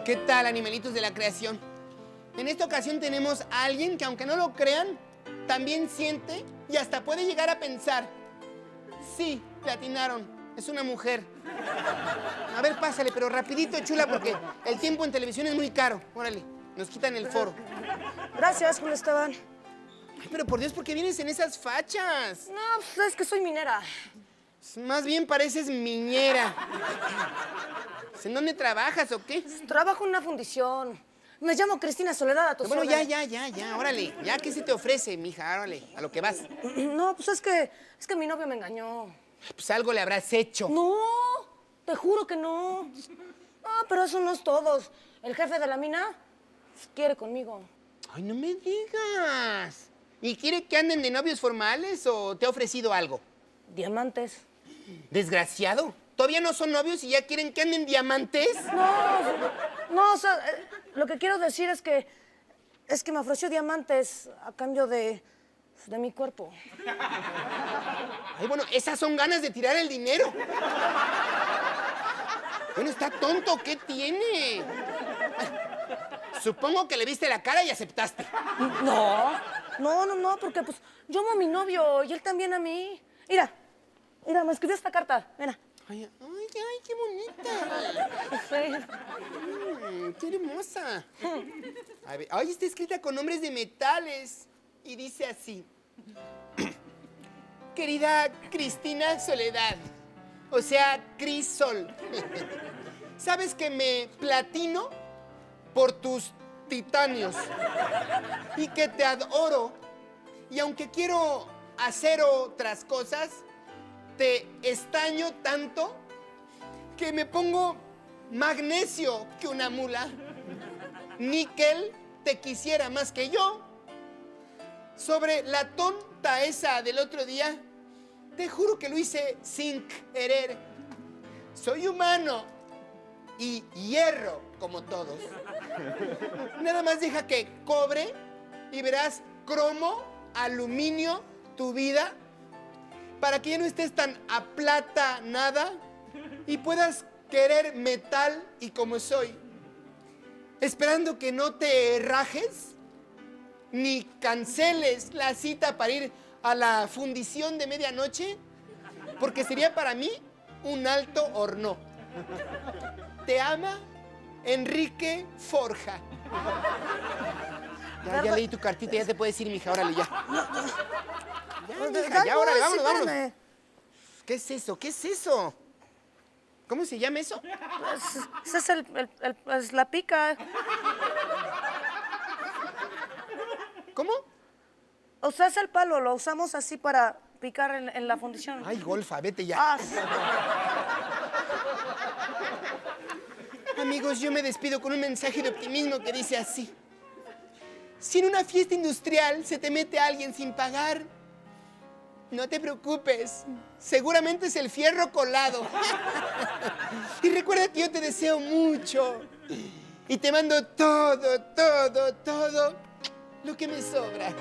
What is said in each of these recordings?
¿Qué tal, animalitos de la creación? En esta ocasión tenemos a alguien que, aunque no lo crean, también siente y hasta puede llegar a pensar. Sí, le atinaron. Es una mujer. A ver, pásale, pero rapidito, chula, porque el tiempo en televisión es muy caro. Órale, nos quitan el foro. Gracias, Julio Esteban. Ay, pero por Dios, ¿por qué vienes en esas fachas? No, pues es que soy minera. Más bien pareces miñera. ¿En dónde trabajas o qué? Trabajo en una fundición. Me llamo Cristina Soledad, a tus Bueno, órdenes. ya, órale. Ya, ¿qué se te ofrece, mija? Órale, a lo que vas. No, pues es que mi novio me engañó. Pues algo le habrás hecho. No, te juro que no. Ah, pero eso no es todo. El jefe de la mina quiere conmigo. Ay, no me digas. ¿Y quiere que anden de novios formales o te ha ofrecido algo? Diamantes. Desgraciado. ¿Todavía no son novios y ya quieren que anden diamantes? No, o sea, lo que quiero decir es que me ofreció diamantes a cambio de mi cuerpo. Ay, bueno, esas son ganas de tirar el dinero. Bueno, está tonto, ¿qué tiene? Supongo que le viste la cara y aceptaste. No, porque pues yo amo a mi novio y él también a mí. Mira, me escribió esta carta, mira. Ay, qué bonita. Qué hermosa. A ver, ay, está escrita con nombres de metales. Y dice así. Querida Cristina Soledad, o sea, Crisol. ¿Sabes que me platino por tus titanios? Y que te adoro. Y aunque quiero hacer otras cosas, te estaño tanto que me pongo magnesio que una mula. Níquel te quisiera más que yo. Sobre la tonta esa del otro día, te juro que lo hice sin querer. Soy humano y hierro como todos. Nada más deja que cobre y verás cromo, aluminio, tu vida, para que ya no estés tan aplatanada y puedas querer metal y como soy. Esperando que no te rajes ni canceles la cita para ir a la fundición de medianoche, porque sería para mí un alto horno. Te ama Enrique Forja. Ya leí tu cartita, ya te puedes ir, mija, órale, ya. Ya, órale, vámonos. ¿Qué es eso? ¿Qué es eso? ¿Cómo se llama eso? Esa es la pica. ¿Cómo? O sea, es el palo, lo usamos así para picar en la fundición. Ay, golfa, vete ya. Ah, Amigos, yo me despido con un mensaje de optimismo que dice así. Si en una fiesta industrial se te mete alguien sin pagar, no te preocupes, seguramente es el fierro colado. Y recuerda que yo te deseo mucho y te mando todo lo que me sobra.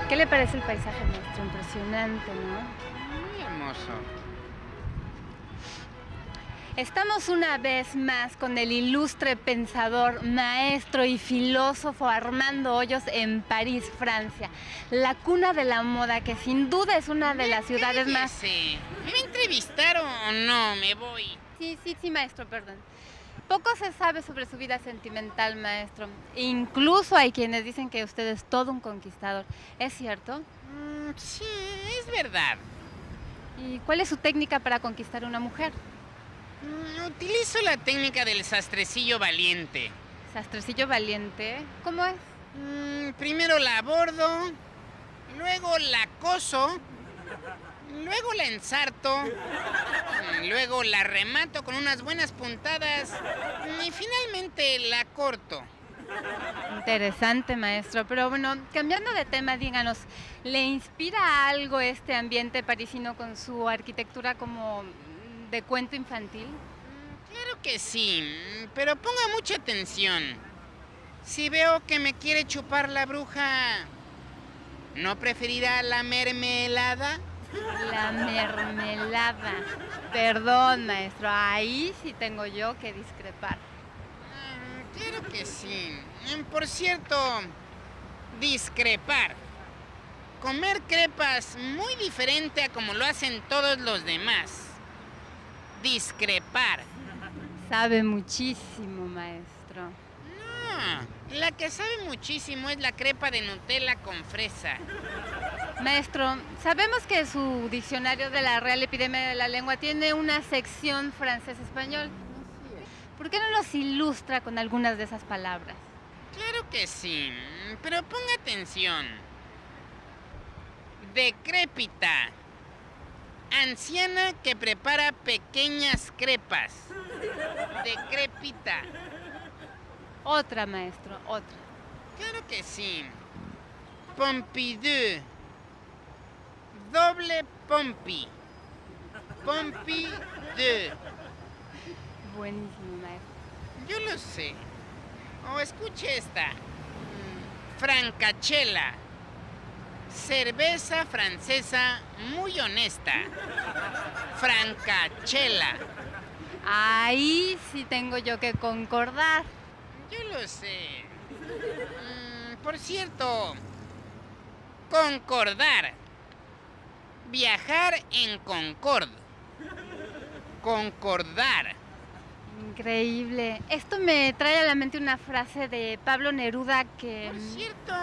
¿Qué le parece el paisaje, maestro? Impresionante, ¿no? Muy hermoso. Estamos una vez más con el ilustre pensador, maestro y filósofo Armando Hoyos en París, Francia. La cuna de la moda, que sin duda es una de las ciudades más... ¿Me va a entrevistar o no? Me voy. Sí, maestro, perdón. Poco se sabe sobre su vida sentimental, maestro. Incluso hay quienes dicen que usted es todo un conquistador. ¿Es cierto? Sí, es verdad. ¿Y cuál es su técnica para conquistar a una mujer? Utilizo la técnica del sastrecillo valiente. ¿Sastrecillo valiente? ¿Cómo es? Primero la abordo, luego la coso, luego la ensarto, luego la remato con unas buenas puntadas y finalmente la corto. Interesante, maestro. Pero bueno, cambiando de tema, díganos, ¿le inspira algo este ambiente parisino con su arquitectura como de cuento infantil? Claro que sí, pero ponga mucha atención. Si veo que me quiere chupar la bruja, ¿no preferirá la mermelada? La mermelada. Perdón, maestro, ahí sí tengo yo que discrepar. Claro que sí. Por cierto, discrepar. Comer crepas muy diferente a como lo hacen todos los demás. Discrepar. Sabe muchísimo, maestro. No, la que sabe muchísimo es la crepa de Nutella con fresa. Maestro, sabemos que su diccionario de la Real Epidemia de la Lengua tiene una sección francés-español. ¿Por qué no nos ilustra con algunas de esas palabras? Claro que sí, pero ponga atención. Decrépita. Anciana que prepara pequeñas crepas. Decrépita. Otra, maestro, otra. Claro que sí. Pompidou. Doble pompi. Pompidou. Buenísimo, maestro. Yo lo sé. O escuche esta. Francachela. Cerveza francesa muy honesta. Francachela. Ahí sí tengo yo que concordar. Yo lo sé. Por cierto, concordar. Viajar en Concorde. Concordar. Increíble. Esto me trae a la mente una frase de Pablo Neruda que... Por cierto,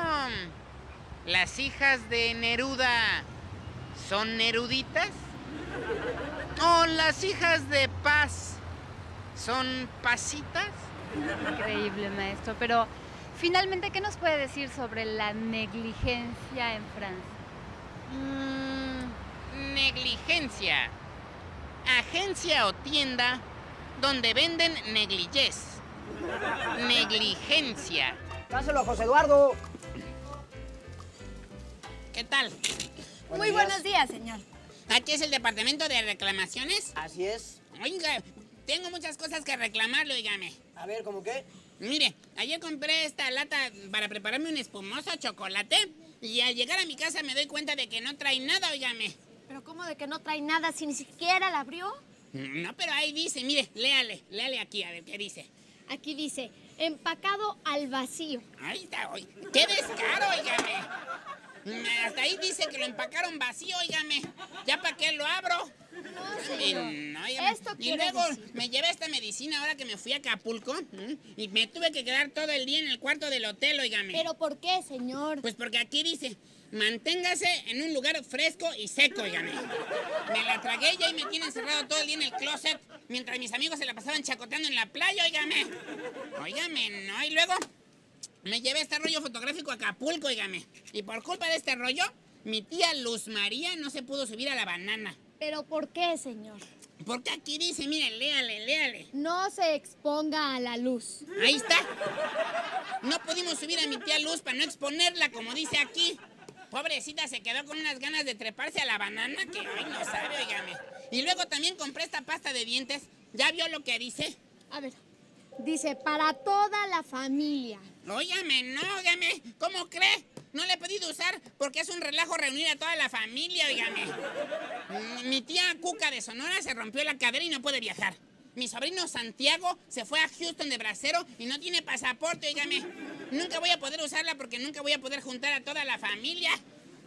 ¿las hijas de Neruda son neruditas? ¿O las hijas de Paz son pasitas? Increíble, maestro. Pero, finalmente, ¿qué nos puede decir sobre la negligencia en Francia? Negligencia. Agencia o tienda donde venden negligés. Negligencia. Dáselo a José Eduardo. ¿Qué tal? Muy buenos días, señor. ¿Aquí es el departamento de reclamaciones? Así es. Oiga, tengo muchas cosas que reclamarle, oígame. A ver, ¿cómo qué? Mire, ayer compré esta lata para prepararme un espumoso chocolate y al llegar a mi casa me doy cuenta de que no trae nada, oígame. ¿Pero cómo de que no trae nada si ni siquiera la abrió? No, pero ahí dice, mire, léale aquí, a ver qué dice. Aquí dice, empacado al vacío. Ahí está, oye. ¡Qué descaro, oígame! Hasta ahí dice que lo empacaron vacío, oígame. ¿Ya para qué lo abro? No, señor. No, oígame. Esto Y quiere luego decir- me llevé esta medicina ahora que me fui a Acapulco y me tuve que quedar todo el día en el cuarto del hotel, oígame. ¿Pero por qué, señor? Pues porque aquí dice, manténgase en un lugar fresco y seco, oígame. Me la tragué ya y me tiene encerrado todo el día en el closet mientras mis amigos se la pasaban chacoteando en la playa, oígame. Óigame, no, y luego me llevé este rollo fotográfico a Acapulco, oígame. Y por culpa de este rollo, mi tía Luz María no se pudo subir a la banana. ¿Pero por qué, señor? Porque aquí dice, mire, léale. No se exponga a la luz. Ahí está. No pudimos subir a mi tía Luz para no exponerla, como dice aquí. Pobrecita, se quedó con unas ganas de treparse a la banana que hoy no sabe, óigame. Y luego también compré esta pasta de dientes. ¿Ya vio lo que dice? A ver, dice, para toda la familia. Óigame, no, óigame. ¿Cómo cree? No le he podido usar porque es un relajo reunir a toda la familia, óigame. Mi tía Cuca de Sonora se rompió la cadera y no puede viajar. Mi sobrino Santiago se fue a Houston de bracero y no tiene pasaporte, óigame. Nunca voy a poder usarla porque nunca voy a poder juntar a toda la familia.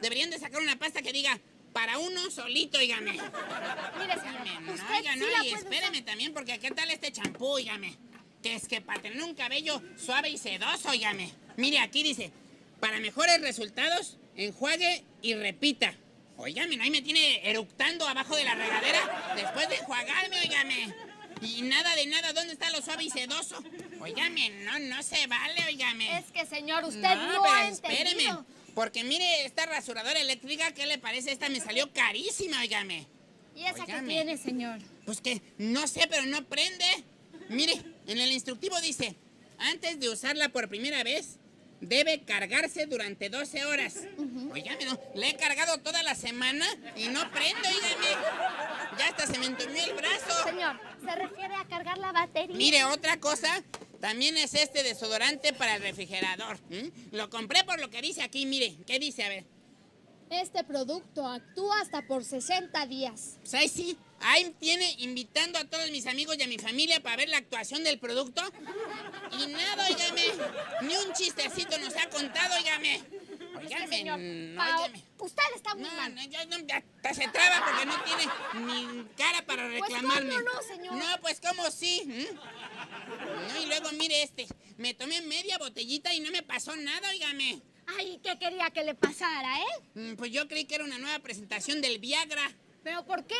Deberían de sacar una pasta que diga, para uno solito, óigame. Mire, señor, No, usted oiga, sí no, la y puede espéreme usar. también porque ¿qué tal este champú, óigame? Que es que para tener un cabello suave y sedoso, óigame. Mire, aquí dice, para mejores resultados, enjuague y repita. Óigame, no, ahí me tiene eructando abajo de la regadera después de enjuagarme, óigame. Y nada de nada, ¿dónde está lo suave y sedoso? Óigame, no se vale, óigame. Es que, señor, usted No, no, pero ha espéreme. entendido. Porque mire, esta rasuradora eléctrica, ¿qué le parece? Esta me salió carísima, óigame. ¿Y esa que Óigame. tiene, señor? Pues que no sé, pero no prende. Mire, en el instructivo dice, antes de usarla por primera vez, debe cargarse durante 12 horas. Óigame, no, le he cargado toda la semana y no prende, óigame. Ya hasta se me entumió el brazo. Señor, se refiere a cargar la batería. Mire, otra cosa, también es este desodorante para el refrigerador. Lo compré por lo que dice aquí, mire, ¿qué dice? A ver. Este producto actúa hasta por 60 días. Pues ahí sí, ahí tiene invitando a todos mis amigos y a mi familia para ver la actuación del producto. Y nada, óigame, ni un chistecito nos ha contado, óigame. Óigame, Señor, no, Pao, óigame. usted está muy No, mal. no, ya hasta se traba porque no tiene ni cara para reclamarme. ¿cómo no, señor? No, pues cómo sí. No, y luego mire me tomé media botellita y no me pasó nada, óigame. Ay, ¿qué quería que le pasara, eh? Pues yo creí que era una nueva presentación del Viagra. ¿Pero por qué?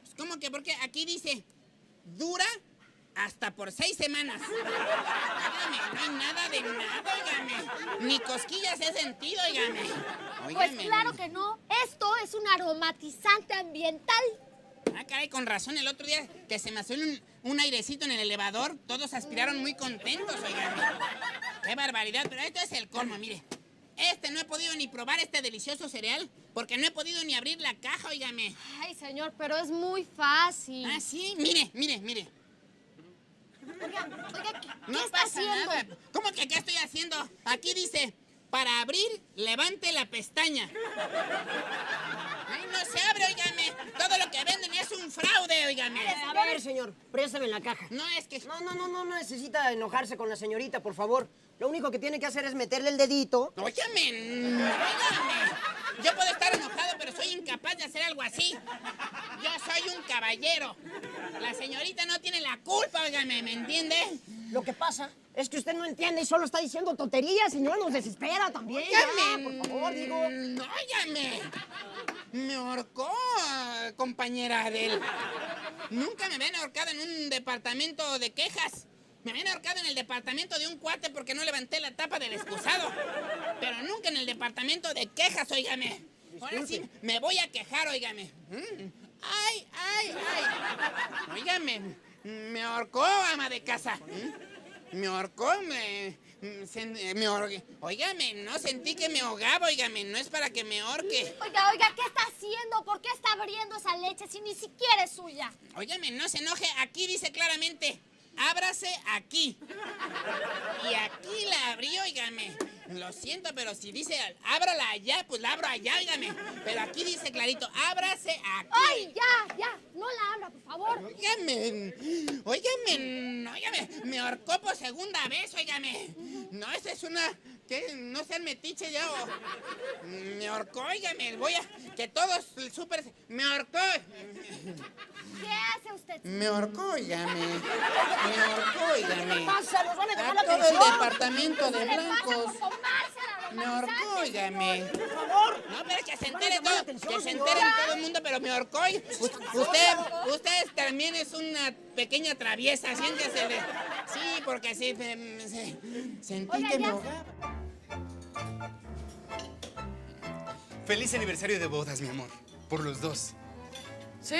Pues, ¿cómo que? Porque aquí dice, dura hasta por 6 semanas. Óigame, no hay nada de nada, óigame. Ni cosquillas he sentido, óigame. Pues Óigame. claro que no. Esto es un aromatizante ambiental. Ah, caray, con razón, el otro día que se me hace un airecito en el elevador, todos aspiraron muy contentos, óigame. Qué barbaridad, pero esto es el colmo, mire. No he podido ni probar este delicioso cereal porque no he podido ni abrir la caja, óigame. Ay, señor, pero es muy fácil. Ah, sí, mire. Oiga, ¿qué No está pasa haciendo? nada. ¿Cómo que qué estoy haciendo? Aquí dice, para abrir, levante la pestaña. Ay, no se abre, óigame. Todo lo que venden es un fraude, óigame. A ver, señor, préstame la caja. No, es que... No necesita enojarse con la señorita, por favor. Lo único que tiene que hacer es meterle el dedito. Óigame. Yo puedo estar enojado, pero soy incapaz de hacer algo así. Yo soy un caballero. La señorita no tiene la culpa, óigame, ¿me entiende? Lo que pasa es que usted no entiende y solo está diciendo tonterías y no nos desespera también. Óigame. Por favor, digo. No, óigame. Me ahorcó, compañera Adel. Nunca me habían ahorcado en un departamento de quejas. Me habían ahorcado en el departamento de un cuate porque no levanté la tapa del excusado. Pero nunca en el departamento de quejas, óigame. Ahora sí, me voy a quejar, óigame. Ay. Óigame, me ahorcó, ama de casa. Me ahorcó, óigame, no sentí que me ahogaba, óigame. No es para que me ahorque. Oiga, ¿qué está haciendo? ¿Por qué está abriendo esa leche si ni siquiera es suya? Óigame, no se enoje. Aquí dice claramente, ábrase aquí. Y aquí la abrí, óigame. Lo siento, pero si dice ábrala allá, pues la abro allá, óigame. Pero aquí dice clarito, ábrase aquí. ¡Ay, ya! No la abra, por favor. Óigame, me ahorcó por segunda vez, óigame. No, esa es una... ¿Qué? No sean metiche ya o... Me ahorcó, óigame, que todos súper... Me ahorcó. ¿Qué hace usted? Me ahorcó, óigame. ¿Qué pasa? Nos van a llamar la A todo el atención. departamento de ¿Qué le pasa blancos. por tomarse la Me ahorcó, aromatizante, óigame. señor? Por favor. No, pero que se Van a entere llamar la todo, atención, que se señor. entere todo el mundo, pero me ahorcó. Usted también es una pequeña traviesa, siéntese. Sí, porque así sentí Oiga, que me ya. ahogaba. Feliz aniversario de bodas, mi amor. Por los dos. Sí,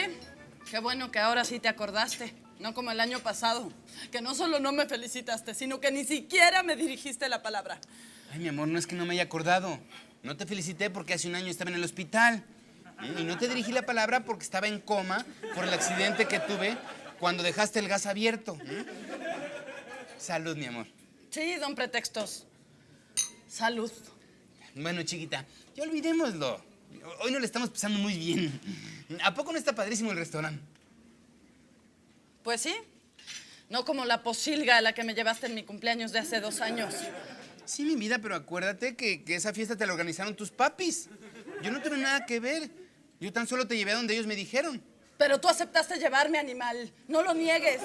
qué bueno que ahora sí te acordaste. No como el año pasado, que no solo no me felicitaste, sino que ni siquiera me dirigiste la palabra. Ay, mi amor, no es que no me haya acordado. No te felicité porque hace un año estaba en el hospital. Y no te dirigí la palabra porque estaba en coma por el accidente que tuve cuando dejaste el gas abierto. Salud, mi amor. Sí, don Pretextos. Salud. Bueno, chiquita, ya olvidémoslo. Hoy no le estamos pasando muy bien. ¿A poco no está padrísimo el restaurante? Pues sí, no como la posilga a la que me llevaste en mi cumpleaños de hace 2 años. Sí, mi vida, pero acuérdate que esa fiesta te la organizaron tus papis. Yo no tuve nada que ver. Yo tan solo te llevé a donde ellos me dijeron. Pero tú aceptaste llevarme, animal. No lo niegues.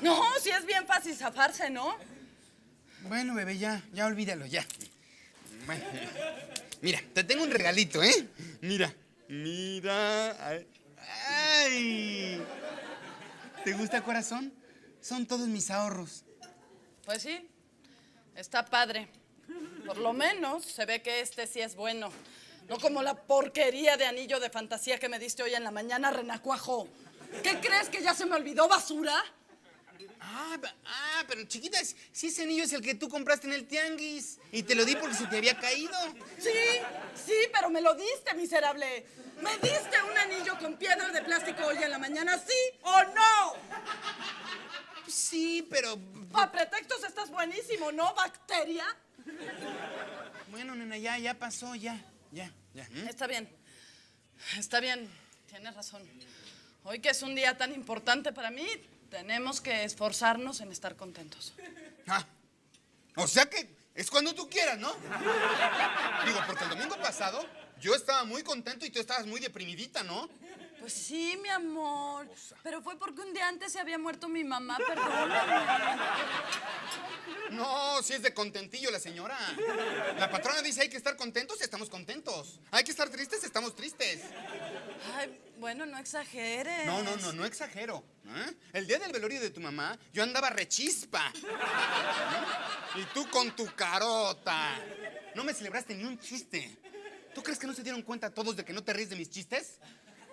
No, sí es bien fácil zafarse, ¿no? Bueno, bebé, ya olvídalo, ya. Bueno, mira, te tengo un regalito, ¿eh? Mira. ¡Ay! ¿Te gusta, corazón? Son todos mis ahorros. Pues sí, está padre. Por lo menos se ve que este sí es bueno. No como la porquería de anillo de fantasía que me diste hoy en la mañana, renacuajo. ¿Qué crees, que ya se me olvidó, basura? Pero chiquita, si ese anillo es el que tú compraste en el tianguis y te lo di porque se te había caído. Sí, pero me lo diste, miserable. ¿Me diste un anillo con piedra de plástico hoy en la mañana, sí o no? Sí, pero... A pretextos estás buenísimo, ¿no, bacteria? Bueno, nena, ya pasó, ya. Ya. Está bien. Está bien. Tienes razón. Hoy que es un día tan importante para mí, tenemos que esforzarnos en estar contentos. Ah, o sea que es cuando tú quieras, ¿no? Digo, porque el domingo pasado yo estaba muy contento y tú estabas muy deprimidita, ¿no? Pues sí, mi amor. Pero fue porque un día antes se había muerto mi mamá, perdóname. No, si es de contentillo la señora. La patrona dice hay que estar contentos, estamos contentos. Hay que estar tristes, estamos tristes. Ay, bueno, no exageres. No exagero. ¿Eh? El día del velorio de tu mamá, yo andaba rechispa. ¿Eh? Y tú con tu carota. No me celebraste ni un chiste. ¿Tú crees que no se dieron cuenta todos de que no te ríes de mis chistes?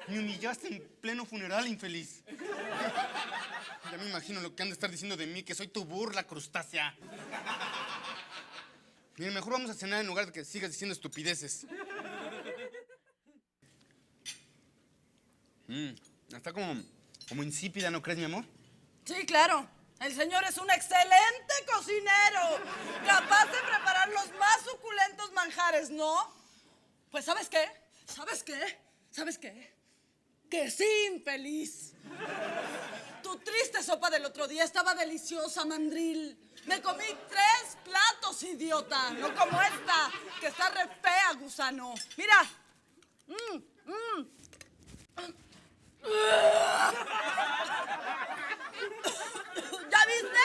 Me humillaste en pleno funeral, infeliz. Ya me imagino lo que han de estar diciendo de mí, que soy tu burla, crustácea. Miren, mejor vamos a cenar en lugar de que sigas diciendo estupideces. Está como insípida, ¿no crees, mi amor? Sí, claro. El señor es un excelente cocinero. Capaz de preparar los más suculentos manjares, ¿no? Pues, ¿sabes qué? ¿Sabes qué? ¿Sabes qué? ¡Que sí, infeliz! Tu triste sopa del otro día estaba deliciosa, mandril. Me comí 3 platos, idiota. No como esta, que está re fea, gusano. Mira. ¿Ya viste?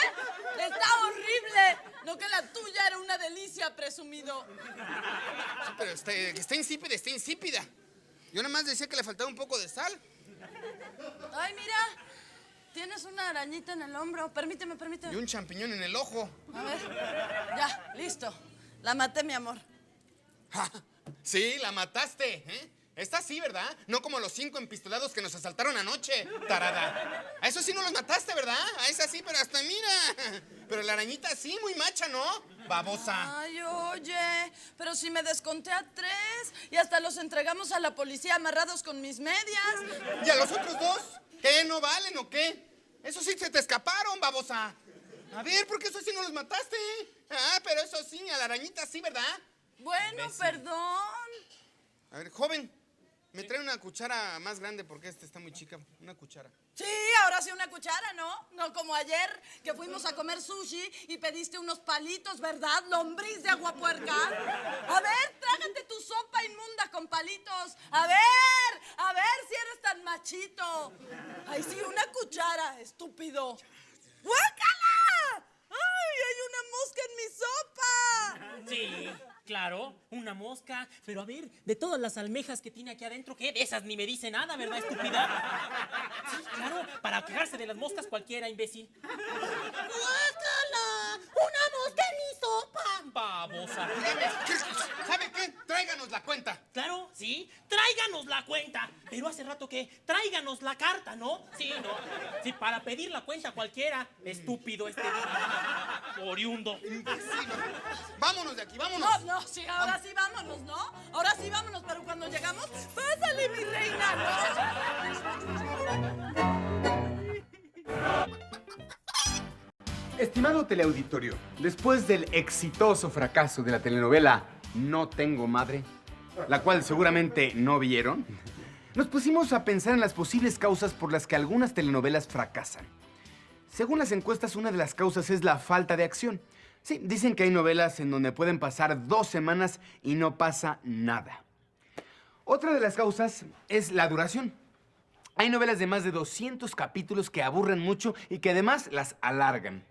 Está horrible. No que la tuya era una delicia, presumido. Sí, pero está insípida. Yo nada más decía que le faltaba un poco de sal. Ay, mira. Tienes una arañita en el hombro. Permíteme. Y un champiñón en el ojo. A ver. Ya, listo. La maté, mi amor. Sí, la mataste, ¿eh? Esta sí, ¿verdad? No como los 5 empistolados que nos asaltaron anoche, tarada. A esos sí no los mataste, ¿verdad? A esa sí, pero hasta mira. Pero la arañita sí, muy macha, ¿no? Babosa. Ay, oye, pero si me desconté a 3 y hasta los entregamos a la policía amarrados con mis medias. ¿Y a los otros 2? ¿Qué? ¿No valen o qué? Esos sí se te escaparon, babosa. A ver, ¿por qué esos sí no los mataste? Ah, pero eso sí, a la arañita sí, ¿verdad? Bueno, perdón. A ver, joven, me trae una cuchara más grande porque esta está muy chica. Una cuchara. Sí, ahora sí una cuchara, ¿no? No como ayer que fuimos a comer sushi y pediste unos palitos, ¿verdad? Lombriz de agua puerca. A ver, trágate tu sopa inmunda con palitos. A ver si eres tan machito. Ay, sí, una cuchara, estúpido. ¡Guácala! ¡Ay, hay una mosca en mi sopa! Sí, claro, una mosca. Pero a ver, de todas las almejas que tiene aquí adentro, ¿qué? De esas ni me dice nada, ¿verdad, estúpida? Sí, claro, para quejarse de las moscas cualquiera, imbécil. ¡Guácala! ¡Una mosca en mi sopa! Babosa. ¿Sabe qué? Tráiganos la cuenta. Claro, sí, tráiganos la cuenta. Pero hace rato que tráiganos la carta, ¿no? Sí, no. Sí, para pedir la cuenta cualquiera. Estúpido este. Oriundo. Vámonos de aquí, vámonos. No, sí, ahora sí vámonos, ¿no? Ahora sí vámonos, pero cuando llegamos, pásale, mi reina, ¿no? Estimado teleauditorio, después del exitoso fracaso de la telenovela No Tengo Madre, la cual seguramente no vieron, nos pusimos a pensar en las posibles causas por las que algunas telenovelas fracasan. Según las encuestas, una de las causas es la falta de acción. Sí, dicen que hay novelas en donde pueden pasar 2 semanas y no pasa nada. Otra de las causas es la duración. Hay novelas de más de 200 capítulos que aburren mucho y que además las alargan.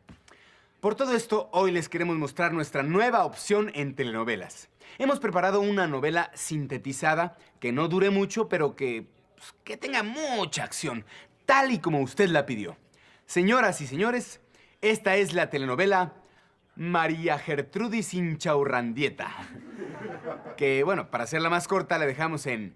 Por todo esto, hoy les queremos mostrar nuestra nueva opción en telenovelas. Hemos preparado una novela sintetizada que no dure mucho, pero que tenga mucha acción, tal y como usted la pidió. Señoras y señores, esta es la telenovela María Gertrudis Inchaurrandieta. Que, bueno, para hacerla más corta, la dejamos en...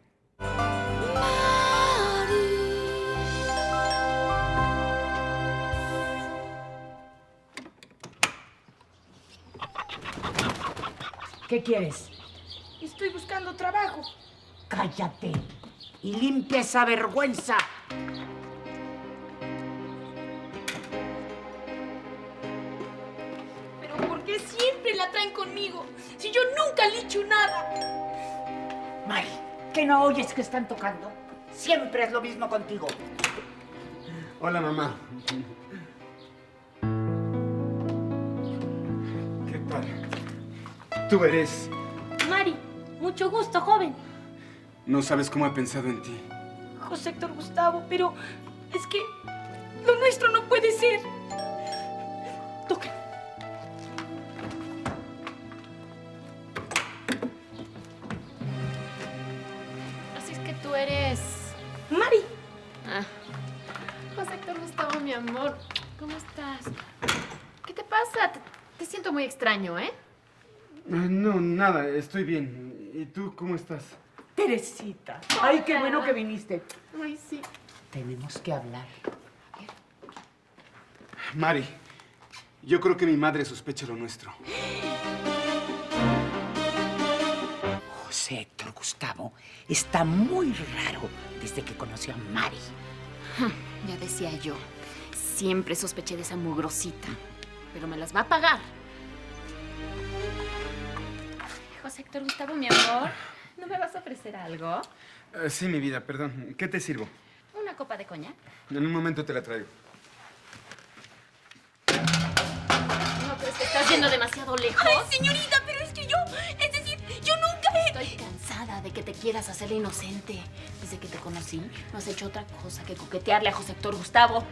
¿Qué quieres? Estoy buscando trabajo. Cállate y limpia esa vergüenza. ¿Pero por qué siempre la traen conmigo? Si yo nunca le he hecho nada. Mari, ¿que no oyes que están tocando? Siempre es lo mismo contigo. Hola, mamá. ¿Qué tal? Tú eres... Mari, mucho gusto, joven. No sabes cómo he pensado en ti. José Héctor Gustavo, pero es que lo nuestro no puede ser. Toca. Así es que tú eres... Mari. Ah. José Héctor Gustavo, mi amor. ¿Cómo estás? ¿Qué te pasa? Te siento muy extraño, ¿eh? No, nada, estoy bien. ¿Y tú cómo estás? Teresita. Ay, qué bueno que viniste. Ay, sí. Tenemos que hablar. Mari, yo creo que mi madre sospecha lo nuestro. José Héctor Gustavo está muy raro desde que conoció a Mari. Ya decía yo. Siempre sospeché de esa mugrosita. Pero me las va a pagar. José Héctor Gustavo, mi amor, ¿no me vas a ofrecer algo? Sí, mi vida, perdón. ¿Qué te sirvo? ¿Una copa de coñac? En un momento te la traigo. ¿No crees que estás yendo demasiado lejos? Ay, señorita, pero es que yo... Es decir, yo nunca he... Estoy cansada de que te quieras hacer la inocente. Desde que te conocí, no has hecho otra cosa que coquetearle a José Héctor Gustavo.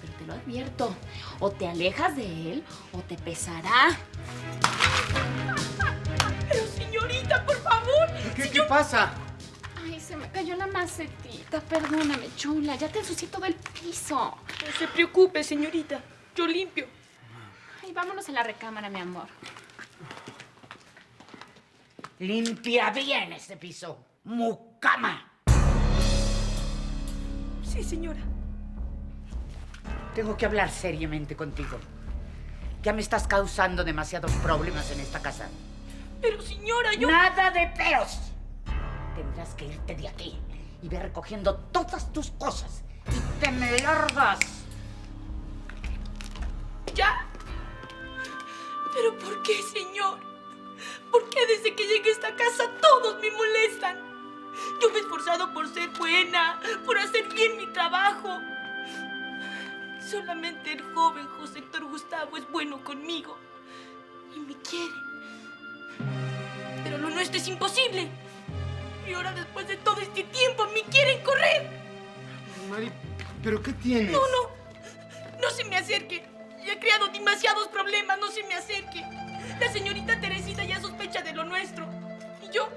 Pero te lo advierto, o te alejas de él, o te pesará. Pero señorita, por favor. ¿Qué pasa? Ay, se me cayó la macetita. Perdóname, chula. Ya te ensucié todo el piso. No se preocupe, señorita. Yo limpio. Ay, vámonos a la recámara, mi amor. Limpia bien ese piso. ¡Mucama! Sí, señora. Tengo que hablar seriamente contigo. Ya me estás causando demasiados problemas en esta casa. Pero señora, yo... ¡Nada de peros! Tendrás que irte de aquí y ver recogiendo todas tus cosas. Y te me largas. ¡Ya! ¿Pero por qué, señor? ¿Por qué desde que llegué a esta casa todos me molestan? Yo me he esforzado por ser buena, por hacer bien mi trabajo. Solamente el joven José Héctor Gustavo es bueno conmigo y me quiere. Pero lo nuestro es imposible. Y ahora, después de todo este tiempo, me quieren correr. Mari, ¿pero qué tienes? No, no se me acerque. Ya he creado demasiados problemas, no se me acerque. La señorita Teresita ya sospecha de lo nuestro. Y yo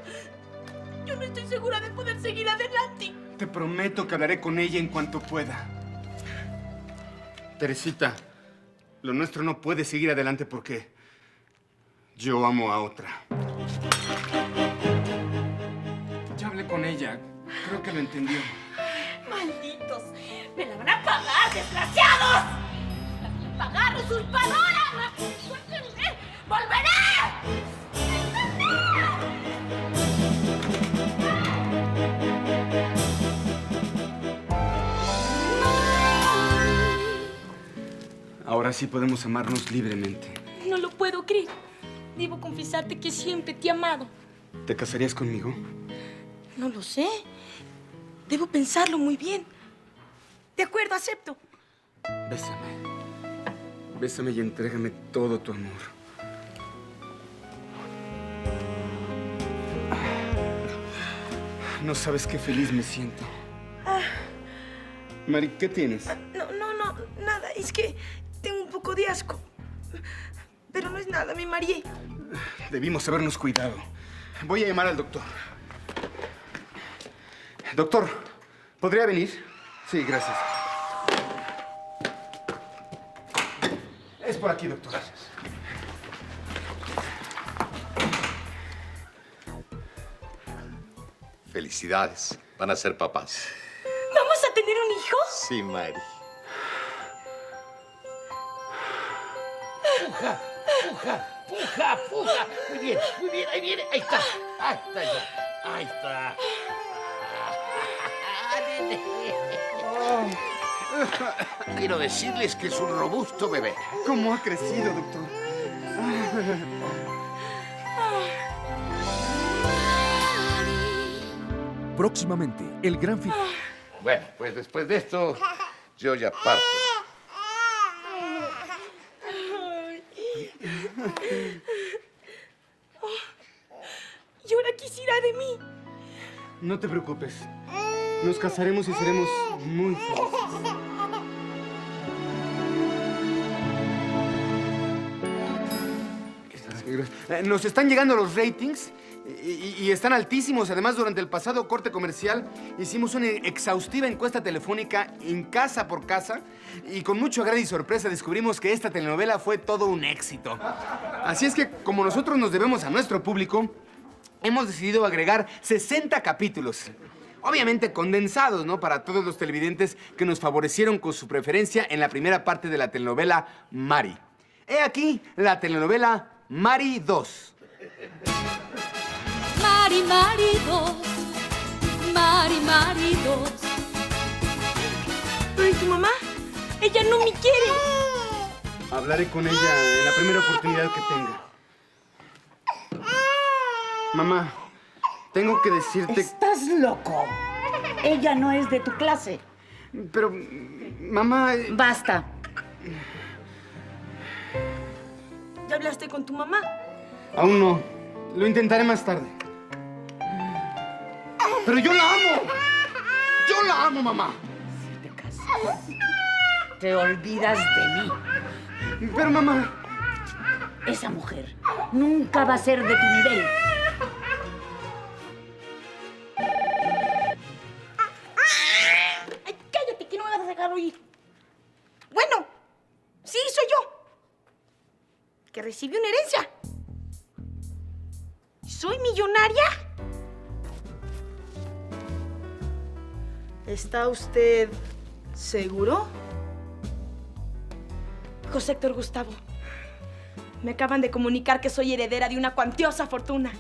no estoy segura de poder seguir adelante. Te prometo que hablaré con ella en cuanto pueda. Teresita, lo nuestro no puede seguir adelante porque yo amo a otra. Ya hablé con ella. Creo que lo entendió. ¡Malditos! ¡Me la van a pagar, desgraciados! ¡Me la van a pagar, usurpadora! ¡Suéltenme! ¡Volveré! Ahora sí podemos amarnos libremente. No lo puedo creer. Debo confesarte que siempre te he amado. ¿Te casarías conmigo? No lo sé. Debo pensarlo muy bien. De acuerdo, acepto. Bésame. Bésame y entrégame todo tu amor. No sabes qué feliz me siento. Mari, ¿qué tienes? No, nada. Es que tengo un poco de asco. Pero no es nada, me mareé. Debimos habernos cuidado. Voy a llamar al doctor. Doctor, ¿podría venir? Sí, gracias. Es por aquí, doctor. Gracias. Felicidades. Van a ser papás. ¿Vamos a tener un hijo? Sí, Mari. Puja, puja, puja, puja. Muy bien, ahí viene, ahí está. Ahí está ya, ahí está. Quiero decirles que es un robusto bebé. ¿Cómo ha crecido, doctor? Próximamente, el gran final. Bueno, pues después de esto, yo ya parto. ¿Y ahora qué será de mí? No te preocupes. Nos casaremos y seremos muy felices. Nos están llegando los ratings y están altísimos. Además, durante el pasado corte comercial hicimos una exhaustiva encuesta telefónica en casa por casa y con mucho agrado y sorpresa descubrimos que esta telenovela fue todo un éxito. Así es que, como nosotros nos debemos a nuestro público, hemos decidido agregar 60 capítulos. Obviamente condensados, ¿no? Para todos los televidentes que nos favorecieron con su preferencia en la primera parte de la telenovela Mari. He aquí la telenovela Mari 2. Mari, Mari 2. Mari, Mari 2. Pero ¿y tu mamá? Ella no me quiere. Hablaré con ella en la primera oportunidad que tenga. Mamá, tengo que decirte... ¡Estás loco! Ella no es de tu clase. Pero, mamá... Basta. ¿Ya hablaste con tu mamá? Aún no. Lo intentaré más tarde. ¡Pero yo la amo! ¡Yo la amo, mamá! Si te casas, te olvidas de mí. Pero, mamá... Esa mujer nunca va a ser de tu nivel. Ay, cállate, que no me vas a dejar oír. Bueno, sí, soy yo. Que recibí una herencia. ¿Soy millonaria? ¿Está usted seguro? José Héctor Gustavo, me acaban de comunicar que soy heredera de una cuantiosa fortuna.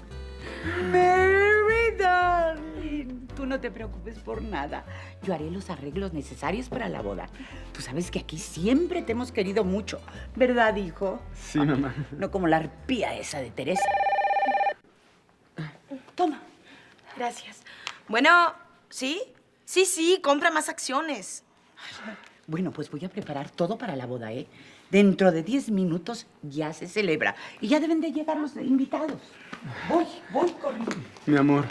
Mary, darling, tú no te preocupes por nada. Yo haré los arreglos necesarios para la boda. Tú sabes que aquí siempre te hemos querido mucho, ¿verdad, hijo? Sí, mamá. No como la arpía esa de Teresa. Toma. Gracias. Bueno, ¿sí? Sí, compra más acciones. Bueno, pues voy a preparar todo para la boda, ¿eh? Dentro de 10 minutos ya se celebra. Y ya deben de llegar los invitados. Voy corriendo. Mi amor,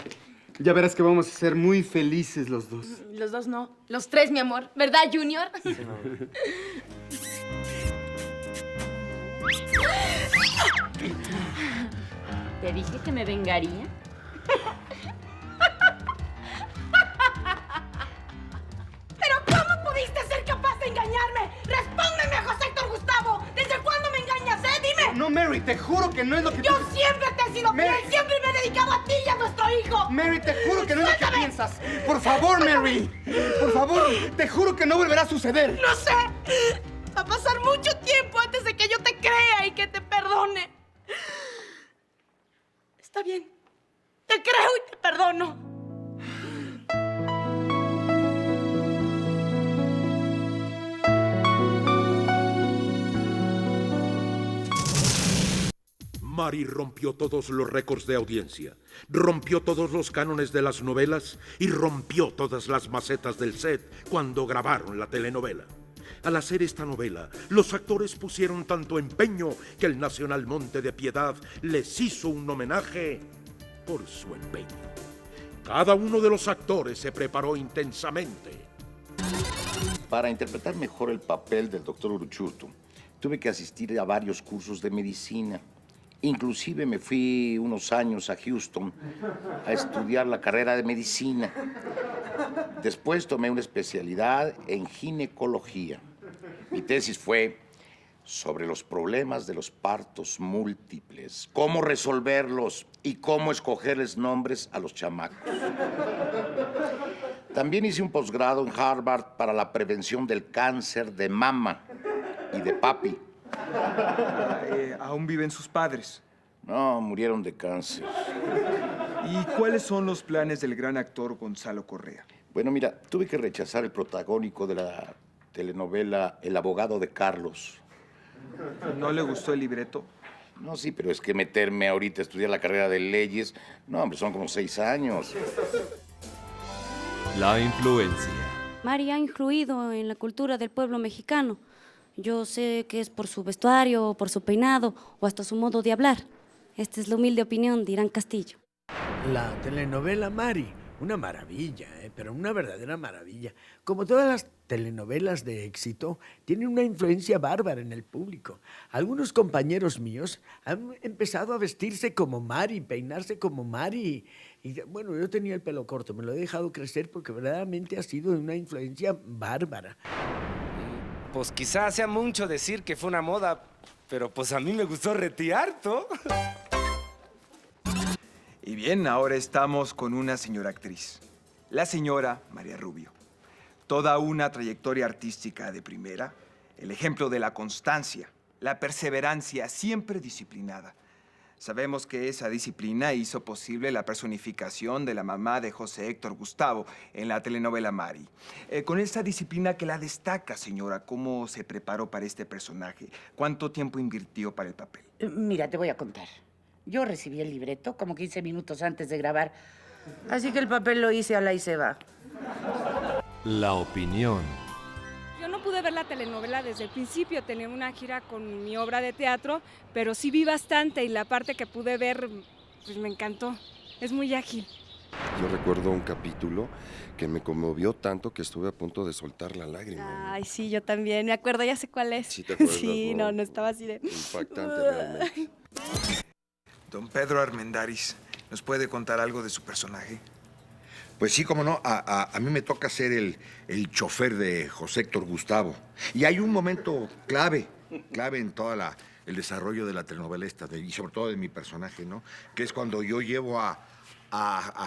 ya verás que vamos a ser muy felices los dos. Los dos no. Los tres, mi amor. ¿Verdad, Junior? Sí, ¿Te dije que me vengaría? ¿Pero cómo pudiste ser capaz de engañarme? ¡Respóndeme, José Héctor Gustavo! ¿Desde cuándo me engañas, dime? No, Mary, te juro que no es lo que Yo siempre te he sido fiel, siempre me he dedicado a ti y a nuestro hijo. Mary, te juro que no es lo que piensas. Por favor, Mary. Por favor, te juro que no volverá a suceder. No sé. Va a pasar mucho tiempo antes de que yo te crea y que te perdone. Está bien. Te creo y te perdono. Mari rompió todos los récords de audiencia, rompió todos los cánones de las novelas y rompió todas las macetas del set cuando grabaron la telenovela. Al hacer esta novela, los actores pusieron tanto empeño que el Nacional Monte de Piedad les hizo un homenaje por su empeño. Cada uno de los actores se preparó intensamente. Para interpretar mejor el papel del doctor Uruchurtu, tuve que asistir a varios cursos de medicina. Inclusive me fui unos años a Houston a estudiar la carrera de medicina. Después tomé una especialidad en ginecología. Mi tesis fue sobre los problemas de los partos múltiples, cómo resolverlos y cómo escogerles nombres a los chamacos. También hice un posgrado en Harvard para la prevención del cáncer de mama y de papi. ¿Aún viven sus padres? No, murieron de cáncer. ¿Y cuáles son los planes del gran actor Gonzalo Correa? Bueno, mira, tuve que rechazar el protagónico de la telenovela El abogado de Carlos. ¿No le gustó el libreto? No, sí, pero es que meterme ahorita a estudiar la carrera de leyes... No, hombre, son como 6 años. La influencia. Mari ha influido en la cultura del pueblo mexicano. Yo sé que es por su vestuario, por su peinado o hasta su modo de hablar. Esta es la humilde opinión de Irán Castillo. La telenovela Mari, una maravilla, pero una verdadera maravilla. Como todas las telenovelas de éxito, tiene una influencia bárbara en el público. Algunos compañeros míos han empezado a vestirse como Mari, peinarse como Mari. Y bueno, yo tenía el pelo corto, me lo he dejado crecer porque verdaderamente ha sido una influencia bárbara. Pues quizás sea mucho decir que fue una moda, pero pues a mí me gustó retirar, ¿no? Y bien, ahora estamos con una señora actriz, la señora María Rubio. Toda una trayectoria artística de primera, el ejemplo de la constancia, la perseverancia, siempre disciplinada. Sabemos que esa disciplina hizo posible la personificación de la mamá de José Héctor Gustavo en la telenovela Mari. Con esa disciplina que la destaca, señora, ¿cómo se preparó para este personaje? ¿Cuánto tiempo invirtió para el papel? Mira, te voy a contar. Yo recibí el libreto como 15 minutos antes de grabar, así que el papel lo hice a la y se va. La opinión. Yo no pude ver la telenovela desde el principio, tenía una gira con mi obra de teatro, pero sí vi bastante y la parte que pude ver, pues me encantó. Es muy ágil. Yo recuerdo un capítulo que me conmovió tanto que estuve a punto de soltar la lágrima. Ay, sí, yo también, me acuerdo, ya sé cuál es. ¿Sí te acuerdas? Sí, no estaba así de... Impactante realmente. Don Pedro Armendáriz, ¿nos puede contar algo de su personaje? Pues sí, cómo no. A mí me toca ser el chofer de José Héctor Gustavo. Y hay un momento clave en todo el desarrollo de la telenovela esta, y sobre todo de mi personaje, ¿no? Que es cuando yo llevo a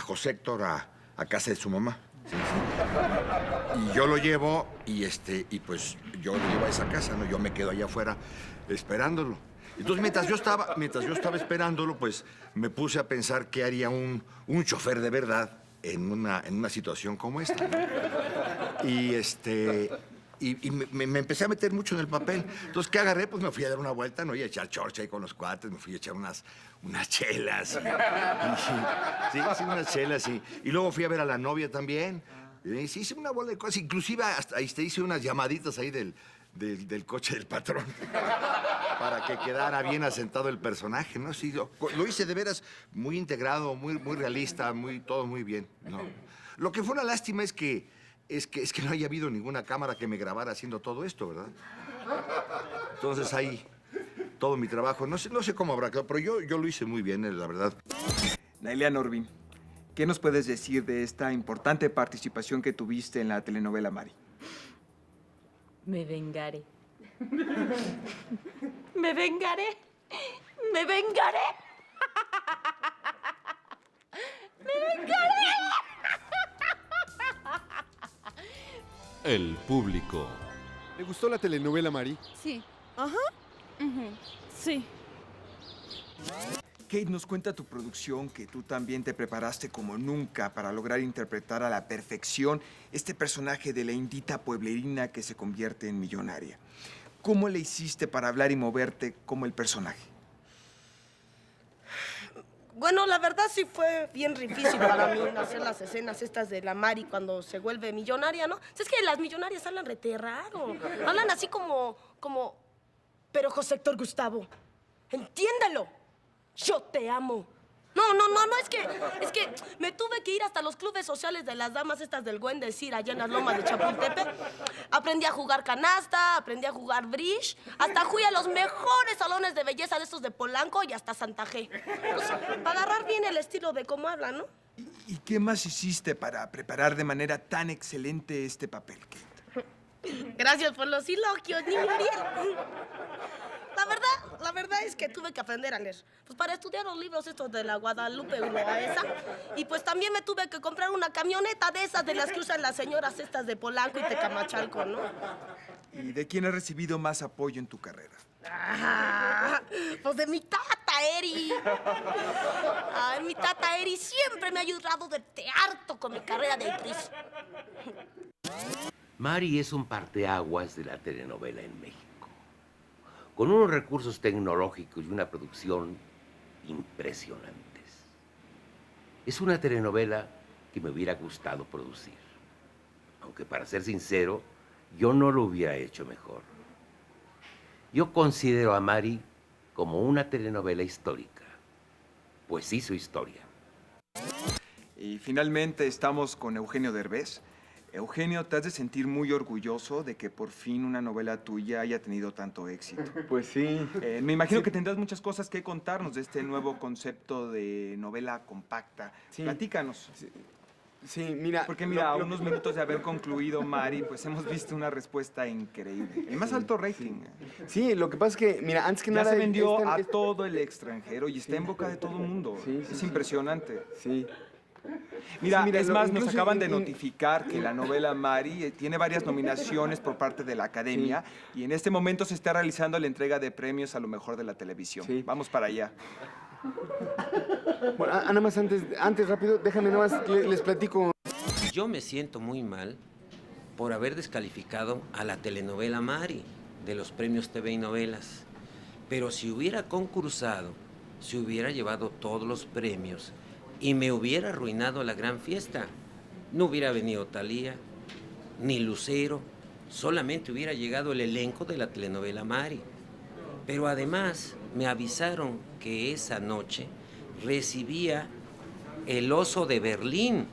José Héctor a casa de su mamá. Sí, sí. Y yo lo llevo y pues yo lo llevo a esa casa, ¿no? Yo me quedo allá afuera esperándolo. Entonces, mientras yo estaba esperándolo, pues me puse a pensar qué haría un chofer de verdad en una situación como esta, ¿no? Y me empecé a meter mucho en el papel. Entonces, ¿qué agarré? Pues me fui a dar una vuelta, ¿no? Y a echar chorcha ahí con los cuates, me fui a echar unas chelas. Sí, unas chelas, sí. Y luego fui a ver a la novia también. Y sí, hice una bola de cosas. Inclusive hasta hice unas llamaditas ahí del coche del patrón para que quedara bien asentado el personaje, ¿no? Sí, lo hice de veras muy integrado, muy realista, todo muy bien, ¿no? Lo que fue una lástima es que no haya habido ninguna cámara que me grabara haciendo todo esto, ¿verdad? Entonces ahí todo mi trabajo, no sé cómo habrá quedado, pero yo lo hice muy bien, la verdad. Nailia Norvin, ¿qué nos puedes decir de esta importante participación que tuviste en la telenovela Mari? Me vengaré. Me vengaré. Me vengaré. Me vengaré. El público. ¿Le gustó la telenovela Mari? Sí. Ajá. Sí. Kate, nos cuenta tu producción que tú también te preparaste como nunca para lograr interpretar a la perfección este personaje de la indita pueblerina que se convierte en millonaria. ¿Cómo le hiciste para hablar y moverte como el personaje? Bueno, la verdad sí fue bien difícil para mí hacer las escenas estas de la Mari cuando se vuelve millonaria, ¿no? Es que las millonarias hablan rete raro. Hablan así como... Pero José Héctor Gustavo, entiéndelo. Yo te amo. No, es que me tuve que ir hasta los clubes sociales de las damas estas del Buen Decir, allá en las lomas de Chapultepec. Aprendí a jugar canasta, aprendí a jugar bridge, hasta fui a los mejores salones de belleza de estos de Polanco y hasta Santa Fe. Pues, para agarrar bien el estilo de cómo hablan, ¿no? ¿Y qué más hiciste para preparar de manera tan excelente este papel, Kate? Gracias por los elogios, niño Ariel. La verdad es que tuve que aprender a leer. Pues para estudiar los libros estos de la Guadalupe Loaesa. Y pues también me tuve que comprar una camioneta de esas de las que usan las señoras estas de Polanco y Tecamachalco, ¿no? ¿Y de quién has recibido más apoyo en tu carrera? Pues de mi tata Eri. Mi tata Eri siempre me ha ayudado de harto con mi carrera de actriz. Mari es un parteaguas de la telenovela en México, con unos recursos tecnológicos y una producción impresionantes. Es una telenovela que me hubiera gustado producir. aunque para ser sincero, yo no lo hubiera hecho mejor. Yo considero a Mari como una telenovela histórica, pues hizo historia. Y finalmente estamos con Eugenio Derbez. Eugenio, te has de sentir muy orgulloso de que por fin una novela tuya haya tenido tanto éxito. Pues sí. Me imagino que tendrás muchas cosas que contarnos de este nuevo concepto de novela compacta. Sí. Platícanos. Sí, mira... Porque mira, a unos minutos de haber concluido Mari, pues hemos visto una respuesta increíble. El más alto rating. Sí, lo que pasa es que, mira, antes que Ya nada... se vendió a todo el extranjero y está en boca de todo el mundo. Es impresionante. Sí. Mira, Sí, mira, es más, nos incluso acaban de notificar que la novela Mari tiene varias nominaciones por parte de la Academia y en este momento se está realizando la entrega de premios a lo mejor de la televisión. Vamos para allá. Bueno, nada más antes rápido, déjame nada más, les platico. Yo me siento muy mal por haber descalificado a la telenovela Mari de los premios TV y novelas. Pero si hubiera concursado, se hubiera llevado todos los premios y me hubiera arruinado la gran fiesta. No hubiera venido Thalía, ni Lucero, solamente hubiera llegado el elenco de la telenovela Mari. Pero además me avisaron que esa noche recibía el Oso de Berlín.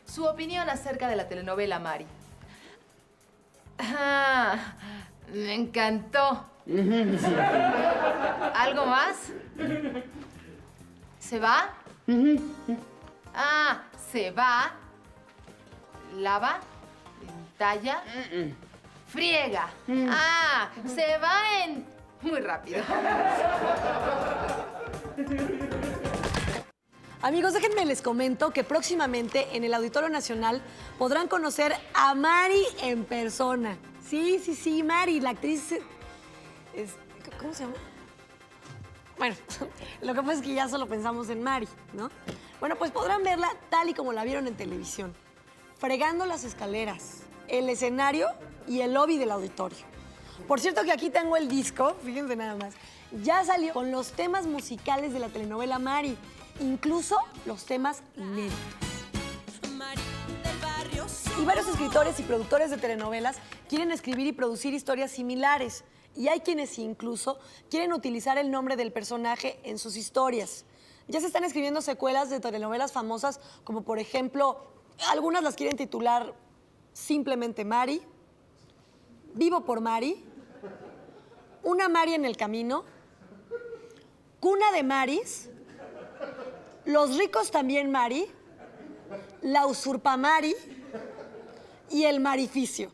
Su opinión acerca de la telenovela Mari. Me encantó. ¿Algo más? ¿Se va? Se va, lava, talla, friega. Se va en... muy rápido. Amigos, déjenme les comento que próximamente en el Auditorio Nacional podrán conocer a Mari en persona. Sí, Mari, la actriz... ¿Cómo se llama? Bueno, lo que pasa es que ya solo pensamos en Mari, ¿no? Bueno, pues podrán verla tal y como la vieron en televisión, fregando las escaleras, el escenario y el lobby del auditorio. Por cierto que aquí tengo el disco, fíjense nada más, ya salió con los temas musicales de la telenovela Mari, incluso los temas inéditos. Y varios escritores y productores de telenovelas quieren escribir y producir historias similares. Y hay quienes incluso quieren utilizar el nombre del personaje en sus historias. Ya se están escribiendo secuelas de telenovelas famosas, como por ejemplo, algunas las quieren titular simplemente Mari, Vivo por Mari, Una Mari en el camino, Cuna de Maris, Los ricos también Mari, La usurpamari y El marificio.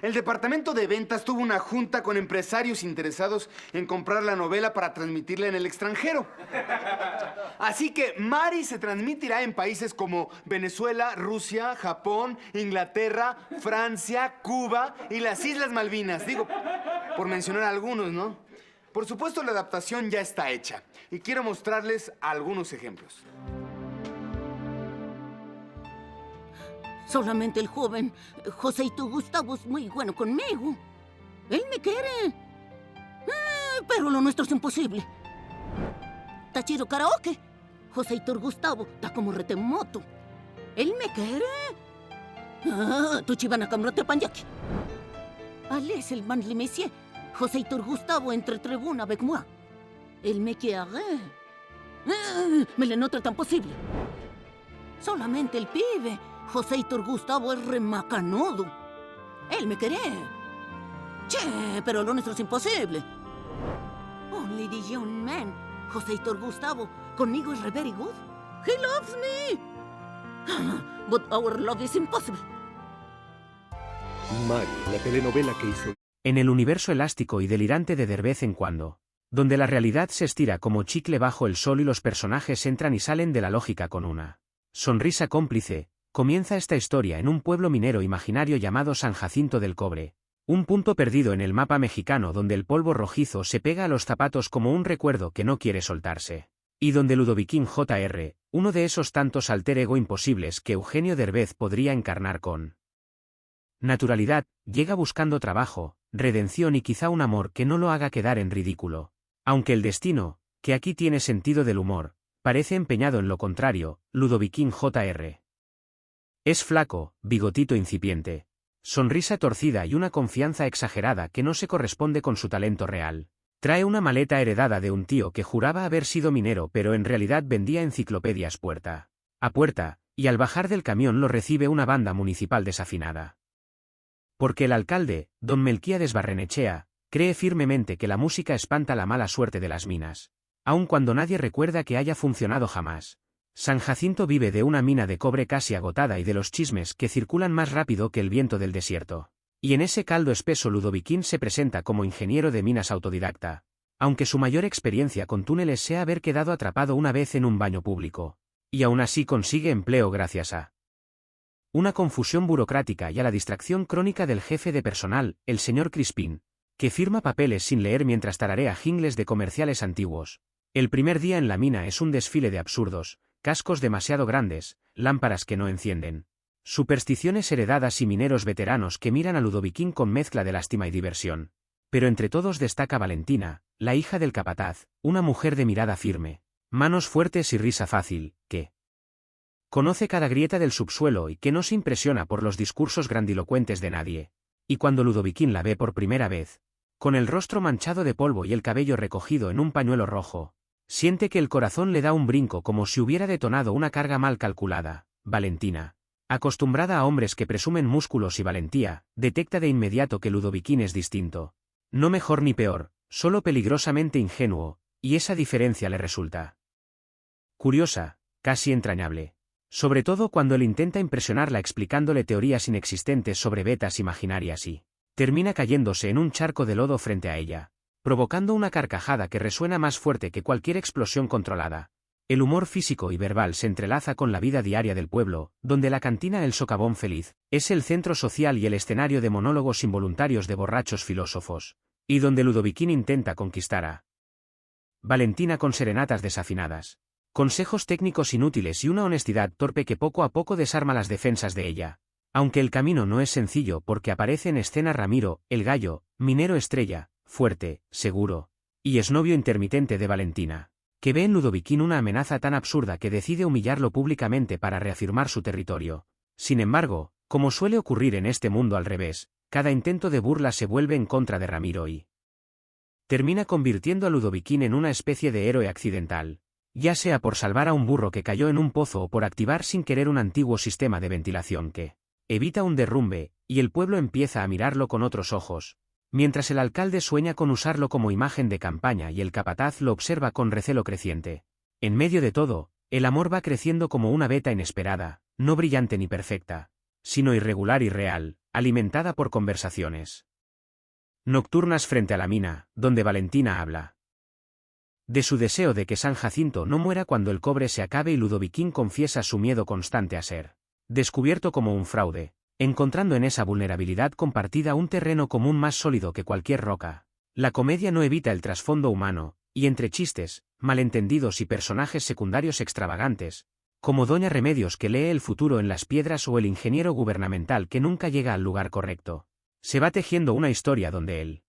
El departamento de ventas tuvo una junta con empresarios interesados en comprar la novela para transmitirla en el extranjero. Así que Mari se transmitirá en países como Venezuela, Rusia, Japón, Inglaterra, Francia, Cuba y las Islas Malvinas. Digo, por mencionar algunos, ¿no? Por supuesto, la adaptación ya está hecha y quiero mostrarles algunos ejemplos. Solamente el joven Joseito Gustavo es muy bueno conmigo. Él me quiere. Pero lo nuestro es imposible. Tachiro Karaoke. Joseito Gustavo está como retemoto. Él me quiere. Tu chivana camrote panyaki. Ales el man le messier. Joseito Gustavo entre tribuna avec moi. Él me quiere. Me le nota tan posible. Solamente el pibe. Joseito Gustavo es remacanudo. Él me quiere. Che, pero lo nuestro es imposible. Only the young man. Joseito Gustavo, conmigo es very good. He loves me. But our love is impossible. Mari, la telenovela que hizo. En el universo elástico y delirante de vez en cuando, donde la realidad se estira como chicle bajo el sol y los personajes entran y salen de la lógica con una sonrisa cómplice, comienza esta historia en un pueblo minero imaginario llamado San Jacinto del Cobre, un punto perdido en el mapa mexicano donde el polvo rojizo se pega a los zapatos como un recuerdo que no quiere soltarse, y donde Ludoviquín Jr., uno de esos tantos alter ego imposibles que Eugenio Derbez podría encarnar con naturalidad, llega buscando trabajo, redención y quizá un amor que no lo haga quedar en ridículo. Aunque el destino, que aquí tiene sentido del humor, parece empeñado en lo contrario, Ludoviquín Jr. Es flaco, bigotito incipiente, sonrisa torcida y una confianza exagerada que no se corresponde con su talento real. Trae una maleta heredada de un tío que juraba haber sido minero pero en realidad vendía enciclopedias puerta a puerta, y al bajar del camión lo recibe una banda municipal desafinada. Porque el alcalde, don Melquíades Barrenechea, cree firmemente que la música espanta la mala suerte de las minas, aun cuando nadie recuerda que haya funcionado jamás. San Jacinto vive de una mina de cobre casi agotada y de los chismes que circulan más rápido que el viento del desierto. Y en ese caldo espeso Ludoviquín se presenta como ingeniero de minas autodidacta, aunque su mayor experiencia con túneles sea haber quedado atrapado una vez en un baño público. Y aún así consigue empleo gracias a una confusión burocrática y a la distracción crónica del jefe de personal, el señor Crispín, que firma papeles sin leer mientras tararea jingles de comerciales antiguos. El primer día en la mina es un desfile de absurdos, cascos demasiado grandes, lámparas que no encienden, supersticiones heredadas y mineros veteranos que miran a Ludoviquín con mezcla de lástima y diversión. Pero entre todos destaca Valentina, la hija del capataz, una mujer de mirada firme, manos fuertes y risa fácil, que conoce cada grieta del subsuelo y que no se impresiona por los discursos grandilocuentes de nadie. Y cuando Ludoviquín la ve por primera vez, con el rostro manchado de polvo y el cabello recogido en un pañuelo rojo, siente que el corazón le da un brinco como si hubiera detonado una carga mal calculada. Valentina, acostumbrada a hombres que presumen músculos y valentía, detecta de inmediato que Ludoviquín es distinto. No mejor ni peor, solo peligrosamente ingenuo, y esa diferencia le resulta curiosa, casi entrañable. Sobre todo cuando él intenta impresionarla explicándole teorías inexistentes sobre vetas imaginarias y termina cayéndose en un charco de lodo frente a ella, provocando una carcajada que resuena más fuerte que cualquier explosión controlada. El humor físico y verbal se entrelaza con la vida diaria del pueblo, donde la cantina El Socavón Feliz es el centro social y el escenario de monólogos involuntarios de borrachos filósofos, y donde Ludoviquín intenta conquistar a Valentina con serenatas desafinadas, consejos técnicos inútiles y una honestidad torpe que poco a poco desarma las defensas de ella. Aunque el camino no es sencillo porque aparece en escena Ramiro, el gallo, minero estrella, fuerte, seguro, y exnovio intermitente de Valentina, que ve en Ludoviquín una amenaza tan absurda que decide humillarlo públicamente para reafirmar su territorio. Sin embargo, como suele ocurrir en este mundo al revés, cada intento de burla se vuelve en contra de Ramiro y termina convirtiendo a Ludoviquín en una especie de héroe accidental, ya sea por salvar a un burro que cayó en un pozo o por activar sin querer un antiguo sistema de ventilación que evita un derrumbe, y el pueblo empieza a mirarlo con otros ojos, mientras el alcalde sueña con usarlo como imagen de campaña y el capataz lo observa con recelo creciente. En medio de todo, el amor va creciendo como una veta inesperada, no brillante ni perfecta, sino irregular y real, alimentada por conversaciones nocturnas frente a la mina, donde Valentina habla de su deseo de que San Jacinto no muera cuando el cobre se acabe y Ludoviquín confiesa su miedo constante a ser descubierto como un fraude, encontrando en esa vulnerabilidad compartida un terreno común más sólido que cualquier roca. La comedia no evita el trasfondo humano, y entre chistes, malentendidos y personajes secundarios extravagantes, como Doña Remedios que lee el futuro en las piedras o el ingeniero gubernamental que nunca llega al lugar correcto, se va tejiendo una historia donde el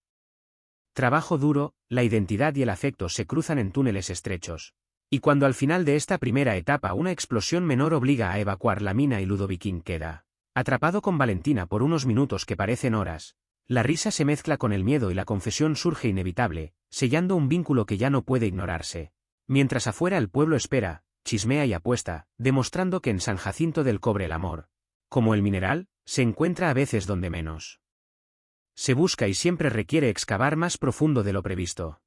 trabajo duro, la identidad y el afecto se cruzan en túneles estrechos. Y cuando al final de esta primera etapa una explosión menor obliga a evacuar la mina y Ludoviquín queda atrapado con Valentina por unos minutos que parecen horas, la risa se mezcla con el miedo y la confesión surge inevitable, sellando un vínculo que ya no puede ignorarse. Mientras afuera el pueblo espera, chismea y apuesta, demostrando que en San Jacinto del Cobre el amor, como el mineral, se encuentra a veces donde menos se busca y siempre requiere excavar más profundo de lo previsto.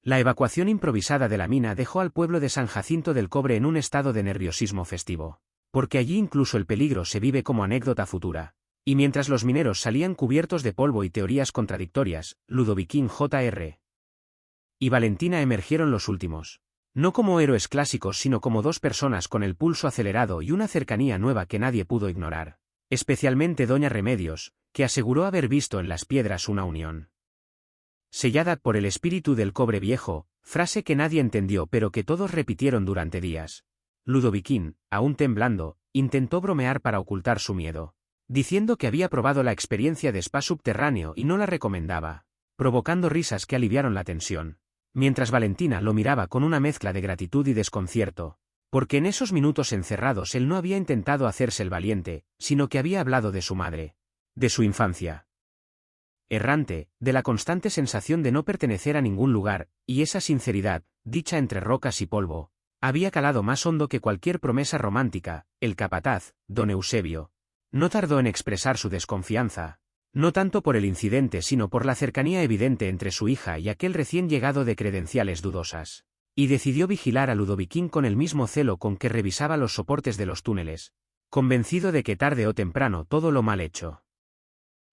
La evacuación improvisada de la mina dejó al pueblo de San Jacinto del Cobre en un estado de nerviosismo festivo, porque allí incluso el peligro se vive como anécdota futura. Y mientras los mineros salían cubiertos de polvo y teorías contradictorias, Ludoviquín Jr. y Valentina emergieron los últimos. No como héroes clásicos sino como dos personas con el pulso acelerado y una cercanía nueva que nadie pudo ignorar. Especialmente Doña Remedios, que aseguró haber visto en las piedras una unión sellada por el espíritu del cobre viejo, frase que nadie entendió pero que todos repitieron durante días. Ludoviquín, aún temblando, intentó bromear para ocultar su miedo, diciendo que había probado la experiencia de spa subterráneo y no la recomendaba, provocando risas que aliviaron la tensión. mientras Valentina lo miraba con una mezcla de gratitud y desconcierto, porque en esos minutos encerrados él no había intentado hacerse el valiente, sino que había hablado de su madre, de su infancia errante, de la constante sensación de no pertenecer a ningún lugar, y esa sinceridad, dicha entre rocas y polvo, había calado más hondo que cualquier promesa romántica. El capataz, don Eusebio, no tardó en expresar su desconfianza, no tanto por el incidente sino por la cercanía evidente entre su hija y aquel recién llegado de credenciales dudosas, y decidió vigilar a Ludoviquín con el mismo celo con que revisaba los soportes de los túneles, convencido de que tarde o temprano todo lo mal hecho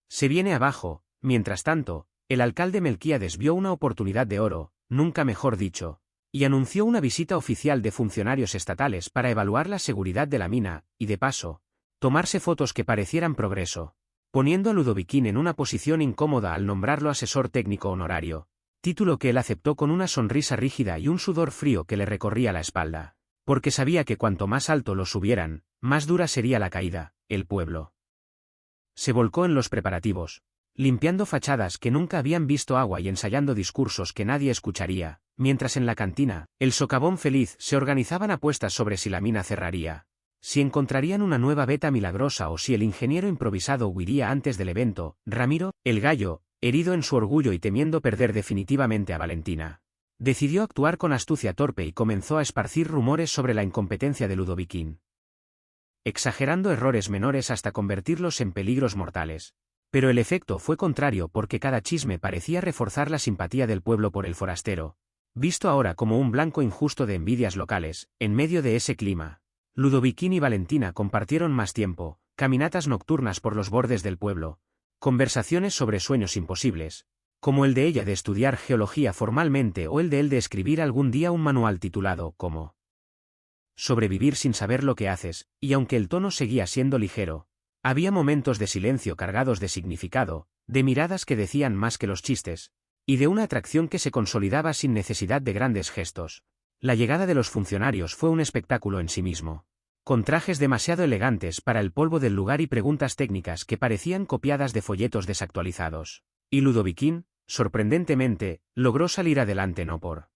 se viene abajo. Mientras tanto, el alcalde Melquíades vio una oportunidad de oro, nunca mejor dicho, y anunció una visita oficial de funcionarios estatales para evaluar la seguridad de la mina, y de paso, tomarse fotos que parecieran progreso, poniendo a Ludoviquín en una posición incómoda al nombrarlo asesor técnico honorario, título que él aceptó con una sonrisa rígida y un sudor frío que le recorría la espalda, porque sabía que cuanto más alto lo subieran, más dura sería la caída. El pueblo se volcó en los preparativos, limpiando fachadas que nunca habían visto agua y ensayando discursos que nadie escucharía, mientras en la cantina, el socavón feliz, se organizaban apuestas sobre si la mina cerraría, si encontrarían una nueva veta milagrosa o si el ingeniero improvisado huiría antes del evento. Ramiro, el gallo, herido en su orgullo y temiendo perder definitivamente a Valentina, decidió actuar con astucia torpe y comenzó a esparcir rumores sobre la incompetencia de Ludoviquín, exagerando errores menores hasta convertirlos en peligros mortales. Pero el efecto fue contrario porque cada chisme parecía reforzar la simpatía del pueblo por el forastero, visto ahora como un blanco injusto de envidias locales. En medio de ese clima, Ludoviquín y Valentina compartieron más tiempo, caminatas nocturnas por los bordes del pueblo, conversaciones sobre sueños imposibles, como el de ella de estudiar geología formalmente o el de él de escribir algún día un manual titulado como Sobrevivir sin saber lo que haces, y aunque el tono seguía siendo ligero, había momentos de silencio cargados de significado, de miradas que decían más que los chistes, y de una atracción que se consolidaba sin necesidad de grandes gestos. La llegada de los funcionarios fue un espectáculo en sí mismo, con trajes demasiado elegantes para el polvo del lugar y preguntas técnicas que parecían copiadas de folletos desactualizados. Y Ludoviquín, sorprendentemente, logró salir adelante no por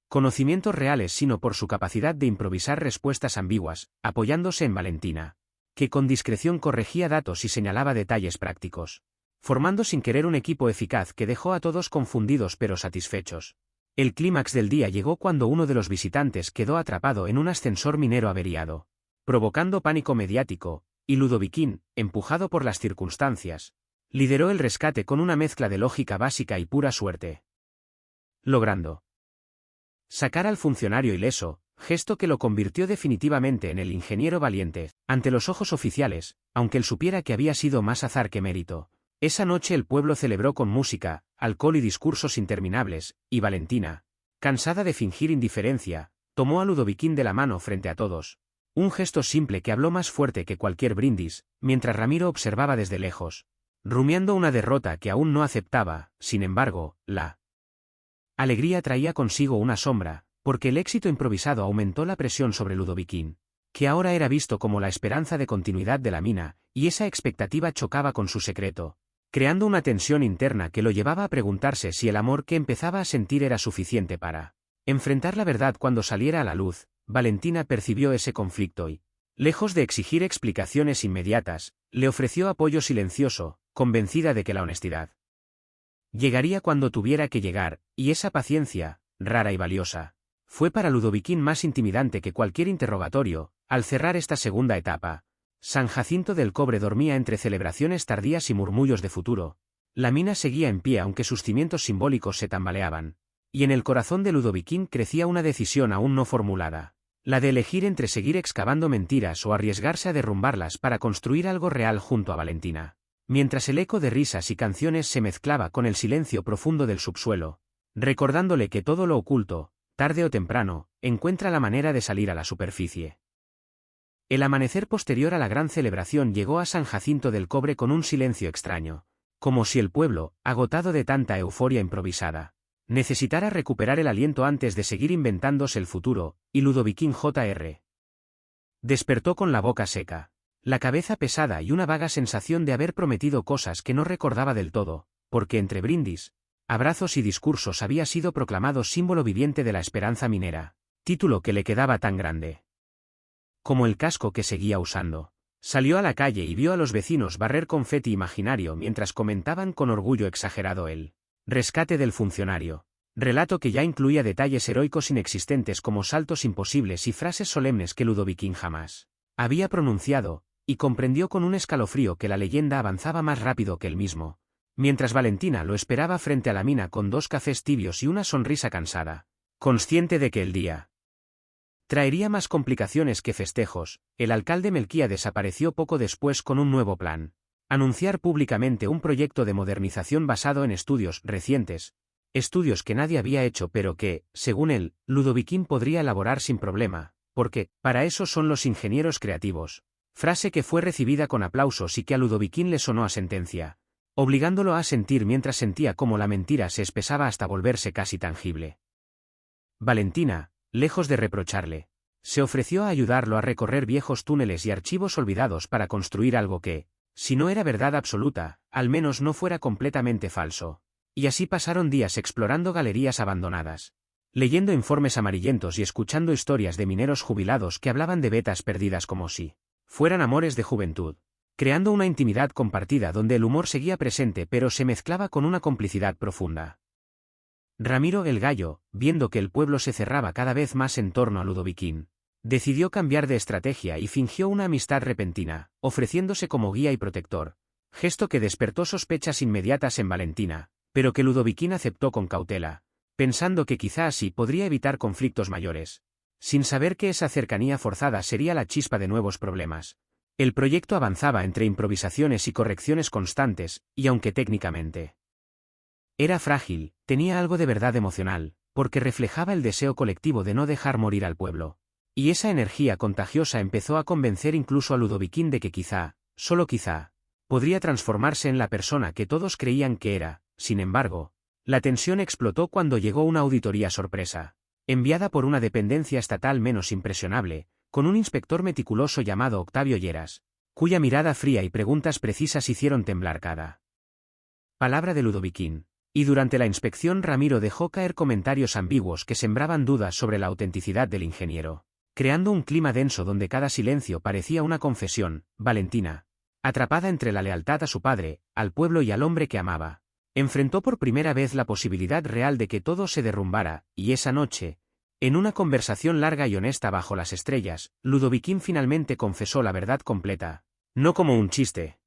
conocimientos reales sino por su capacidad de improvisar respuestas ambiguas, apoyándose en Valentina, que con discreción corregía datos y señalaba detalles prácticos, formando sin querer un equipo eficaz que dejó a todos confundidos pero satisfechos. El clímax del día llegó cuando uno de los visitantes quedó atrapado en un ascensor minero averiado, provocando pánico mediático, y Ludoviquín, empujado por las circunstancias, lideró el rescate con una mezcla de lógica básica y pura suerte, logrando sacar al funcionario ileso, gesto que lo convirtió definitivamente en el ingeniero valiente ante los ojos oficiales, aunque él supiera que había sido más azar que mérito. Esa noche el pueblo celebró con música, alcohol y discursos interminables, y Valentina, cansada de fingir indiferencia, tomó a Ludoviquín de la mano frente a todos, un gesto simple que habló más fuerte que cualquier brindis, mientras Ramiro observaba desde lejos, rumiando una derrota que aún no aceptaba. Sin embargo, la alegría traía consigo una sombra, porque el éxito improvisado aumentó la presión sobre Ludoviquín, que ahora era visto como la esperanza de continuidad de la mina, y esa expectativa chocaba con su secreto, creando una tensión interna que lo llevaba a preguntarse si el amor que empezaba a sentir era suficiente para enfrentar la verdad cuando saliera a la luz. Valentina percibió ese conflicto y, lejos de exigir explicaciones inmediatas, le ofreció apoyo silencioso, convencida de que la honestidad llegaría cuando tuviera que llegar, y esa paciencia, rara y valiosa, fue para Ludoviquín más intimidante que cualquier interrogatorio. Al cerrar esta segunda etapa, San Jacinto del Cobre dormía entre celebraciones tardías y murmullos de futuro. La mina seguía en pie aunque sus cimientos simbólicos se tambaleaban, y en el corazón de Ludoviquín crecía una decisión aún no formulada, la de elegir entre seguir excavando mentiras o arriesgarse a derrumbarlas para construir algo real junto a Valentina. Mientras el eco de risas y canciones se mezclaba con el silencio profundo del subsuelo, recordándole que todo lo oculto, tarde o temprano, encuentra la manera de salir a la superficie. El amanecer posterior a la gran celebración llegó a San Jacinto del Cobre con un silencio extraño, como si el pueblo, agotado de tanta euforia improvisada, necesitara recuperar el aliento antes de seguir inventándose el futuro. Y Ludoviquín Jr. despertó con la boca seca, la cabeza pesada y una vaga sensación de haber prometido cosas que no recordaba del todo, porque entre brindis, abrazos y discursos había sido proclamado símbolo viviente de la esperanza minera, título que le quedaba tan grande como el casco que seguía usando. Salió a la calle y vio a los vecinos barrer confeti imaginario mientras comentaban con orgullo exagerado el rescate del funcionario. Relato que ya incluía detalles heroicos inexistentes como saltos imposibles y frases solemnes que Ludoviquín jamás había pronunciado, y comprendió con un escalofrío que la leyenda avanzaba más rápido que él mismo, mientras Valentina lo esperaba frente a la mina con 2 cafés tibios y una sonrisa cansada. Consciente de que el día traería más complicaciones que festejos, el alcalde Melquíades apareció poco después con un nuevo plan: anunciar públicamente un proyecto de modernización basado en estudios recientes, estudios que nadie había hecho pero que, según él, Ludoviquín podría elaborar sin problema, porque, para eso son los ingenieros creativos. Frase que fue recibida con aplausos y que a Ludoviquín le sonó a sentencia, obligándolo a sentir mientras sentía cómo la mentira se espesaba hasta volverse casi tangible. Valentina, lejos de reprocharle, se ofreció a ayudarlo a recorrer viejos túneles y archivos olvidados para construir algo que, si no era verdad absoluta, al menos no fuera completamente falso. Y así pasaron días explorando galerías abandonadas, leyendo informes amarillentos y escuchando historias de mineros jubilados que hablaban de vetas perdidas como si fueran amores de juventud, creando una intimidad compartida donde el humor seguía presente pero se mezclaba con una complicidad profunda. Ramiro el Gallo, viendo que el pueblo se cerraba cada vez más en torno a Ludoviquín, decidió cambiar de estrategia y fingió una amistad repentina, ofreciéndose como guía y protector, gesto que despertó sospechas inmediatas en Valentina, pero que Ludoviquín aceptó con cautela, pensando que quizá así podría evitar conflictos mayores, sin saber que esa cercanía forzada sería la chispa de nuevos problemas. El proyecto avanzaba entre improvisaciones y correcciones constantes, y aunque técnicamente era frágil, tenía algo de verdad emocional, porque reflejaba el deseo colectivo de no dejar morir al pueblo. Y esa energía contagiosa empezó a convencer incluso a Ludoviquín de que quizá, solo quizá, podría transformarse en la persona que todos creían que era. Sin embargo, la tensión explotó cuando llegó una auditoría sorpresa, enviada por una dependencia estatal menos impresionable, con un inspector meticuloso llamado Octavio Lleras, cuya mirada fría y preguntas precisas hicieron temblar cada palabra de Ludoviquín. Y durante la inspección Ramiro dejó caer comentarios ambiguos que sembraban dudas sobre la autenticidad del ingeniero, creando un clima denso donde cada silencio parecía una confesión. Valentina, atrapada entre la lealtad a su padre, al pueblo y al hombre que amaba, enfrentó por primera vez la posibilidad real de que todo se derrumbara, y esa noche, en una conversación larga y honesta bajo las estrellas, Ludoviquín finalmente confesó la verdad completa, no como un chiste,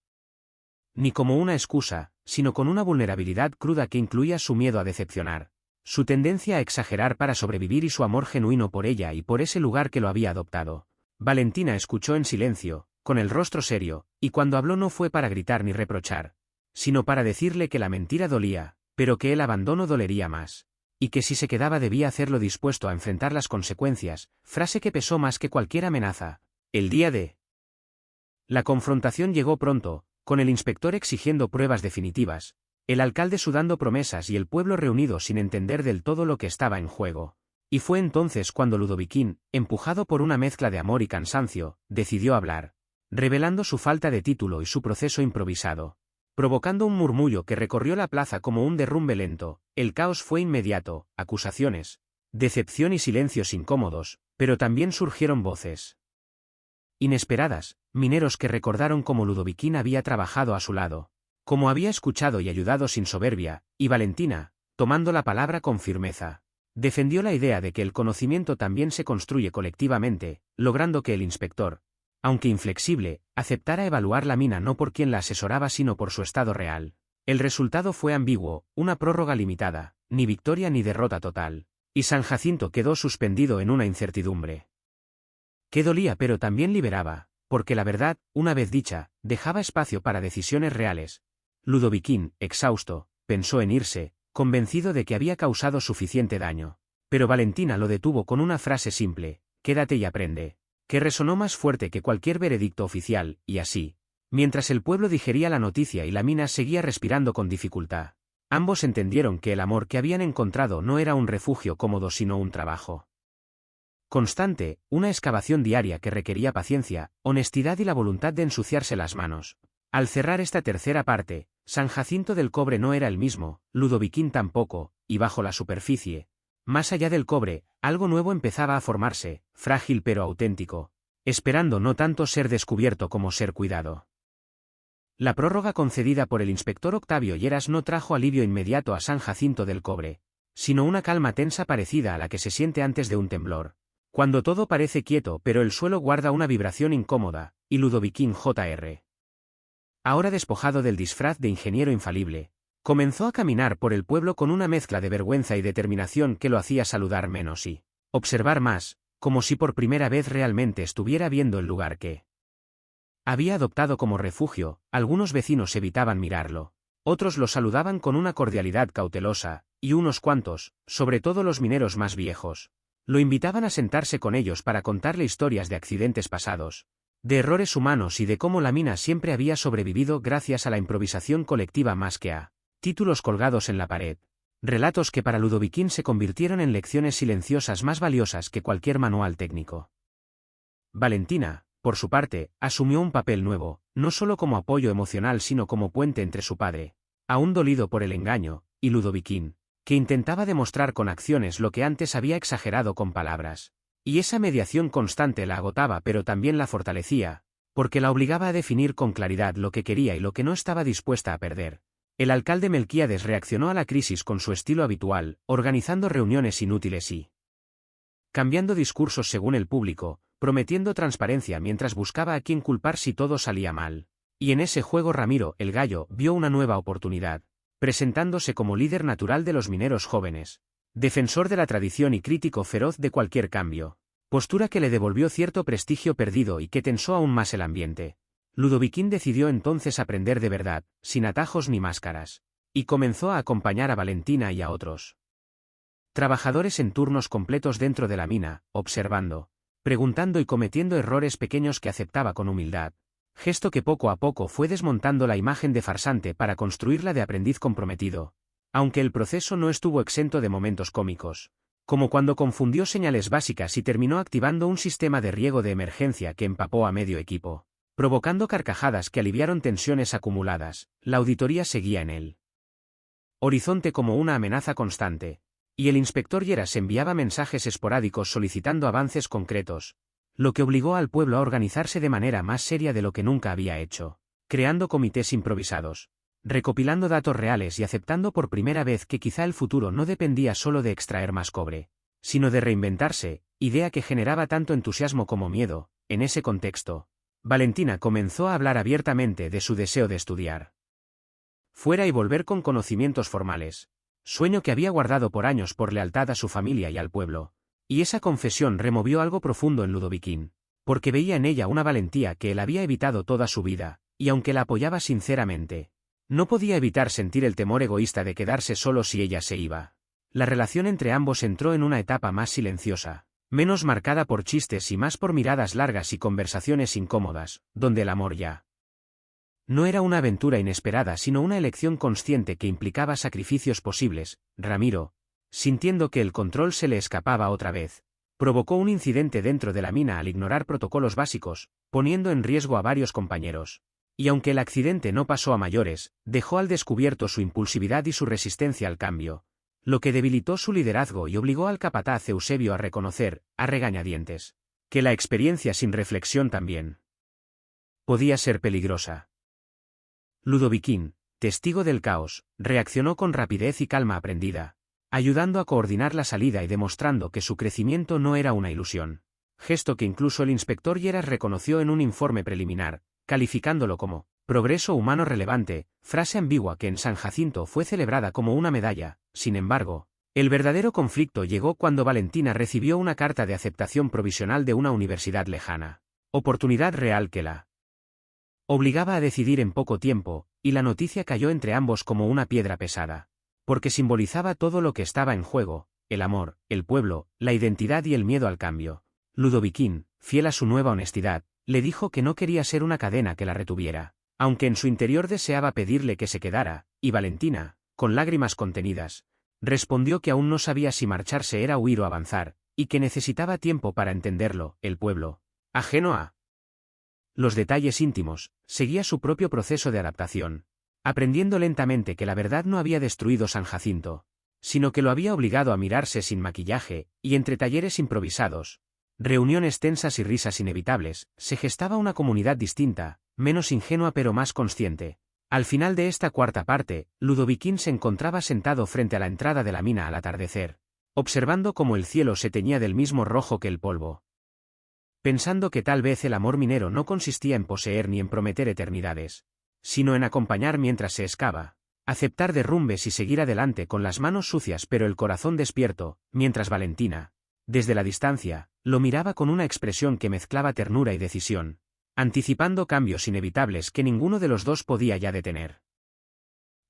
ni como una excusa, sino con una vulnerabilidad cruda que incluía su miedo a decepcionar, su tendencia a exagerar para sobrevivir y su amor genuino por ella y por ese lugar que lo había adoptado. Valentina escuchó en silencio, con el rostro serio, y cuando habló no fue para gritar ni reprochar, sino para decirle que la mentira dolía, pero que el abandono dolería más, y que si se quedaba debía hacerlo dispuesto a enfrentar las consecuencias, frase que pesó más que cualquier amenaza. El día de la confrontación llegó pronto, con el inspector exigiendo pruebas definitivas, el alcalde sudando promesas y el pueblo reunido sin entender del todo lo que estaba en juego. Y fue entonces cuando Ludoviquín, empujado por una mezcla de amor y cansancio, decidió hablar, revelando su falta de título y su proceso improvisado, provocando un murmullo que recorrió la plaza como un derrumbe lento. El caos fue inmediato, acusaciones, decepción y silencios incómodos, pero también surgieron voces inesperadas, mineros que recordaron cómo Ludoviquín había trabajado a su lado, cómo había escuchado y ayudado sin soberbia, y Valentina, tomando la palabra con firmeza, defendió la idea de que el conocimiento también se construye colectivamente, logrando que el inspector, aunque inflexible, aceptara evaluar la mina no por quien la asesoraba sino por su estado real. El resultado fue ambiguo, una prórroga limitada, ni victoria ni derrota total, y San Jacinto quedó suspendido en una incertidumbre que dolía pero también liberaba, porque la verdad, una vez dicha, dejaba espacio para decisiones reales. Ludoviquín, exhausto, pensó en irse, convencido de que había causado suficiente daño. Pero Valentina lo detuvo con una frase simple: quédate y aprende, que resonó más fuerte que cualquier veredicto oficial, y así, mientras el pueblo digería la noticia y la mina seguía respirando con dificultad, ambos entendieron que el amor que habían encontrado no era un refugio cómodo sino un trabajo constante, una excavación diaria que requería paciencia, honestidad y la voluntad de ensuciarse las manos. Al cerrar esta tercera parte, San Jacinto del Cobre no era el mismo, Ludoviquín tampoco, y bajo la superficie, más allá del cobre, algo nuevo empezaba a formarse, frágil pero auténtico, esperando no tanto ser descubierto como ser cuidado. La prórroga concedida por el inspector Octavio Lleras no trajo alivio inmediato a San Jacinto del Cobre, sino una calma tensa parecida a la que se siente antes de un temblor, cuando todo parece quieto pero el suelo guarda una vibración incómoda, y Ludoviquín Jr., ahora despojado del disfraz de ingeniero infalible, comenzó a caminar por el pueblo con una mezcla de vergüenza y determinación que lo hacía saludar menos y observar más, como si por primera vez realmente estuviera viendo el lugar que había adoptado como refugio. Algunos vecinos evitaban mirarlo, otros lo saludaban con una cordialidad cautelosa, y unos cuantos, sobre todo los mineros más viejos, lo invitaban a sentarse con ellos para contarle historias de accidentes pasados, de errores humanos y de cómo la mina siempre había sobrevivido gracias a la improvisación colectiva más que a títulos colgados en la pared. Relatos que para Ludoviquín se convirtieron en lecciones silenciosas más valiosas que cualquier manual técnico. Valentina, por su parte, asumió un papel nuevo, no solo como apoyo emocional sino como puente entre su padre, aún dolido por el engaño, y Ludoviquín, que intentaba demostrar con acciones lo que antes había exagerado con palabras. Y esa mediación constante la agotaba pero también la fortalecía, porque la obligaba a definir con claridad lo que quería y lo que no estaba dispuesta a perder. El alcalde Melquíades reaccionó a la crisis con su estilo habitual, organizando reuniones inútiles y cambiando discursos según el público, prometiendo transparencia mientras buscaba a quién culpar si todo salía mal. Y en ese juego Ramiro, el gallo, vio una nueva oportunidad, presentándose como líder natural de los mineros jóvenes, defensor de la tradición y crítico feroz de cualquier cambio, postura que le devolvió cierto prestigio perdido y que tensó aún más el ambiente. Ludoviquín decidió entonces aprender de verdad, sin atajos ni máscaras, y comenzó a acompañar a Valentina y a otros trabajadores en turnos completos dentro de la mina, observando, preguntando y cometiendo errores pequeños que aceptaba con humildad, gesto que poco a poco fue desmontando la imagen de farsante para construirla de aprendiz comprometido, aunque el proceso no estuvo exento de momentos cómicos, como cuando confundió señales básicas y terminó activando un sistema de riego de emergencia que empapó a medio equipo, provocando carcajadas que aliviaron tensiones acumuladas. La auditoría seguía en el horizonte como una amenaza constante, y el inspector Lleras enviaba mensajes esporádicos solicitando avances concretos, lo que obligó al pueblo a organizarse de manera más seria de lo que nunca había hecho, creando comités improvisados, recopilando datos reales y aceptando por primera vez que quizá el futuro no dependía solo de extraer más cobre, sino de reinventarse, idea que generaba tanto entusiasmo como miedo. En ese contexto, Valentina comenzó a hablar abiertamente de su deseo de estudiar fuera y volver con conocimientos formales, sueño que había guardado por años por lealtad a su familia y al pueblo. Y esa confesión removió algo profundo en Ludoviquín, porque veía en ella una valentía que él había evitado toda su vida, y aunque la apoyaba sinceramente, no podía evitar sentir el temor egoísta de quedarse solo si ella se iba. La relación entre ambos entró en una etapa más silenciosa, menos marcada por chistes y más por miradas largas y conversaciones incómodas, donde el amor ya no era una aventura inesperada sino una elección consciente que implicaba sacrificios posibles. Ramiro, sintiendo que el control se le escapaba otra vez, provocó un incidente dentro de la mina al ignorar protocolos básicos, poniendo en riesgo a varios compañeros. Y aunque el accidente no pasó a mayores, dejó al descubierto su impulsividad y su resistencia al cambio, lo que debilitó su liderazgo y obligó al capataz Eusebio a reconocer, a regañadientes, que la experiencia sin reflexión también podía ser peligrosa. Ludoviquín, testigo del caos, reaccionó con rapidez y calma aprendida, ayudando a coordinar la salida y demostrando que su crecimiento no era una ilusión, gesto que incluso el inspector Lleras reconoció en un informe preliminar, calificándolo como progreso humano relevante, frase ambigua que en San Jacinto fue celebrada como una medalla. Sin embargo, el verdadero conflicto llegó cuando Valentina recibió una carta de aceptación provisional de una universidad lejana, oportunidad real que la obligaba a decidir en poco tiempo, y la noticia cayó entre ambos como una piedra pesada, porque simbolizaba todo lo que estaba en juego: el amor, el pueblo, la identidad y el miedo al cambio. Ludoviquín, fiel a su nueva honestidad, le dijo que no quería ser una cadena que la retuviera, aunque en su interior deseaba pedirle que se quedara, y Valentina, con lágrimas contenidas, respondió que aún no sabía si marcharse era huir o avanzar, y que necesitaba tiempo para entenderlo. El pueblo, ajeno a los detalles íntimos, seguía su propio proceso de adaptación, aprendiendo lentamente que la verdad no había destruido San Jacinto, sino que lo había obligado a mirarse sin maquillaje, y entre talleres improvisados, reuniones tensas y risas inevitables, se gestaba una comunidad distinta, menos ingenua pero más consciente. Al final de esta cuarta parte, Ludoviquín se encontraba sentado frente a la entrada de la mina al atardecer, observando cómo el cielo se teñía del mismo rojo que el polvo. Pensando que tal vez el amor minero no consistía en poseer ni en prometer eternidades, sino en acompañar mientras se excava, aceptar derrumbes y seguir adelante con las manos sucias pero el corazón despierto, mientras Valentina, desde la distancia, lo miraba con una expresión que mezclaba ternura y decisión, anticipando cambios inevitables que ninguno de los dos podía ya detener.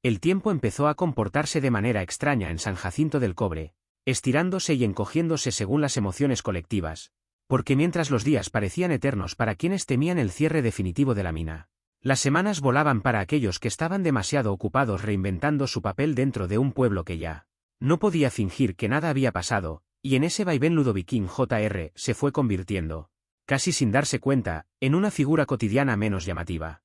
El tiempo empezó a comportarse de manera extraña en San Jacinto del Cobre, estirándose y encogiéndose según las emociones colectivas, porque mientras los días parecían eternos para quienes temían el cierre definitivo de la mina, las semanas volaban para aquellos que estaban demasiado ocupados reinventando su papel dentro de un pueblo que ya no podía fingir que nada había pasado, y en ese vaivén Ludoviquín Jr. se fue convirtiendo, casi sin darse cuenta, en una figura cotidiana menos llamativa,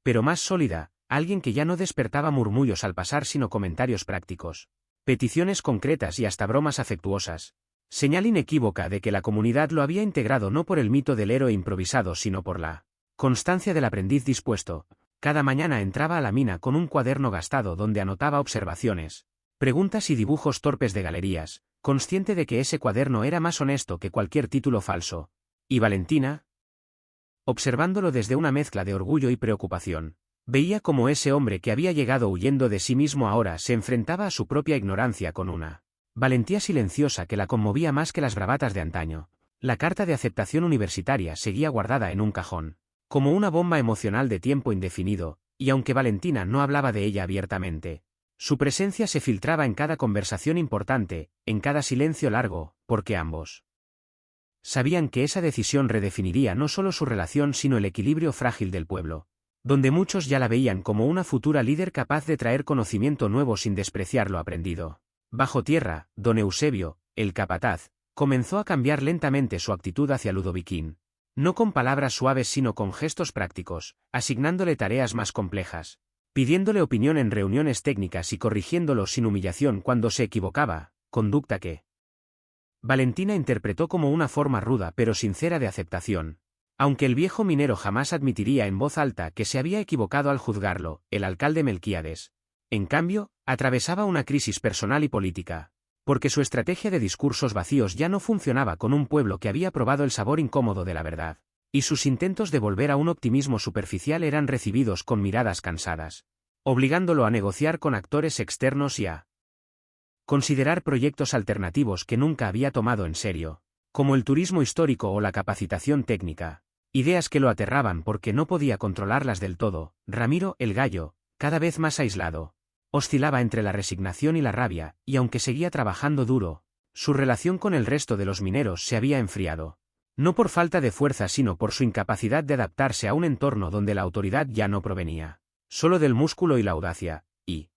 pero más sólida, alguien que ya no despertaba murmullos al pasar sino comentarios prácticos, peticiones concretas y hasta bromas afectuosas, señal inequívoca de que la comunidad lo había integrado no por el mito del héroe improvisado sino por la constancia del aprendiz dispuesto. Cada mañana entraba a la mina con un cuaderno gastado donde anotaba observaciones, preguntas y dibujos torpes de galerías, consciente de que ese cuaderno era más honesto que cualquier título falso. Y Valentina, observándolo desde una mezcla de orgullo y preocupación, veía cómo ese hombre que había llegado huyendo de sí mismo ahora se enfrentaba a su propia ignorancia con una valentía silenciosa que la conmovía más que las bravatas de antaño. La carta de aceptación universitaria seguía guardada en un cajón, como una bomba emocional de tiempo indefinido, y aunque Valentina no hablaba de ella abiertamente, su presencia se filtraba en cada conversación importante, en cada silencio largo, porque ambos sabían que esa decisión redefiniría no solo su relación sino el equilibrio frágil del pueblo, donde muchos ya la veían como una futura líder capaz de traer conocimiento nuevo sin despreciar lo aprendido. Bajo tierra, don Eusebio, el capataz, comenzó a cambiar lentamente su actitud hacia Ludoviquín, no con palabras suaves sino con gestos prácticos, asignándole tareas más complejas, pidiéndole opinión en reuniones técnicas y corrigiéndolo sin humillación cuando se equivocaba, conducta que Valentina interpretó como una forma ruda pero sincera de aceptación, aunque el viejo minero jamás admitiría en voz alta que se había equivocado al juzgarlo. El alcalde Melquíades, en cambio, atravesaba una crisis personal y política, porque su estrategia de discursos vacíos ya no funcionaba con un pueblo que había probado el sabor incómodo de la verdad, y sus intentos de volver a un optimismo superficial eran recibidos con miradas cansadas, obligándolo a negociar con actores externos y a considerar proyectos alternativos que nunca había tomado en serio, como el turismo histórico o la capacitación técnica, ideas que lo aterraban porque no podía controlarlas del todo. Ramiro, el gallo, cada vez más aislado, oscilaba entre la resignación y la rabia, y aunque seguía trabajando duro, su relación con el resto de los mineros se había enfriado, no por falta de fuerza sino por su incapacidad de adaptarse a un entorno donde la autoridad ya no provenía solo del músculo y la audacia, y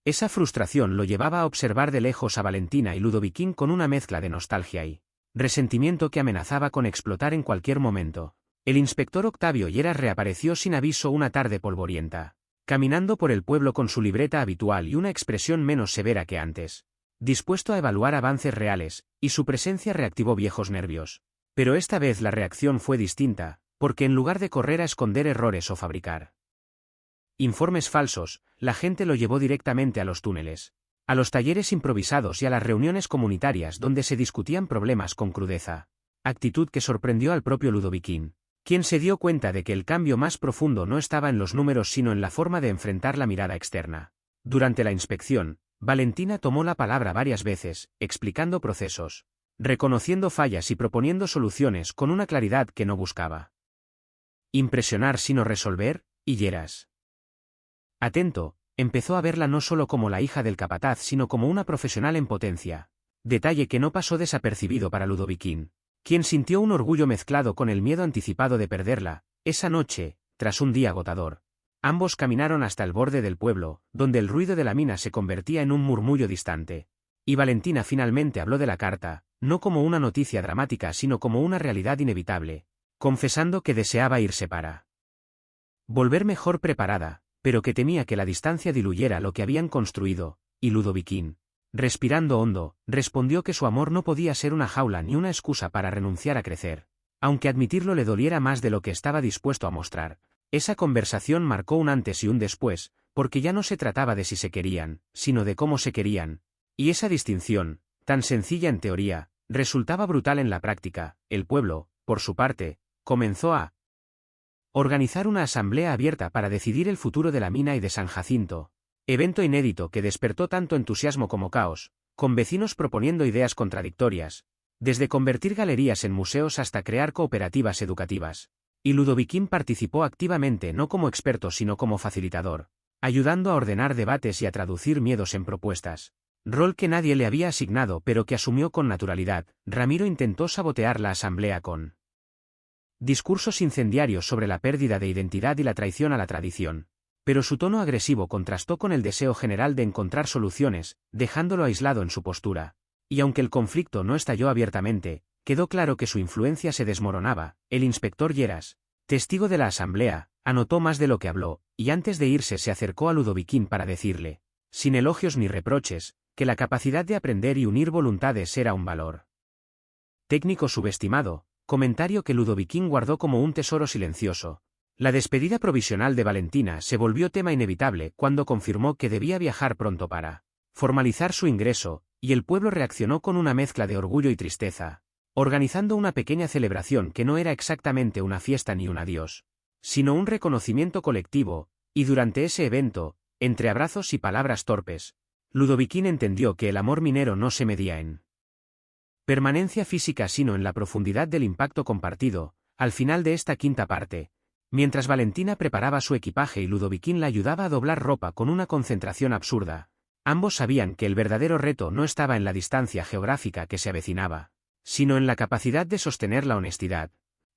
esa frustración lo llevaba a observar de lejos a Valentina y Ludoviquín con una mezcla de nostalgia y resentimiento que amenazaba con explotar en cualquier momento. El inspector Octavio Lleras reapareció sin aviso una tarde polvorienta, caminando por el pueblo con su libreta habitual y una expresión menos severa que antes, dispuesto a evaluar avances reales, y su presencia reactivó viejos nervios. Pero esta vez la reacción fue distinta, porque en lugar de correr a esconder errores o fabricar informes falsos, la gente lo llevó directamente a los túneles, a los talleres improvisados y a las reuniones comunitarias donde se discutían problemas con crudeza, actitud que sorprendió al propio Ludoviquín, quien se dio cuenta de que el cambio más profundo no estaba en los números sino en la forma de enfrentar la mirada externa. Durante la inspección, Valentina tomó la palabra varias veces, explicando procesos, reconociendo fallas y proponiendo soluciones con una claridad que no buscaba impresionar sino resolver, y Lleras, atento, empezó a verla no solo como la hija del capataz sino como una profesional en potencia, detalle que no pasó desapercibido para Ludoviquín, quien sintió un orgullo mezclado con el miedo anticipado de perderla. Esa noche, tras un día agotador, ambos caminaron hasta el borde del pueblo, donde el ruido de la mina se convertía en un murmullo distante, y Valentina finalmente habló de la carta, no como una noticia dramática sino como una realidad inevitable, confesando que deseaba irse para volver mejor preparada, pero que temía que la distancia diluyera lo que habían construido, y Ludoviquín, respirando hondo, respondió que su amor no podía ser una jaula ni una excusa para renunciar a crecer, aunque admitirlo le doliera más de lo que estaba dispuesto a mostrar. Esa conversación marcó un antes y un después, porque ya no se trataba de si se querían, sino de cómo se querían, y esa distinción, tan sencilla en teoría, resultaba brutal en la práctica. El pueblo, por su parte, comenzó a organizar una asamblea abierta para decidir el futuro de la mina y de San Jacinto, evento inédito que despertó tanto entusiasmo como caos, con vecinos proponiendo ideas contradictorias, desde convertir galerías en museos hasta crear cooperativas educativas. Y Ludoviquín participó activamente no como experto sino como facilitador, ayudando a ordenar debates y a traducir miedos en propuestas, rol que nadie le había asignado pero que asumió con naturalidad. Ramiro intentó sabotear la asamblea con discursos incendiarios sobre la pérdida de identidad y la traición a la tradición, pero su tono agresivo contrastó con el deseo general de encontrar soluciones, dejándolo aislado en su postura. Y aunque el conflicto no estalló abiertamente, quedó claro que su influencia se desmoronaba. El inspector Lleras, testigo de la asamblea, anotó más de lo que habló, y antes de irse se acercó a Ludoviquín para decirle, sin elogios ni reproches, que la capacidad de aprender y unir voluntades era un valor técnico subestimado, comentario que Ludoviquín guardó como un tesoro silencioso. La despedida provisional de Valentina se volvió tema inevitable cuando confirmó que debía viajar pronto para formalizar su ingreso, y el pueblo reaccionó con una mezcla de orgullo y tristeza, organizando una pequeña celebración que no era exactamente una fiesta ni un adiós, sino un reconocimiento colectivo, y durante ese evento, entre abrazos y palabras torpes, Ludoviquín entendió que el amor minero no se medía en permanencia física sino en la profundidad del impacto compartido. Al final de esta quinta parte, mientras Valentina preparaba su equipaje y Ludoviquín la ayudaba a doblar ropa con una concentración absurda, ambos sabían que el verdadero reto no estaba en la distancia geográfica que se avecinaba, sino en la capacidad de sostener la honestidad,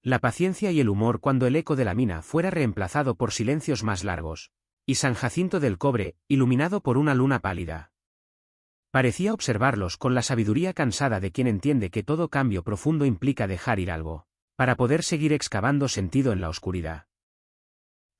la paciencia y el humor cuando el eco de la mina fuera reemplazado por silencios más largos, y San Jacinto del Cobre, iluminado por una luna pálida, parecía observarlos con la sabiduría cansada de quien entiende que todo cambio profundo implica dejar ir algo, para poder seguir excavando sentido en la oscuridad.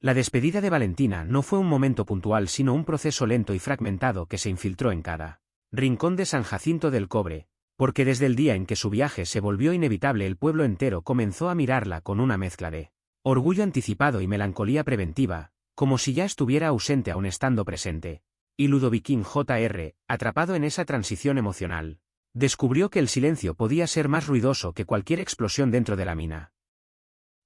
La despedida de Valentina no fue un momento puntual sino un proceso lento y fragmentado que se infiltró en cada rincón de San Jacinto del Cobre, porque desde el día en que su viaje se volvió inevitable el pueblo entero comenzó a mirarla con una mezcla de orgullo anticipado y melancolía preventiva, como si ya estuviera ausente aun estando presente. Y Ludoviquín Jr., atrapado en esa transición emocional, descubrió que el silencio podía ser más ruidoso que cualquier explosión dentro de la mina.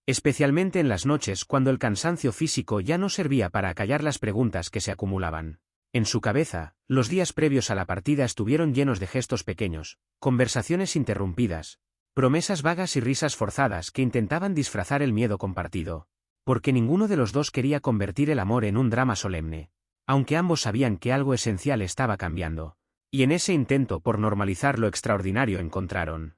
Especialmente en las noches cuando el cansancio físico ya no servía para acallar las preguntas que se acumulaban. En su cabeza, los días previos a la partida estuvieron llenos de gestos pequeños, conversaciones interrumpidas, promesas vagas y risas forzadas que intentaban disfrazar el miedo compartido, porque ninguno de los dos quería convertir el amor en un drama solemne, aunque ambos sabían que algo esencial estaba cambiando, y en ese intento por normalizar lo extraordinario encontraron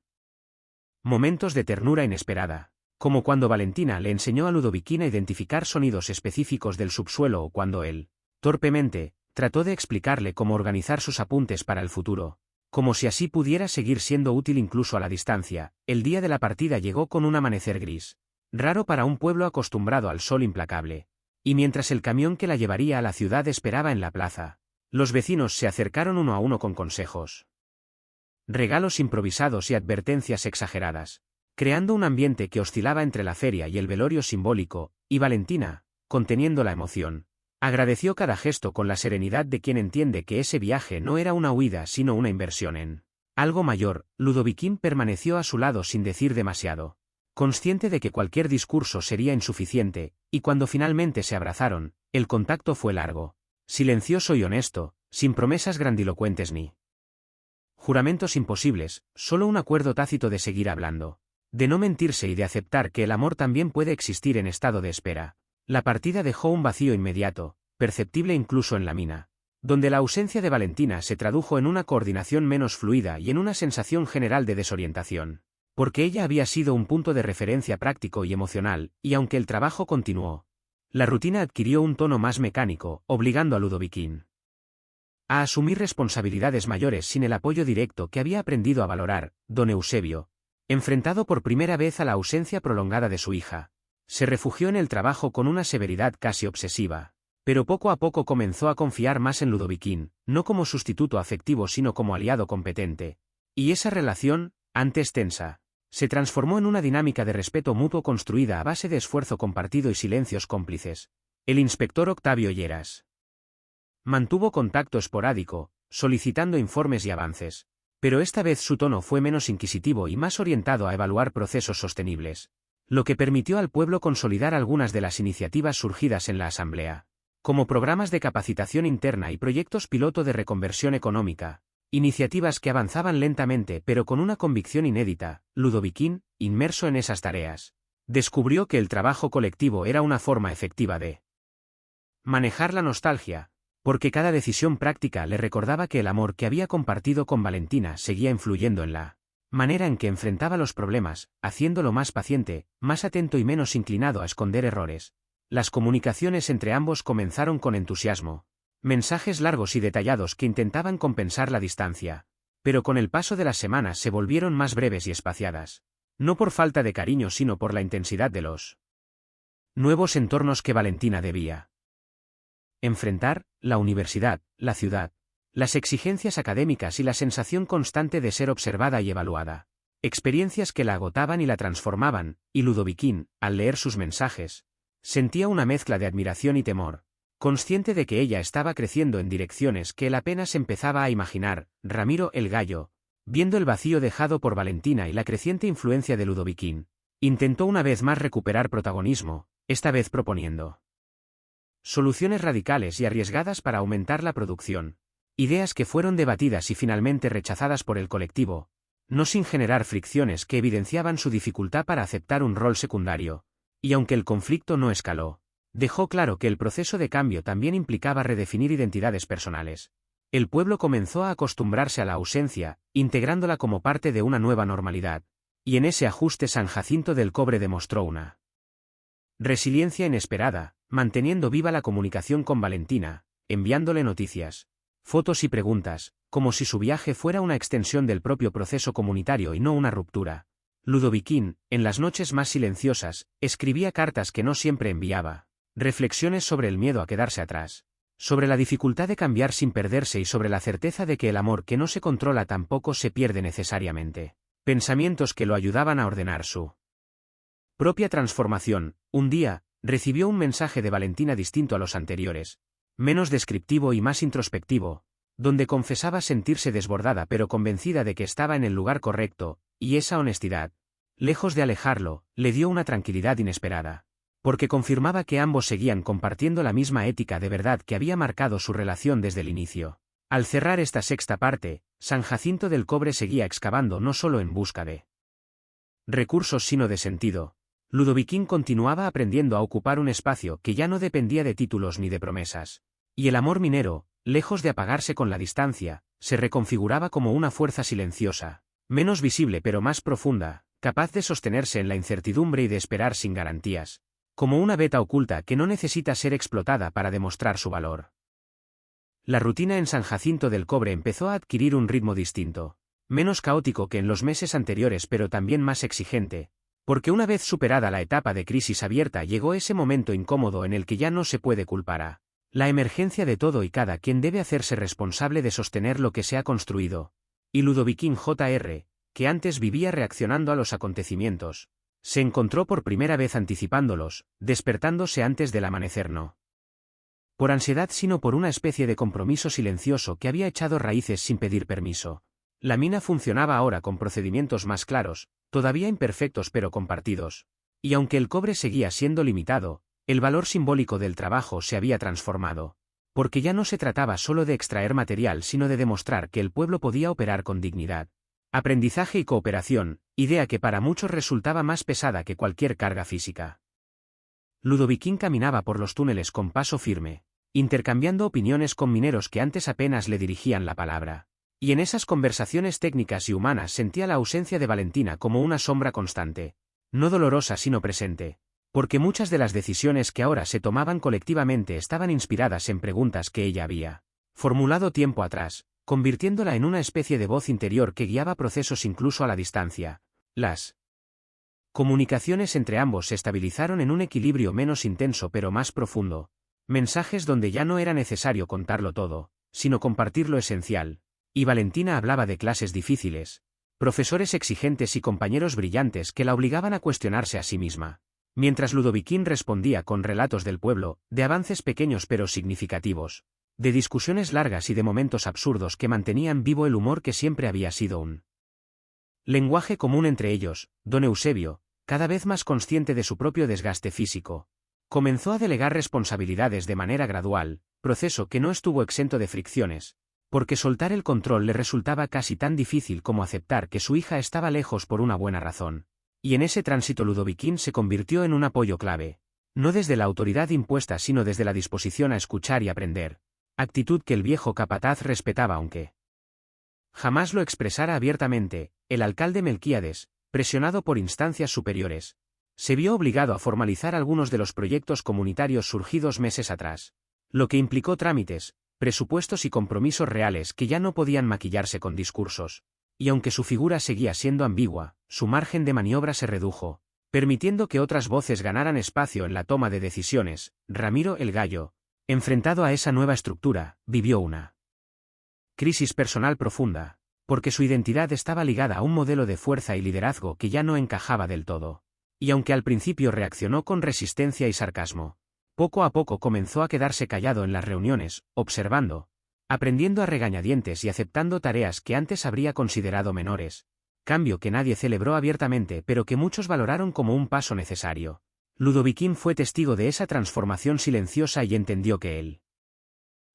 momentos de ternura inesperada, como cuando Valentina le enseñó a Ludoviquín a identificar sonidos específicos del subsuelo o cuando él, torpemente, trató de explicarle cómo organizar sus apuntes para el futuro, como si así pudiera seguir siendo útil incluso a la distancia. El día de la partida llegó con un amanecer gris, raro para un pueblo acostumbrado al sol implacable, y mientras el camión que la llevaría a la ciudad esperaba en la plaza, los vecinos se acercaron uno a uno con consejos, regalos improvisados y advertencias exageradas, creando un ambiente que oscilaba entre la feria y el velorio simbólico, y Valentina, conteniendo la emoción, agradeció cada gesto con la serenidad de quien entiende que ese viaje no era una huida sino una inversión en algo mayor. Ludoviquín permaneció a su lado sin decir demasiado, consciente de que cualquier discurso sería insuficiente, y cuando finalmente se abrazaron, el contacto fue largo, silencioso y honesto, sin promesas grandilocuentes ni juramentos imposibles, solo un acuerdo tácito de seguir hablando, de no mentirse y de aceptar que el amor también puede existir en estado de espera. La partida dejó un vacío inmediato, perceptible incluso en la mina, donde la ausencia de Valentina se tradujo en una coordinación menos fluida y en una sensación general de desorientación, porque ella había sido un punto de referencia práctico y emocional, y aunque el trabajo continuó, la rutina adquirió un tono más mecánico, obligando a Ludoviquín a asumir responsabilidades mayores sin el apoyo directo que había aprendido a valorar. Don Eusebio, enfrentado por primera vez a la ausencia prolongada de su hija, se refugió en el trabajo con una severidad casi obsesiva, Pero poco a poco comenzó a confiar más en Ludoviquín, no como sustituto afectivo sino como aliado competente. Y esa relación, antes tensa, se transformó en una dinámica de respeto mutuo construida a base de esfuerzo compartido y silencios cómplices. El inspector Octavio Lleras mantuvo contacto esporádico, solicitando informes y avances. Pero esta vez su tono fue menos inquisitivo y más orientado a evaluar procesos sostenibles, lo que permitió al pueblo consolidar algunas de las iniciativas surgidas en la Asamblea, como programas de capacitación interna y proyectos piloto de reconversión económica, iniciativas que avanzaban lentamente pero con una convicción inédita. Ludoviquín, inmerso en esas tareas, descubrió que el trabajo colectivo era una forma efectiva de manejar la nostalgia, porque cada decisión práctica le recordaba que el amor que había compartido con Valentina seguía influyendo en la manera en que enfrentaba los problemas, haciéndolo más paciente, más atento y menos inclinado a esconder errores. Las comunicaciones entre ambos comenzaron con entusiasmo, mensajes largos y detallados que intentaban compensar la distancia, pero con el paso de las semanas se volvieron más breves y espaciadas, no por falta de cariño sino por la intensidad de los nuevos entornos que Valentina debía enfrentar: la universidad, la ciudad, las exigencias académicas y la sensación constante de ser observada y evaluada. Experiencias que la agotaban y la transformaban, y Ludoviquín, al leer sus mensajes, sentía una mezcla de admiración y temor, consciente de que ella estaba creciendo en direcciones que él apenas empezaba a imaginar. Ramiro el Gallo, viendo el vacío dejado por Valentina y la creciente influencia de Ludoviquín, intentó una vez más recuperar protagonismo, esta vez proponiendo soluciones radicales y arriesgadas para aumentar la producción, ideas que fueron debatidas y finalmente rechazadas por el colectivo, no sin generar fricciones que evidenciaban su dificultad para aceptar un rol secundario, y aunque el conflicto no escaló, dejó claro que el proceso de cambio también implicaba redefinir identidades personales. El pueblo comenzó a acostumbrarse a la ausencia, integrándola como parte de una nueva normalidad, y en ese ajuste San Jacinto del Cobre demostró una resiliencia inesperada, manteniendo viva la comunicación con Valentina, enviándole noticias, fotos y preguntas, como si su viaje fuera una extensión del propio proceso comunitario y no una ruptura. Ludoviquín, en las noches más silenciosas, escribía cartas que no siempre enviaba, reflexiones sobre el miedo a quedarse atrás, sobre la dificultad de cambiar sin perderse y sobre la certeza de que el amor que no se controla tampoco se pierde necesariamente. Pensamientos que lo ayudaban a ordenar su propia transformación. Un día, recibió un mensaje de Valentina distinto a los anteriores, menos descriptivo y más introspectivo, donde confesaba sentirse desbordada pero convencida de que estaba en el lugar correcto, y esa honestidad, lejos de alejarlo, le dio una tranquilidad inesperada, porque confirmaba que ambos seguían compartiendo la misma ética de verdad que había marcado su relación desde el inicio. Al cerrar esta sexta parte, San Jacinto del Cobre seguía excavando no solo en busca de recursos sino de sentido. Ludoviquín continuaba aprendiendo a ocupar un espacio que ya no dependía de títulos ni de promesas. Y el amor minero, lejos de apagarse con la distancia, se reconfiguraba como una fuerza silenciosa, menos visible pero más profunda, capaz de sostenerse en la incertidumbre y de esperar sin garantías, como una veta oculta que no necesita ser explotada para demostrar su valor. La rutina en San Jacinto del Cobre empezó a adquirir un ritmo distinto, menos caótico que en los meses anteriores pero también más exigente, porque una vez superada la etapa de crisis abierta llegó ese momento incómodo en el que ya no se puede culpar a la emergencia de todo y cada quien debe hacerse responsable de sostener lo que se ha construido. Y Ludoviquín Jr., que antes vivía reaccionando a los acontecimientos, se encontró por primera vez anticipándolos, despertándose antes del amanecer no por ansiedad sino por una especie de compromiso silencioso que había echado raíces sin pedir permiso. La mina funcionaba ahora con procedimientos más claros, todavía imperfectos pero compartidos, y aunque el cobre seguía siendo limitado, el valor simbólico del trabajo se había transformado, porque ya no se trataba solo de extraer material sino de demostrar que el pueblo podía operar con dignidad, aprendizaje y cooperación, idea que para muchos resultaba más pesada que cualquier carga física. Ludoviquín caminaba por los túneles con paso firme, intercambiando opiniones con mineros que antes apenas le dirigían la palabra. Y en esas conversaciones técnicas y humanas sentía la ausencia de Valentina como una sombra constante, no dolorosa sino presente, porque muchas de las decisiones que ahora se tomaban colectivamente estaban inspiradas en preguntas que ella había formulado tiempo atrás, convirtiéndola en una especie de voz interior que guiaba procesos incluso a la distancia. Las comunicaciones entre ambos se estabilizaron en un equilibrio menos intenso pero más profundo, Mensajes donde ya no era necesario contarlo todo, sino compartir lo esencial. Y Valentina hablaba de clases difíciles, profesores exigentes y compañeros brillantes que la obligaban a cuestionarse a sí misma. Mientras Ludoviquín respondía con relatos del pueblo, de avances pequeños pero significativos, de discusiones largas y de momentos absurdos que mantenían vivo el humor que siempre había sido un lenguaje común entre ellos, don Eusebio, cada vez más consciente de su propio desgaste físico, comenzó a delegar responsabilidades de manera gradual, proceso que no estuvo exento de fricciones, porque soltar el control le resultaba casi tan difícil como aceptar que su hija estaba lejos por una buena razón. Y en ese tránsito Ludoviquín se convirtió en un apoyo clave, no desde la autoridad impuesta sino desde la disposición a escuchar y aprender, actitud que el viejo capataz respetaba aunque jamás lo expresara abiertamente. El alcalde Melquíades, presionado por instancias superiores, se vio obligado a formalizar algunos de los proyectos comunitarios surgidos meses atrás, lo que implicó trámites, presupuestos y compromisos reales que ya no podían maquillarse con discursos. Y aunque su figura seguía siendo ambigua, su margen de maniobra se redujo, permitiendo que otras voces ganaran espacio en la toma de decisiones. Ramiro el Gallo, enfrentado a esa nueva estructura, vivió una crisis personal profunda, porque su identidad estaba ligada a un modelo de fuerza y liderazgo que ya no encajaba del todo. Y aunque al principio reaccionó con resistencia y sarcasmo, poco a poco comenzó a quedarse callado en las reuniones, observando, aprendiendo a regañadientes y aceptando tareas que antes habría considerado menores, cambio que nadie celebró abiertamente pero que muchos valoraron como un paso necesario. Ludoviquín fue testigo de esa transformación silenciosa y entendió que el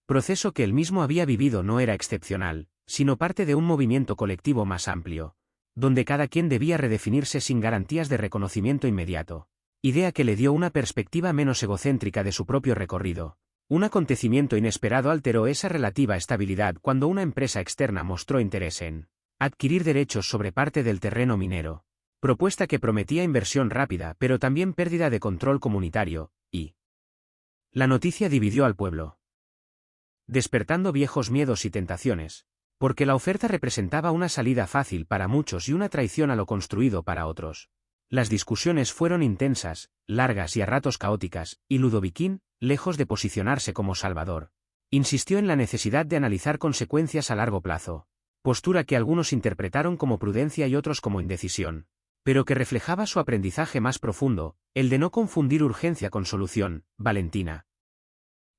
proceso que él mismo había vivido no era excepcional, sino parte de un movimiento colectivo más amplio, donde cada quien debía redefinirse sin garantías de reconocimiento inmediato, idea que le dio una perspectiva menos egocéntrica de su propio recorrido. Un acontecimiento inesperado alteró esa relativa estabilidad cuando una empresa externa mostró interés en adquirir derechos sobre parte del terreno minero, propuesta que prometía inversión rápida pero también pérdida de control comunitario, y la noticia dividió al pueblo, despertando viejos miedos y tentaciones, porque la oferta representaba una salida fácil para muchos y una traición a lo construido para otros. Las discusiones fueron intensas, largas y a ratos caóticas, y Ludoviquín, lejos de posicionarse como salvador, insistió en la necesidad de analizar consecuencias a largo plazo, postura que algunos interpretaron como prudencia y otros como indecisión, pero que reflejaba su aprendizaje más profundo, el de no confundir urgencia con solución. Valentina,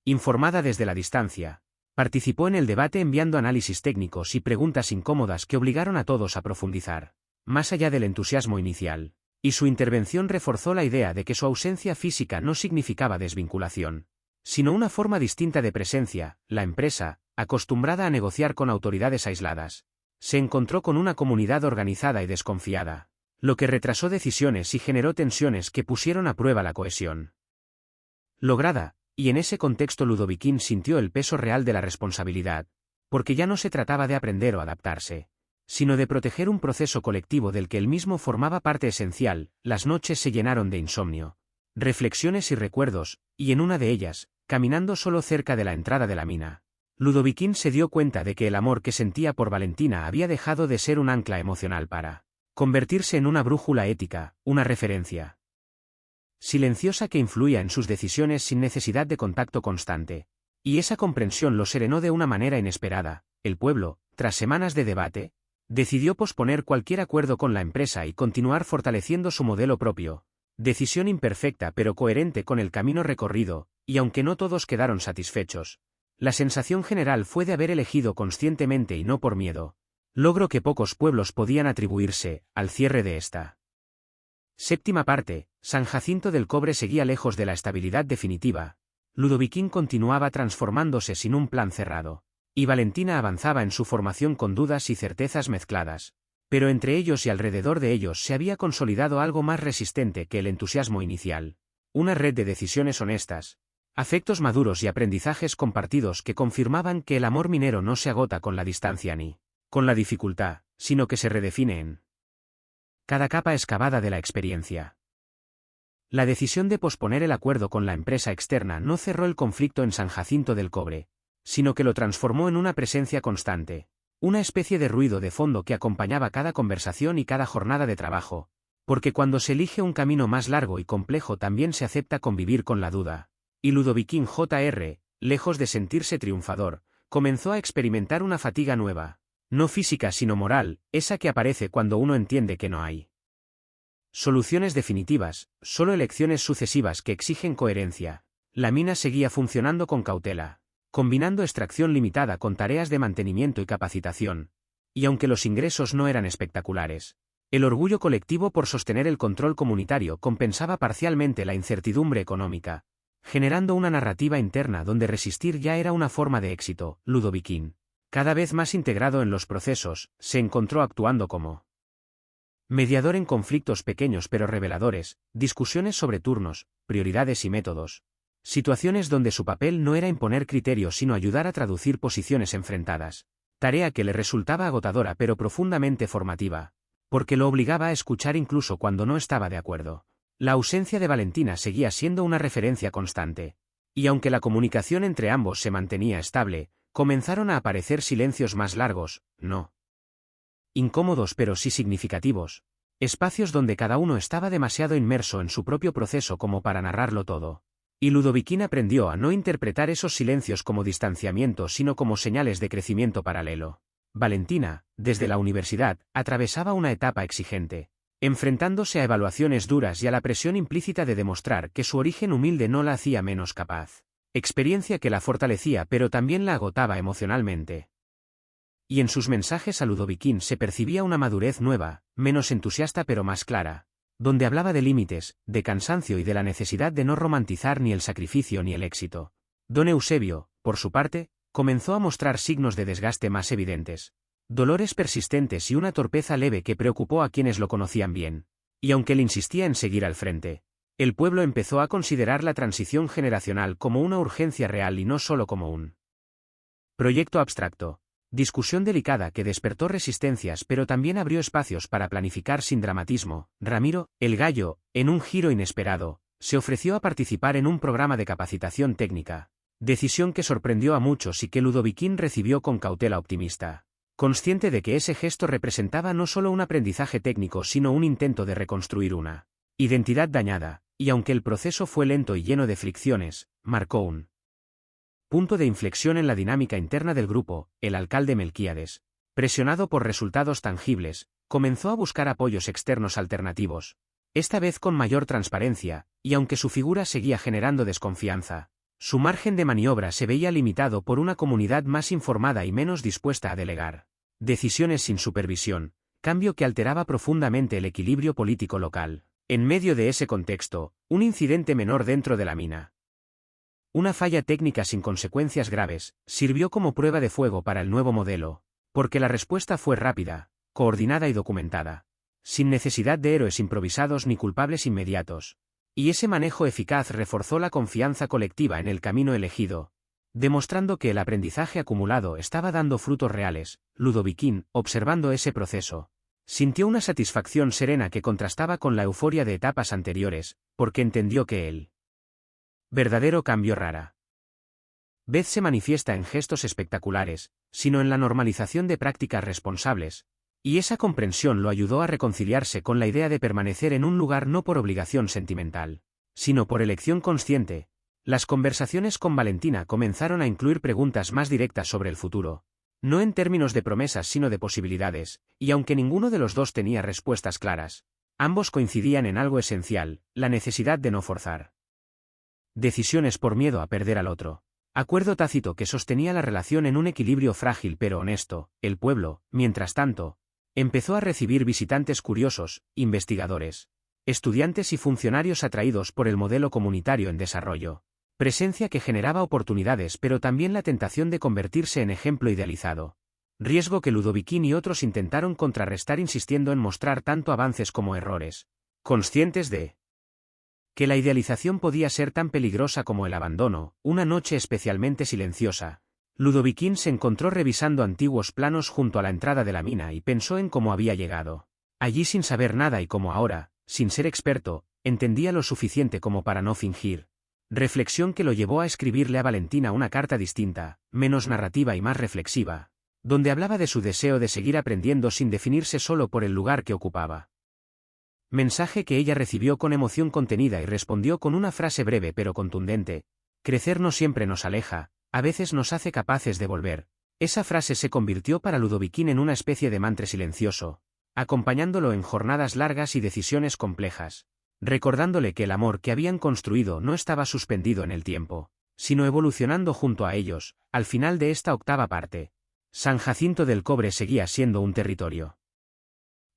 informada desde la distancia, participó en el debate enviando análisis técnicos y preguntas incómodas que obligaron a todos a profundizar, más allá del entusiasmo inicial. Y su intervención reforzó la idea de que su ausencia física no significaba desvinculación, sino una forma distinta de presencia. La empresa, acostumbrada a negociar con autoridades aisladas, se encontró con una comunidad organizada y desconfiada, lo que retrasó decisiones y generó tensiones que pusieron a prueba la cohesión lograda, y en ese contexto Ludoviquín sintió el peso real de la responsabilidad, porque ya no se trataba de aprender o adaptarse, sino de proteger un proceso colectivo del que él mismo formaba parte esencial. Las noches se llenaron de insomnio, reflexiones y recuerdos, y en una de ellas, caminando solo cerca de la entrada de la mina, Ludoviquín se dio cuenta de que el amor que sentía por Valentina había dejado de ser un ancla emocional para convertirse en una brújula ética, una referencia silenciosa que influía en sus decisiones sin necesidad de contacto constante. Y esa comprensión lo serenó de una manera inesperada. El pueblo, tras semanas de debate, decidió posponer cualquier acuerdo con la empresa y continuar fortaleciendo su modelo propio, decisión imperfecta pero coherente con el camino recorrido, y aunque no todos quedaron satisfechos, la sensación general fue de haber elegido conscientemente y no por miedo, logro que pocos pueblos podían atribuirse. Al cierre de esta séptima parte, San Jacinto del Cobre seguía lejos de la estabilidad definitiva. Ludoviquín continuaba transformándose sin un plan cerrado, y Valentina avanzaba en su formación con dudas y certezas mezcladas, pero entre ellos y alrededor de ellos se había consolidado algo más resistente que el entusiasmo inicial, una red de decisiones honestas, afectos maduros y aprendizajes compartidos que confirmaban que el amor minero no se agota con la distancia ni con la dificultad, sino que se redefine en cada capa excavada de la experiencia. La decisión de posponer el acuerdo con la empresa externa no cerró el conflicto en San Jacinto del Cobre, sino que lo transformó en una presencia constante, una especie de ruido de fondo que acompañaba cada conversación y cada jornada de trabajo, porque cuando se elige un camino más largo y complejo también se acepta convivir con la duda, Y Ludoviquín Jr., lejos de sentirse triunfador, comenzó a experimentar una fatiga nueva, no física sino moral, esa que aparece cuando uno entiende que no hay soluciones definitivas, solo elecciones sucesivas que exigen coherencia. La mina seguía funcionando con cautela, combinando extracción limitada con tareas de mantenimiento y capacitación. Y aunque los ingresos no eran espectaculares, el orgullo colectivo por sostener el control comunitario compensaba parcialmente la incertidumbre económica, generando una narrativa interna donde resistir ya era una forma de éxito. Ludoviquín, cada vez más integrado en los procesos, se encontró actuando como mediador en conflictos pequeños pero reveladores, discusiones sobre turnos, prioridades y métodos. Situaciones donde su papel no era imponer criterios sino ayudar a traducir posiciones enfrentadas. Tarea que le resultaba agotadora pero profundamente formativa, porque lo obligaba a escuchar incluso cuando no estaba de acuerdo. La ausencia de Valentina seguía siendo una referencia constante. Y aunque la comunicación entre ambos se mantenía estable, comenzaron a aparecer silencios más largos, no incómodos pero sí significativos. Espacios donde cada uno estaba demasiado inmerso en su propio proceso como para narrarlo todo. Y Ludoviquín aprendió a no interpretar esos silencios como distanciamiento sino como señales de crecimiento paralelo. Valentina, desde la universidad, atravesaba una etapa exigente, enfrentándose a evaluaciones duras y a la presión implícita de demostrar que su origen humilde no la hacía menos capaz. Experiencia que la fortalecía pero también la agotaba emocionalmente. Y en sus mensajes a Ludoviquín se percibía una madurez nueva, menos entusiasta pero más clara, donde hablaba de límites, de cansancio y de la necesidad de no romantizar ni el sacrificio ni el éxito. Don Eusebio, por su parte, comenzó a mostrar signos de desgaste más evidentes, dolores persistentes y una torpeza leve que preocupó a quienes lo conocían bien. Y aunque él insistía en seguir al frente, el pueblo empezó a considerar la transición generacional como una urgencia real y no solo como un proyecto abstracto. Discusión delicada que despertó resistencias pero también abrió espacios para planificar sin dramatismo. Ramiro, el gallo, en un giro inesperado, se ofreció a participar en un programa de capacitación técnica, decisión que sorprendió a muchos y que Ludoviquín recibió con cautela optimista, consciente de que ese gesto representaba no solo un aprendizaje técnico sino un intento de reconstruir una identidad dañada, y aunque el proceso fue lento y lleno de fricciones, marcó un punto de inflexión en la dinámica interna del grupo. El alcalde Melquíades, presionado por resultados tangibles, comenzó a buscar apoyos externos alternativos, esta vez con mayor transparencia, y aunque su figura seguía generando desconfianza, su margen de maniobra se veía limitado por una comunidad más informada y menos dispuesta a delegar decisiones sin supervisión, cambio que alteraba profundamente el equilibrio político local. En medio de ese contexto, un incidente menor dentro de la mina, una falla técnica sin consecuencias graves, sirvió como prueba de fuego para el nuevo modelo, porque la respuesta fue rápida, coordinada y documentada, sin necesidad de héroes improvisados ni culpables inmediatos. Y ese manejo eficaz reforzó la confianza colectiva en el camino elegido, demostrando que el aprendizaje acumulado estaba dando frutos reales. Ludoviquín, observando ese proceso, sintió una satisfacción serena que contrastaba con la euforia de etapas anteriores, porque entendió que el verdadero cambio rara vez se manifiesta en gestos espectaculares, sino en la normalización de prácticas responsables, y esa comprensión lo ayudó a reconciliarse con la idea de permanecer en un lugar no por obligación sentimental, sino por elección consciente. Las conversaciones con Valentina comenzaron a incluir preguntas más directas sobre el futuro, no en términos de promesas sino de posibilidades, y aunque ninguno de los dos tenía respuestas claras, ambos coincidían en algo esencial: la necesidad de no forzar decisiones por miedo a perder al otro. Acuerdo tácito que sostenía la relación en un equilibrio frágil pero honesto. El pueblo, mientras tanto, empezó a recibir visitantes curiosos, investigadores, estudiantes y funcionarios atraídos por el modelo comunitario en desarrollo. Presencia que generaba oportunidades pero también la tentación de convertirse en ejemplo idealizado. Riesgo que Ludoviquín y otros intentaron contrarrestar insistiendo en mostrar tanto avances como errores, conscientes de que la idealización podía ser tan peligrosa como el abandono. Una noche especialmente silenciosa, Ludoviquín se encontró revisando antiguos planos junto a la entrada de la mina y pensó en cómo había llegado allí sin saber nada y cómo ahora, sin ser experto, entendía lo suficiente como para no fingir. Reflexión que lo llevó a escribirle a Valentina una carta distinta, menos narrativa y más reflexiva, donde hablaba de su deseo de seguir aprendiendo sin definirse solo por el lugar que ocupaba. Mensaje que ella recibió con emoción contenida y respondió con una frase breve pero contundente: crecer no siempre nos aleja, a veces nos hace capaces de volver. Esa frase se convirtió para Ludoviquín en una especie de mantra silencioso, acompañándolo en jornadas largas y decisiones complejas, recordándole que el amor que habían construido no estaba suspendido en el tiempo, sino evolucionando junto a ellos. Al final de esta octava parte, San Jacinto del Cobre seguía siendo un territorio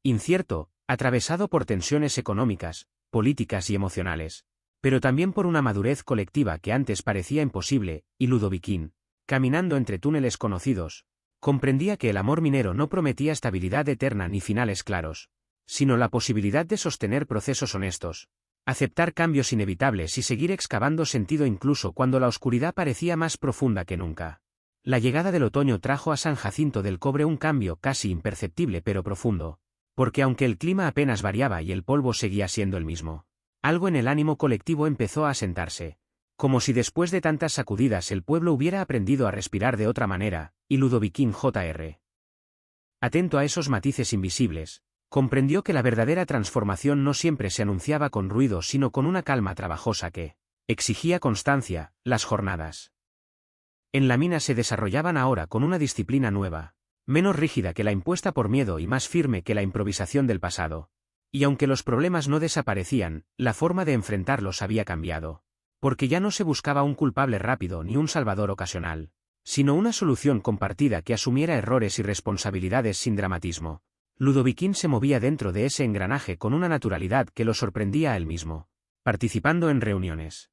incierto, atravesado por tensiones económicas, políticas y emocionales, pero también por una madurez colectiva que antes parecía imposible, y Ludoviquín, caminando entre túneles conocidos, comprendía que el amor minero no prometía estabilidad eterna ni finales claros, sino la posibilidad de sostener procesos honestos, aceptar cambios inevitables y seguir excavando sentido incluso cuando la oscuridad parecía más profunda que nunca. La llegada del otoño trajo a San Jacinto del Cobre un cambio casi imperceptible pero profundo, porque aunque el clima apenas variaba y el polvo seguía siendo el mismo, algo en el ánimo colectivo empezó a asentarse, como si después de tantas sacudidas el pueblo hubiera aprendido a respirar de otra manera, y Ludoviquín Jr., atento a esos matices invisibles, comprendió que la verdadera transformación no siempre se anunciaba con ruido sino con una calma trabajosa que exigía constancia. Las jornadas en la mina se desarrollaban ahora con una disciplina nueva, menos rígida que la impuesta por miedo y más firme que la improvisación del pasado. Y aunque los problemas no desaparecían, la forma de enfrentarlos había cambiado, porque ya no se buscaba un culpable rápido ni un salvador ocasional, sino una solución compartida que asumiera errores y responsabilidades sin dramatismo. Ludoviquín se movía dentro de ese engranaje con una naturalidad que lo sorprendía a él mismo, participando en reuniones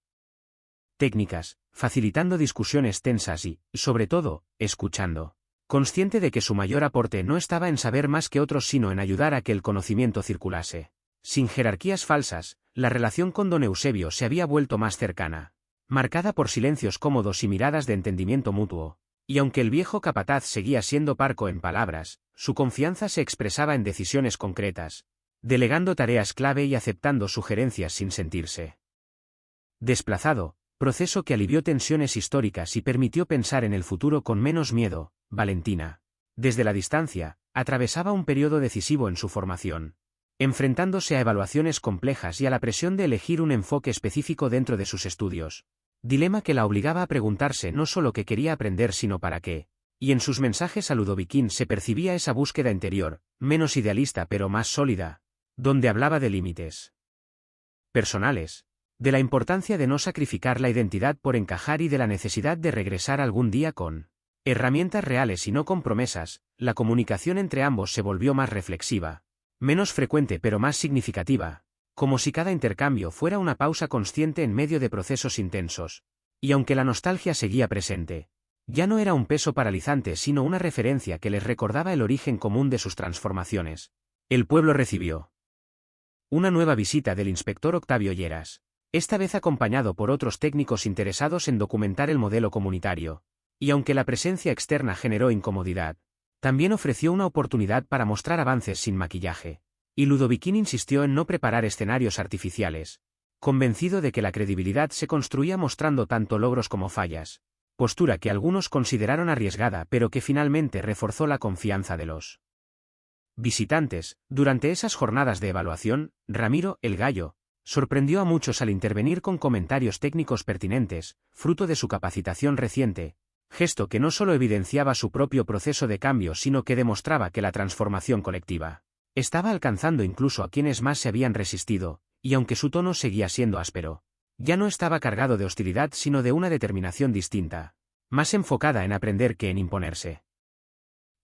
técnicas, facilitando discusiones tensas y, sobre todo, escuchando, consciente de que su mayor aporte no estaba en saber más que otros sino en ayudar a que el conocimiento circulase. Sin jerarquías falsas, la relación con don Eusebio se había vuelto más cercana, marcada por silencios cómodos y miradas de entendimiento mutuo, y aunque el viejo capataz seguía siendo parco en palabras, su confianza se expresaba en decisiones concretas, delegando tareas clave y aceptando sugerencias sin sentirse desplazado, proceso que alivió tensiones históricas y permitió pensar en el futuro con menos miedo. Valentina, desde la distancia, atravesaba un periodo decisivo en su formación, enfrentándose a evaluaciones complejas y a la presión de elegir un enfoque específico dentro de sus estudios, dilema que la obligaba a preguntarse no solo qué quería aprender sino para qué, y en sus mensajes a Ludoviquín se percibía esa búsqueda interior, menos idealista pero más sólida, donde hablaba de límites personales, de la importancia de no sacrificar la identidad por encajar y de la necesidad de regresar algún día con herramientas reales y no con promesas. La comunicación entre ambos se volvió más reflexiva, menos frecuente pero más significativa, como si cada intercambio fuera una pausa consciente en medio de procesos intensos. Y aunque la nostalgia seguía presente, ya no era un peso paralizante sino una referencia que les recordaba el origen común de sus transformaciones. El pueblo recibió una nueva visita del inspector Octavio Lleras, esta vez acompañado por otros técnicos interesados en documentar el modelo comunitario, y aunque la presencia externa generó incomodidad, también ofreció una oportunidad para mostrar avances sin maquillaje, y Ludoviquín insistió en no preparar escenarios artificiales, convencido de que la credibilidad se construía mostrando tanto logros como fallas, postura que algunos consideraron arriesgada pero que finalmente reforzó la confianza de los visitantes. Durante esas jornadas de evaluación, Ramiro, el gallo, sorprendió a muchos al intervenir con comentarios técnicos pertinentes, fruto de su capacitación reciente, gesto que no solo evidenciaba su propio proceso de cambio sino que demostraba que la transformación colectiva estaba alcanzando incluso a quienes más se habían resistido, y aunque su tono seguía siendo áspero, ya no estaba cargado de hostilidad sino de una determinación distinta, más enfocada en aprender que en imponerse.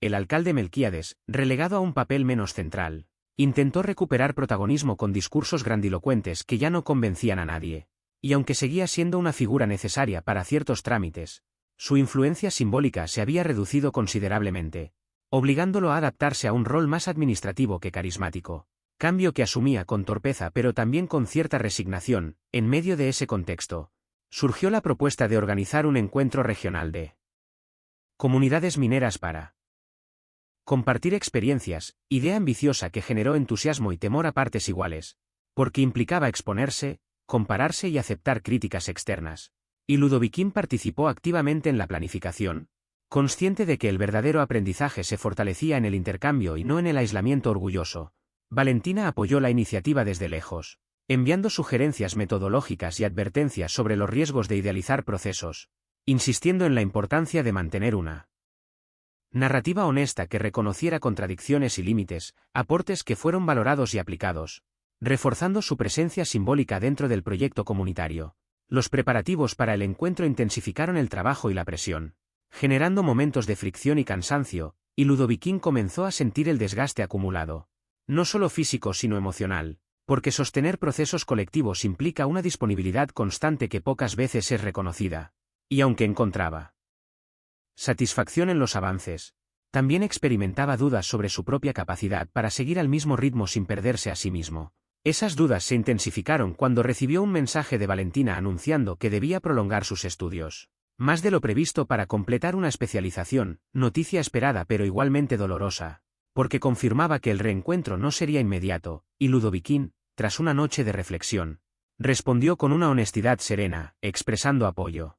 El alcalde Melquíades, relegado a un papel menos central, intentó recuperar protagonismo con discursos grandilocuentes que ya no convencían a nadie, y aunque seguía siendo una figura necesaria para ciertos trámites, su influencia simbólica se había reducido considerablemente, obligándolo a adaptarse a un rol más administrativo que carismático, cambio que asumía con torpeza pero también con cierta resignación. En medio de ese contexto, surgió la propuesta de organizar un encuentro regional de comunidades mineras para compartir experiencias, idea ambiciosa que generó entusiasmo y temor a partes iguales, porque implicaba exponerse, compararse y aceptar críticas externas. Y Ludoviquín participó activamente en la planificación, consciente de que el verdadero aprendizaje se fortalecía en el intercambio y no en el aislamiento orgulloso. Valentina apoyó la iniciativa desde lejos, enviando sugerencias metodológicas y advertencias sobre los riesgos de idealizar procesos, insistiendo en la importancia de mantener una narrativa honesta que reconociera contradicciones y límites, aportes que fueron valorados y aplicados, reforzando su presencia simbólica dentro del proyecto comunitario. Los preparativos para el encuentro intensificaron el trabajo y la presión, generando momentos de fricción y cansancio, y Ludoviquín comenzó a sentir el desgaste acumulado, no solo físico sino emocional, porque sostener procesos colectivos implica una disponibilidad constante que pocas veces es reconocida, y aunque encontraba satisfacción en los avances, también experimentaba dudas sobre su propia capacidad para seguir al mismo ritmo sin perderse a sí mismo. Esas dudas se intensificaron cuando recibió un mensaje de Valentina anunciando que debía prolongar sus estudios más de lo previsto para completar una especialización, noticia esperada pero igualmente dolorosa, porque confirmaba que el reencuentro no sería inmediato, y Ludoviquín, tras una noche de reflexión, respondió con una honestidad serena, expresando apoyo,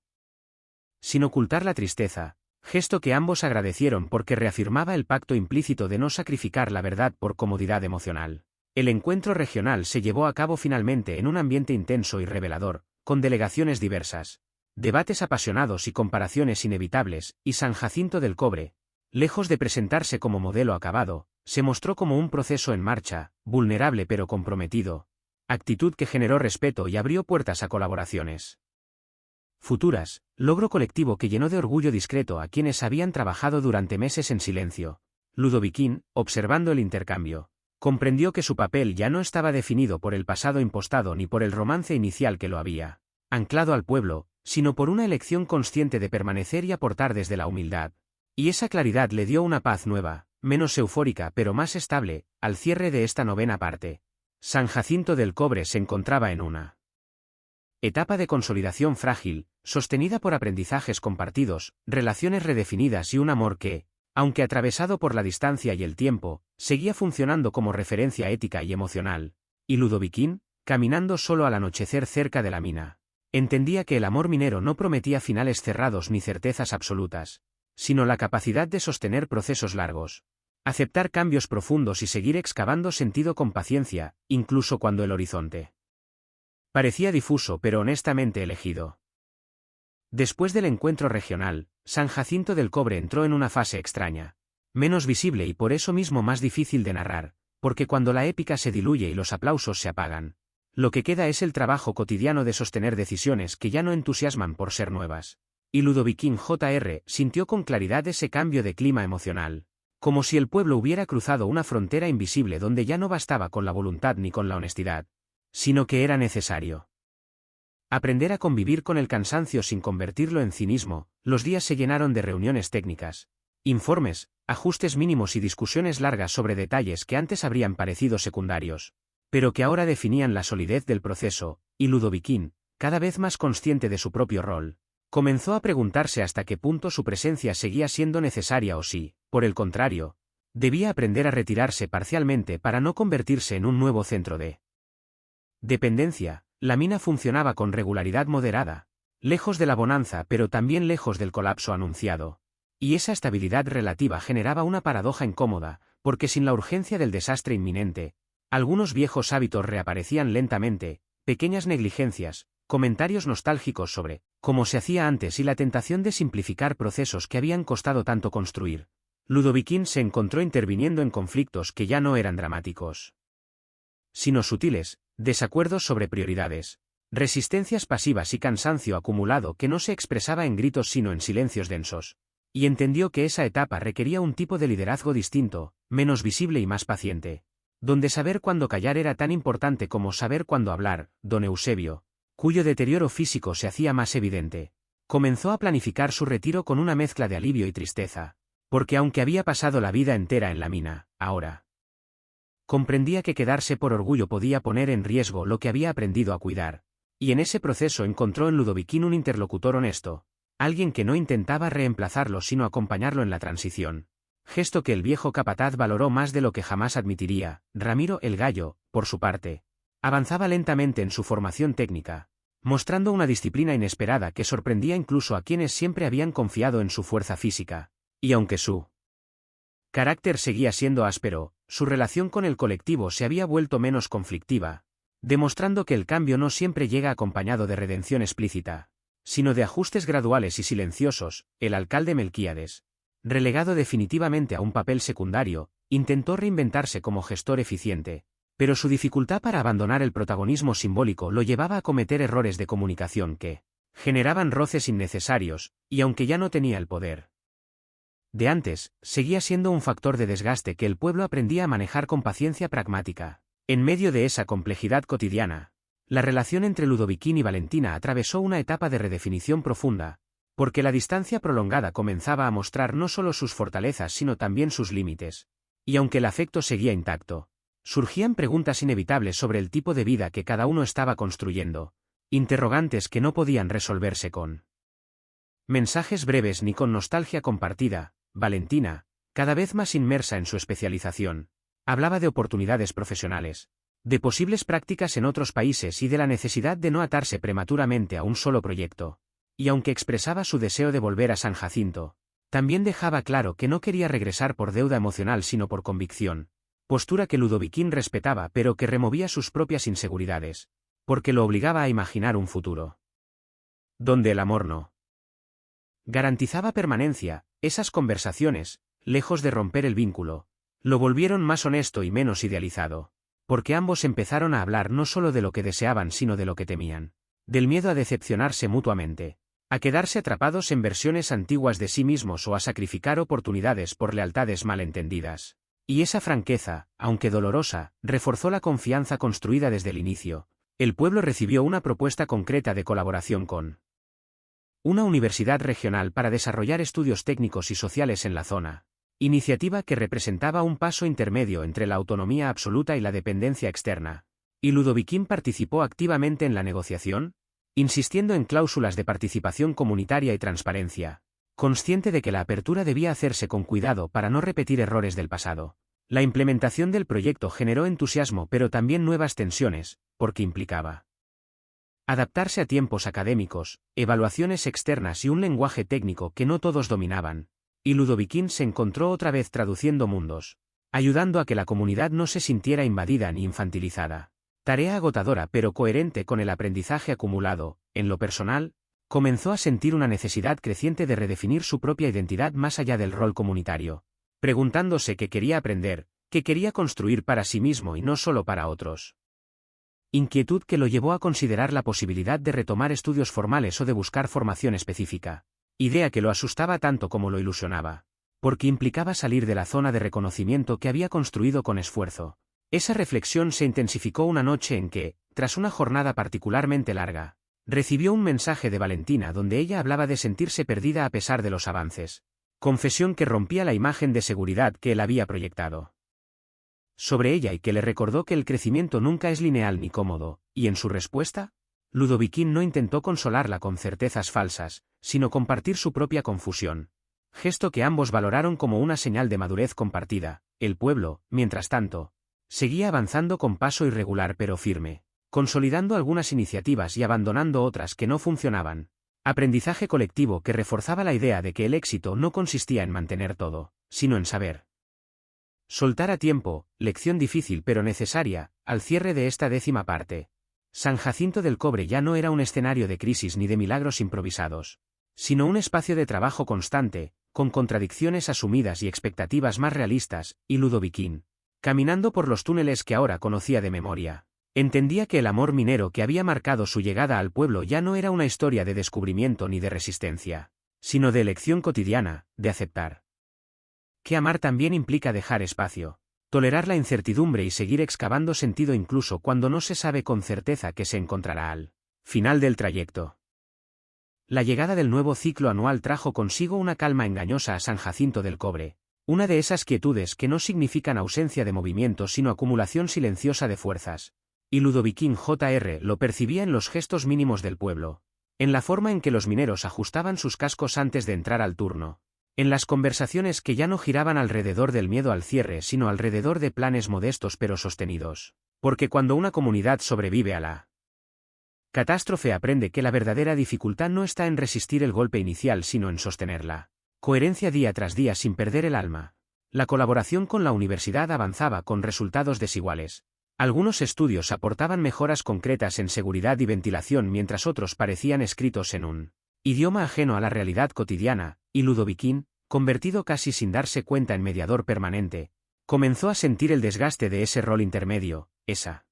sin ocultar la tristeza, gesto que ambos agradecieron porque reafirmaba el pacto implícito de no sacrificar la verdad por comodidad emocional. El encuentro regional se llevó a cabo finalmente en un ambiente intenso y revelador, con delegaciones diversas, debates apasionados y comparaciones inevitables, y San Jacinto del Cobre, lejos de presentarse como modelo acabado, se mostró como un proceso en marcha, vulnerable pero comprometido, actitud que generó respeto y abrió puertas a colaboraciones futuras, logro colectivo que llenó de orgullo discreto a quienes habían trabajado durante meses en silencio. Ludoviquín, observando el intercambio, comprendió que su papel ya no estaba definido por el pasado impostado ni por el romance inicial que lo había anclado al pueblo, sino por una elección consciente de permanecer y aportar desde la humildad. Y esa claridad le dio una paz nueva, menos eufórica pero más estable, al cierre de esta 9ª parte. San Jacinto del Cobre se encontraba en una etapa de consolidación frágil, sostenida por aprendizajes compartidos, relaciones redefinidas y un amor que, aunque atravesado por la distancia y el tiempo, seguía funcionando como referencia ética y emocional. Y Ludoviquín, caminando solo al anochecer cerca de la mina, entendía que el amor minero no prometía finales cerrados ni certezas absolutas, sino la capacidad de sostener procesos largos, aceptar cambios profundos y seguir excavando sentido con paciencia, incluso cuando el horizonte parecía difuso pero honestamente elegido. Después del encuentro regional, San Jacinto del Cobre entró en una fase extraña, menos visible y por eso mismo más difícil de narrar, porque cuando la épica se diluye y los aplausos se apagan, lo que queda es el trabajo cotidiano de sostener decisiones que ya no entusiasman por ser nuevas. Y Ludoviquín Jr. sintió con claridad ese cambio de clima emocional, como si el pueblo hubiera cruzado una frontera invisible donde ya no bastaba con la voluntad ni con la honestidad, sino que era necesario aprender a convivir con el cansancio sin convertirlo en cinismo. Los días se llenaron de reuniones técnicas, informes, ajustes mínimos y discusiones largas sobre detalles que antes habrían parecido secundarios, pero que ahora definían la solidez del proceso, y Ludoviquín, cada vez más consciente de su propio rol, comenzó a preguntarse hasta qué punto su presencia seguía siendo necesaria o si, por el contrario, debía aprender a retirarse parcialmente para no convertirse en un nuevo centro de dependencia. La mina funcionaba con regularidad moderada, lejos de la bonanza pero también lejos del colapso anunciado. Y esa estabilidad relativa generaba una paradoja incómoda, porque sin la urgencia del desastre inminente, algunos viejos hábitos reaparecían lentamente, pequeñas negligencias, comentarios nostálgicos sobre cómo se hacía antes y la tentación de simplificar procesos que habían costado tanto construir. Ludoviquín se encontró interviniendo en conflictos que ya no eran dramáticos, sino sutiles, desacuerdos sobre prioridades, resistencias pasivas y cansancio acumulado que no se expresaba en gritos sino en silencios densos. Y entendió que esa etapa requería un tipo de liderazgo distinto, menos visible y más paciente, donde saber cuándo callar era tan importante como saber cuándo hablar. Don Eusebio, cuyo deterioro físico se hacía más evidente, comenzó a planificar su retiro con una mezcla de alivio y tristeza, porque aunque había pasado la vida entera en la mina, ahora comprendía que quedarse por orgullo podía poner en riesgo lo que había aprendido a cuidar, y en ese proceso encontró en Ludoviquín un interlocutor honesto, alguien que no intentaba reemplazarlo sino acompañarlo en la transición, gesto que el viejo capataz valoró más de lo que jamás admitiría. Ramiro el Gallo, por su parte, avanzaba lentamente en su formación técnica, mostrando una disciplina inesperada que sorprendía incluso a quienes siempre habían confiado en su fuerza física, y aunque su carácter seguía siendo áspero, su relación con el colectivo se había vuelto menos conflictiva, demostrando que el cambio no siempre llega acompañado de redención explícita, sino de ajustes graduales y silenciosos. El alcalde Melquíades, relegado definitivamente a un papel secundario, intentó reinventarse como gestor eficiente, pero su dificultad para abandonar el protagonismo simbólico lo llevaba a cometer errores de comunicación que generaban roces innecesarios, y aunque ya no tenía el poder de antes, seguía siendo un factor de desgaste que el pueblo aprendía a manejar con paciencia pragmática. En medio de esa complejidad cotidiana, la relación entre Ludoviquín y Valentina atravesó una etapa de redefinición profunda, porque la distancia prolongada comenzaba a mostrar no solo sus fortalezas sino también sus límites, y aunque el afecto seguía intacto, surgían preguntas inevitables sobre el tipo de vida que cada uno estaba construyendo, interrogantes que no podían resolverse con mensajes breves ni con nostalgia compartida. Valentina, cada vez más inmersa en su especialización, hablaba de oportunidades profesionales, de posibles prácticas en otros países y de la necesidad de no atarse prematuramente a un solo proyecto. Y aunque expresaba su deseo de volver a San Jacinto, también dejaba claro que no quería regresar por deuda emocional sino por convicción, postura que Ludoviquín respetaba pero que removía sus propias inseguridades, porque lo obligaba a imaginar un futuro donde el amor no garantizaba permanencia. Esas conversaciones, lejos de romper el vínculo, lo volvieron más honesto y menos idealizado, porque ambos empezaron a hablar no solo de lo que deseaban sino de lo que temían, del miedo a decepcionarse mutuamente, a quedarse atrapados en versiones antiguas de sí mismos o a sacrificar oportunidades por lealtades malentendidas. Y esa franqueza, aunque dolorosa, reforzó la confianza construida desde el inicio. El pueblo recibió una propuesta concreta de colaboración con una universidad regional para desarrollar estudios técnicos y sociales en la zona, iniciativa que representaba un paso intermedio entre la autonomía absoluta y la dependencia externa, y Ludoviquín participó activamente en la negociación, insistiendo en cláusulas de participación comunitaria y transparencia, consciente de que la apertura debía hacerse con cuidado para no repetir errores del pasado. La implementación del proyecto generó entusiasmo pero también nuevas tensiones, porque implicaba adaptarse a tiempos académicos, evaluaciones externas y un lenguaje técnico que no todos dominaban, y Ludoviquín se encontró otra vez traduciendo mundos, ayudando a que la comunidad no se sintiera invadida ni infantilizada. Tarea agotadora pero coherente con el aprendizaje acumulado. En lo personal, comenzó a sentir una necesidad creciente de redefinir su propia identidad más allá del rol comunitario, preguntándose qué quería aprender, qué quería construir para sí mismo y no solo para otros. Inquietud que lo llevó a considerar la posibilidad de retomar estudios formales o de buscar formación específica, idea que lo asustaba tanto como lo ilusionaba, porque implicaba salir de la zona de reconocimiento que había construido con esfuerzo. Esa reflexión se intensificó una noche en que, tras una jornada particularmente larga, recibió un mensaje de Valentina donde ella hablaba de sentirse perdida a pesar de los avances, confesión que rompía la imagen de seguridad que él había proyectado sobre ella y que le recordó que el crecimiento nunca es lineal ni cómodo, y en su respuesta, Ludoviquín no intentó consolarla con certezas falsas, sino compartir su propia confusión, gesto que ambos valoraron como una señal de madurez compartida. El pueblo, mientras tanto, seguía avanzando con paso irregular pero firme, consolidando algunas iniciativas y abandonando otras que no funcionaban. Aprendizaje colectivo que reforzaba la idea de que el éxito no consistía en mantener todo, sino en saber soltar a tiempo. Lección difícil pero necesaria. Al cierre de esta 10ª parte, San Jacinto del Cobre ya no era un escenario de crisis ni de milagros improvisados, sino un espacio de trabajo constante, con contradicciones asumidas y expectativas más realistas. Y Ludoviquín, caminando por los túneles que ahora conocía de memoria, entendía que el amor minero que había marcado su llegada al pueblo ya no era una historia de descubrimiento ni de resistencia, sino de elección cotidiana, de aceptar que amar también implica dejar espacio, tolerar la incertidumbre y seguir excavando sentido incluso cuando no se sabe con certeza que se encontrará al final del trayecto. La llegada del nuevo ciclo anual trajo consigo una calma engañosa a San Jacinto del Cobre, una de esas quietudes que no significan ausencia de movimiento sino acumulación silenciosa de fuerzas, y Ludoviquín Jr. lo percibía en los gestos mínimos del pueblo, en la forma en que los mineros ajustaban sus cascos antes de entrar al turno, en las conversaciones que ya no giraban alrededor del miedo al cierre sino alrededor de planes modestos pero sostenidos, porque cuando una comunidad sobrevive a la catástrofe aprende que la verdadera dificultad no está en resistir el golpe inicial sino en sostenerla. Coherencia día tras día sin perder el alma. La colaboración con la universidad avanzaba con resultados desiguales, Algunos estudios aportaban mejoras concretas en seguridad y ventilación mientras otros parecían escritos en un idioma ajeno a la realidad cotidiana, y Ludoviquín, convertido casi sin darse cuenta en mediador permanente, comenzó a sentir el desgaste de ese rol intermedio, esa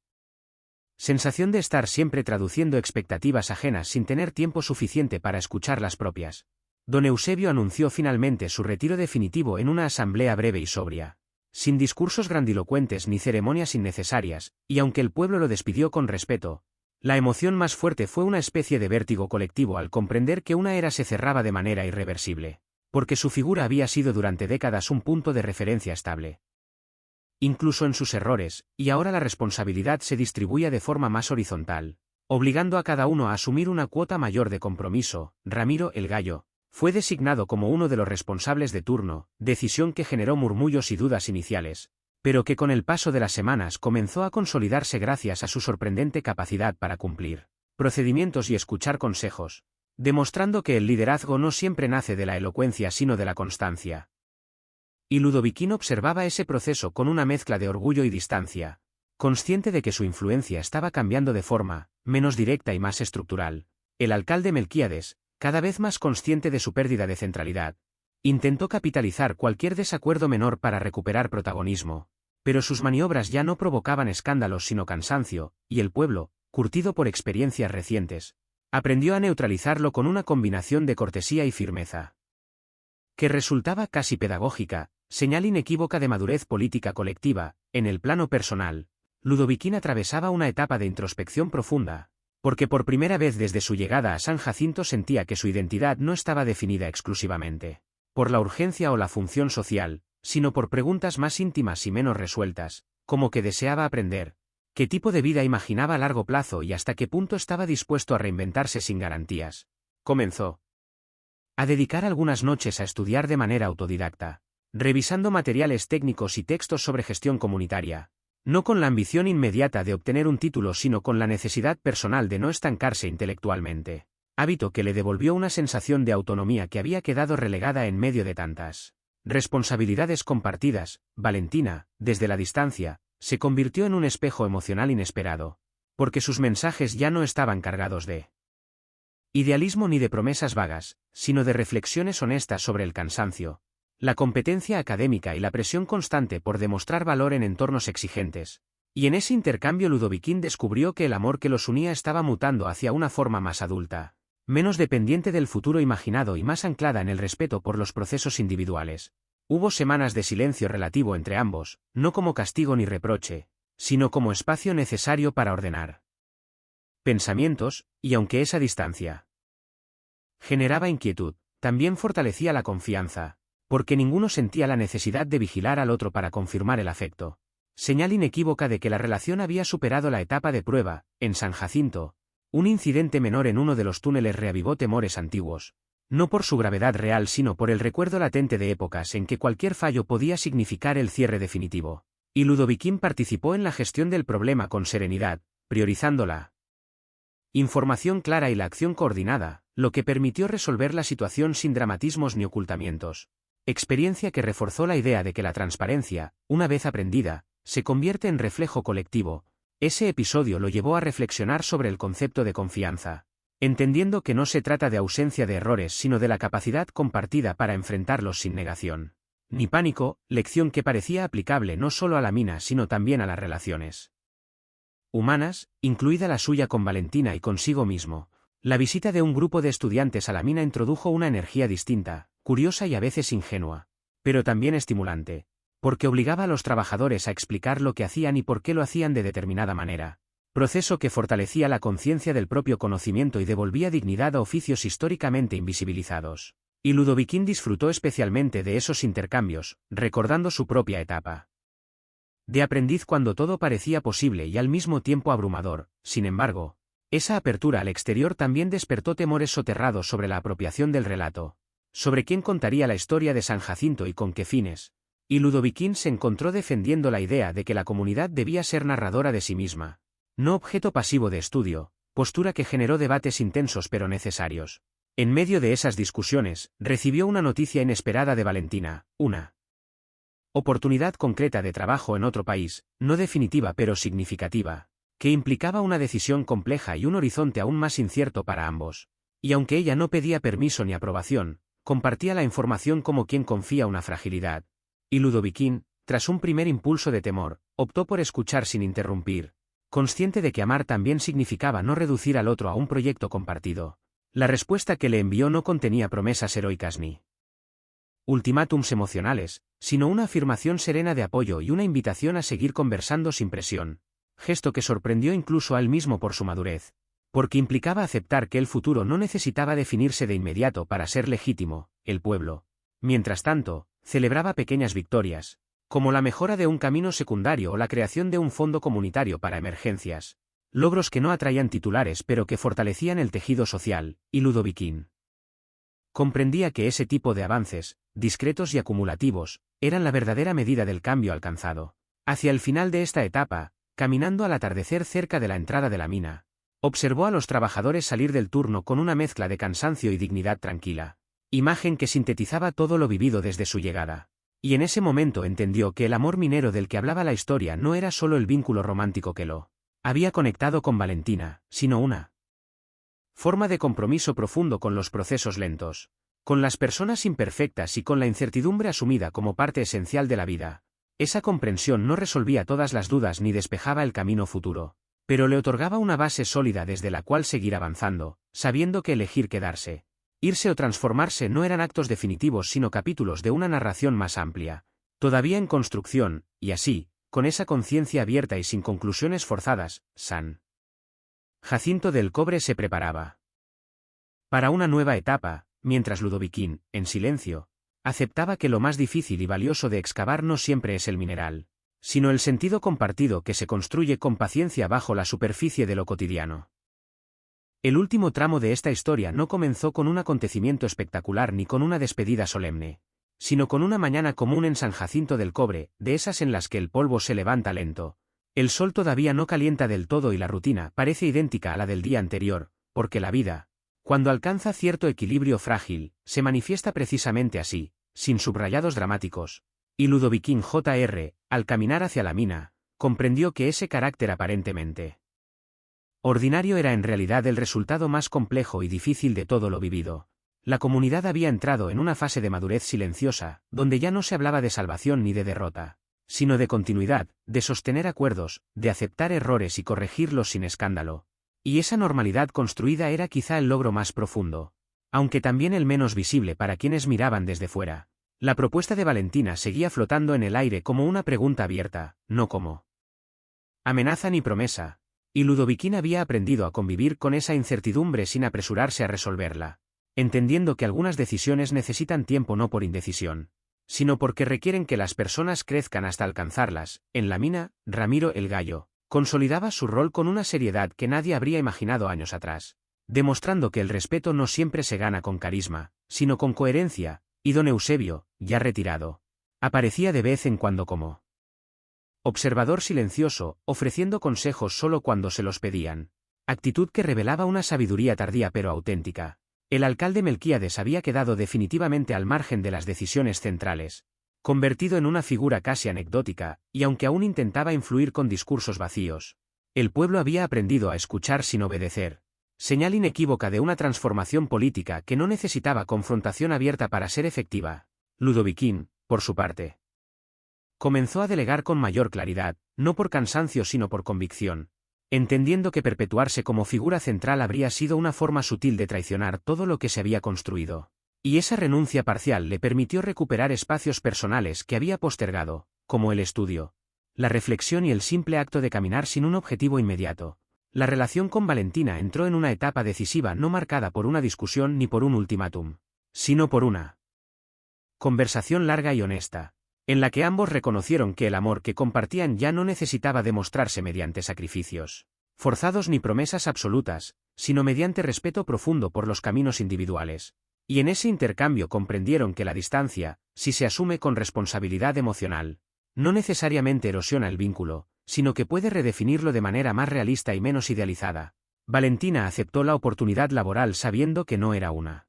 sensación de estar siempre traduciendo expectativas ajenas sin tener tiempo suficiente para escuchar las propias. Don Eusebio anunció finalmente su retiro definitivo en una asamblea breve y sobria, sin discursos grandilocuentes ni ceremonias innecesarias, y aunque el pueblo lo despidió con respeto, la emoción más fuerte fue una especie de vértigo colectivo al comprender que una era se cerraba de manera irreversible, porque su figura había sido durante décadas un punto de referencia estable. Incluso en sus errores, y ahora la responsabilidad se distribuía de forma más horizontal, obligando a cada uno a asumir una cuota mayor de compromiso. Ramiro el Gallo fue designado como uno de los responsables de turno, decisión que generó murmullos y dudas iniciales, pero que con el paso de las semanas comenzó a consolidarse gracias a su sorprendente capacidad para cumplir procedimientos y escuchar consejos, demostrando que el liderazgo no siempre nace de la elocuencia sino de la constancia. Y Ludoviquín observaba ese proceso con una mezcla de orgullo y distancia, consciente de que su influencia estaba cambiando de forma, menos directa y más estructural. El alcalde Melquíades, cada vez más consciente de su pérdida de centralidad, intentó capitalizar cualquier desacuerdo menor para recuperar protagonismo, pero sus maniobras ya no provocaban escándalos sino cansancio, y el pueblo, curtido por experiencias recientes, aprendió a neutralizarlo con una combinación de cortesía y firmeza, que resultaba casi pedagógica, señal inequívoca de madurez política colectiva. En el plano personal, Ludoviquín atravesaba una etapa de introspección profunda, porque por primera vez desde su llegada a San Jacinto sentía que su identidad no estaba definida exclusivamente por la urgencia o la función social, sino por preguntas más íntimas y menos resueltas, como que deseaba aprender, qué tipo de vida imaginaba a largo plazo y hasta qué punto estaba dispuesto a reinventarse sin garantías. Comenzó a dedicar algunas noches a estudiar de manera autodidacta, revisando materiales técnicos y textos sobre gestión comunitaria, no con la ambición inmediata de obtener un título sino con la necesidad personal de no estancarse intelectualmente, hábito que le devolvió una sensación de autonomía que había quedado relegada en medio de tantas responsabilidades compartidas. Valentina, desde la distancia, se convirtió en un espejo emocional inesperado, porque sus mensajes ya no estaban cargados de idealismo ni de promesas vagas, sino de reflexiones honestas sobre el cansancio, la competencia académica y la presión constante por demostrar valor en entornos exigentes. Y en ese intercambio Ludoviquín descubrió que el amor que los unía estaba mutando hacia una forma más adulta, menos dependiente del futuro imaginado y más anclada en el respeto por los procesos individuales. Hubo semanas de silencio relativo entre ambos, no como castigo ni reproche, sino como espacio necesario para ordenar pensamientos, y aunque esa distancia generaba inquietud, también fortalecía la confianza, porque ninguno sentía la necesidad de vigilar al otro para confirmar el afecto. Señal inequívoca de que la relación había superado la etapa de prueba. En San Jacinto, un incidente menor en uno de los túneles reavivó temores antiguos, no por su gravedad real sino por el recuerdo latente de épocas en que cualquier fallo podía significar el cierre definitivo. Y Ludoviquín participó en la gestión del problema con serenidad, priorizando la información clara y la acción coordinada, lo que permitió resolver la situación sin dramatismos ni ocultamientos. Experiencia que reforzó la idea de que la transparencia, una vez aprendida, se convierte en reflejo colectivo. Ese episodio lo llevó a reflexionar sobre el concepto de confianza, entendiendo que no se trata de ausencia de errores sino de la capacidad compartida para enfrentarlos sin negación ni pánico, lección que parecía aplicable no solo a la mina sino también a las relaciones humanas, incluida la suya con Valentina y consigo mismo. La visita de un grupo de estudiantes a la mina introdujo una energía distinta, curiosa y a veces ingenua, pero también estimulante, porque obligaba a los trabajadores a explicar lo que hacían y por qué lo hacían de determinada manera, proceso que fortalecía la conciencia del propio conocimiento y devolvía dignidad a oficios históricamente invisibilizados. Y Ludoviquín disfrutó especialmente de esos intercambios, recordando su propia etapa de aprendiz cuando todo parecía posible y al mismo tiempo abrumador. Sin embargo, esa apertura al exterior también despertó temores soterrados sobre la apropiación del relato, sobre quién contaría la historia de San Jacinto y con qué fines. Y Ludoviquín se encontró defendiendo la idea de que la comunidad debía ser narradora de sí misma, no objeto pasivo de estudio, postura que generó debates intensos pero necesarios. En medio de esas discusiones, recibió una noticia inesperada de Valentina, una oportunidad concreta de trabajo en otro país, no definitiva pero significativa, que implicaba una decisión compleja y un horizonte aún más incierto para ambos. Y aunque ella no pedía permiso ni aprobación, compartía la información como quien confía una fragilidad. Y Ludoviquín, tras un primer impulso de temor, optó por escuchar sin interrumpir, consciente de que amar también significaba no reducir al otro a un proyecto compartido. La respuesta que le envió no contenía promesas heroicas ni ultimátums emocionales, sino una afirmación serena de apoyo y una invitación a seguir conversando sin presión, gesto que sorprendió incluso a él mismo por su madurez, porque implicaba aceptar que el futuro no necesitaba definirse de inmediato para ser legítimo. El pueblo, mientras tanto, celebraba pequeñas victorias, como la mejora de un camino secundario o la creación de un fondo comunitario para emergencias, logros que no atraían titulares pero que fortalecían el tejido social, y Ludoviquín comprendía que ese tipo de avances, discretos y acumulativos, eran la verdadera medida del cambio alcanzado. Hacia el final de esta etapa, caminando al atardecer cerca de la entrada de la mina, observó a los trabajadores salir del turno con una mezcla de cansancio y dignidad tranquila, imagen que sintetizaba todo lo vivido desde su llegada. Y en ese momento entendió que el amor minero del que hablaba la historia no era solo el vínculo romántico que lo había conectado con Valentina, sino una forma de compromiso profundo con los procesos lentos, con las personas imperfectas y con la incertidumbre asumida como parte esencial de la vida. Esa comprensión no resolvía todas las dudas ni despejaba el camino futuro, pero le otorgaba una base sólida desde la cual seguir avanzando, sabiendo que elegir quedarse, irse o transformarse no eran actos definitivos sino capítulos de una narración más amplia, todavía en construcción, y así, con esa conciencia abierta y sin conclusiones forzadas, San Jacinto del Cobre se preparaba para una nueva etapa, mientras Ludoviquín, en silencio, aceptaba que lo más difícil y valioso de excavar no siempre es el mineral, sino el sentido compartido que se construye con paciencia bajo la superficie de lo cotidiano. El último tramo de esta historia no comenzó con un acontecimiento espectacular ni con una despedida solemne, sino con una mañana común en San Jacinto del Cobre, de esas en las que el polvo se levanta lento. El sol todavía no calienta del todo y la rutina parece idéntica a la del día anterior, porque la vida, cuando alcanza cierto equilibrio frágil, se manifiesta precisamente así, sin subrayados dramáticos. Y Ludoviquín Jr., al caminar hacia la mina, comprendió que ese carácter aparentemente ordinario era en realidad el resultado más complejo y difícil de todo lo vivido. La comunidad había entrado en una fase de madurez silenciosa, donde ya no se hablaba de salvación ni de derrota, sino de continuidad, de sostener acuerdos, de aceptar errores y corregirlos sin escándalo. Y esa normalidad construida era quizá el logro más profundo, aunque también el menos visible para quienes miraban desde fuera. La propuesta de Valentina seguía flotando en el aire como una pregunta abierta, no como amenaza ni promesa, y Ludoviquín había aprendido a convivir con esa incertidumbre sin apresurarse a resolverla, entendiendo que algunas decisiones necesitan tiempo no por indecisión, sino porque requieren que las personas crezcan hasta alcanzarlas. En la mina, Ramiro el Gallo consolidaba su rol con una seriedad que nadie habría imaginado años atrás, demostrando que el respeto no siempre se gana con carisma, sino con coherencia, y don Eusebio, ya retirado, aparecía de vez en cuando como observador silencioso, ofreciendo consejos solo cuando se los pedían, actitud que revelaba una sabiduría tardía pero auténtica. El alcalde Melquíades había quedado definitivamente al margen de las decisiones centrales, convertido en una figura casi anecdótica, y aunque aún intentaba influir con discursos vacíos, el pueblo había aprendido a escuchar sin obedecer, señal inequívoca de una transformación política que no necesitaba confrontación abierta para ser efectiva. Ludoviquín, por su parte, comenzó a delegar con mayor claridad, no por cansancio sino por convicción, entendiendo que perpetuarse como figura central habría sido una forma sutil de traicionar todo lo que se había construido. Y esa renuncia parcial le permitió recuperar espacios personales que había postergado, como el estudio, la reflexión y el simple acto de caminar sin un objetivo inmediato. La relación con Valentina entró en una etapa decisiva no marcada por una discusión ni por un ultimátum, sino por una conversación larga y honesta, en la que ambos reconocieron que el amor que compartían ya no necesitaba demostrarse mediante sacrificios forzados ni promesas absolutas, sino mediante respeto profundo por los caminos individuales. Y en ese intercambio comprendieron que la distancia, si se asume con responsabilidad emocional, no necesariamente erosiona el vínculo, sino que puede redefinirlo de manera más realista y menos idealizada. Valentina aceptó la oportunidad laboral sabiendo que no era una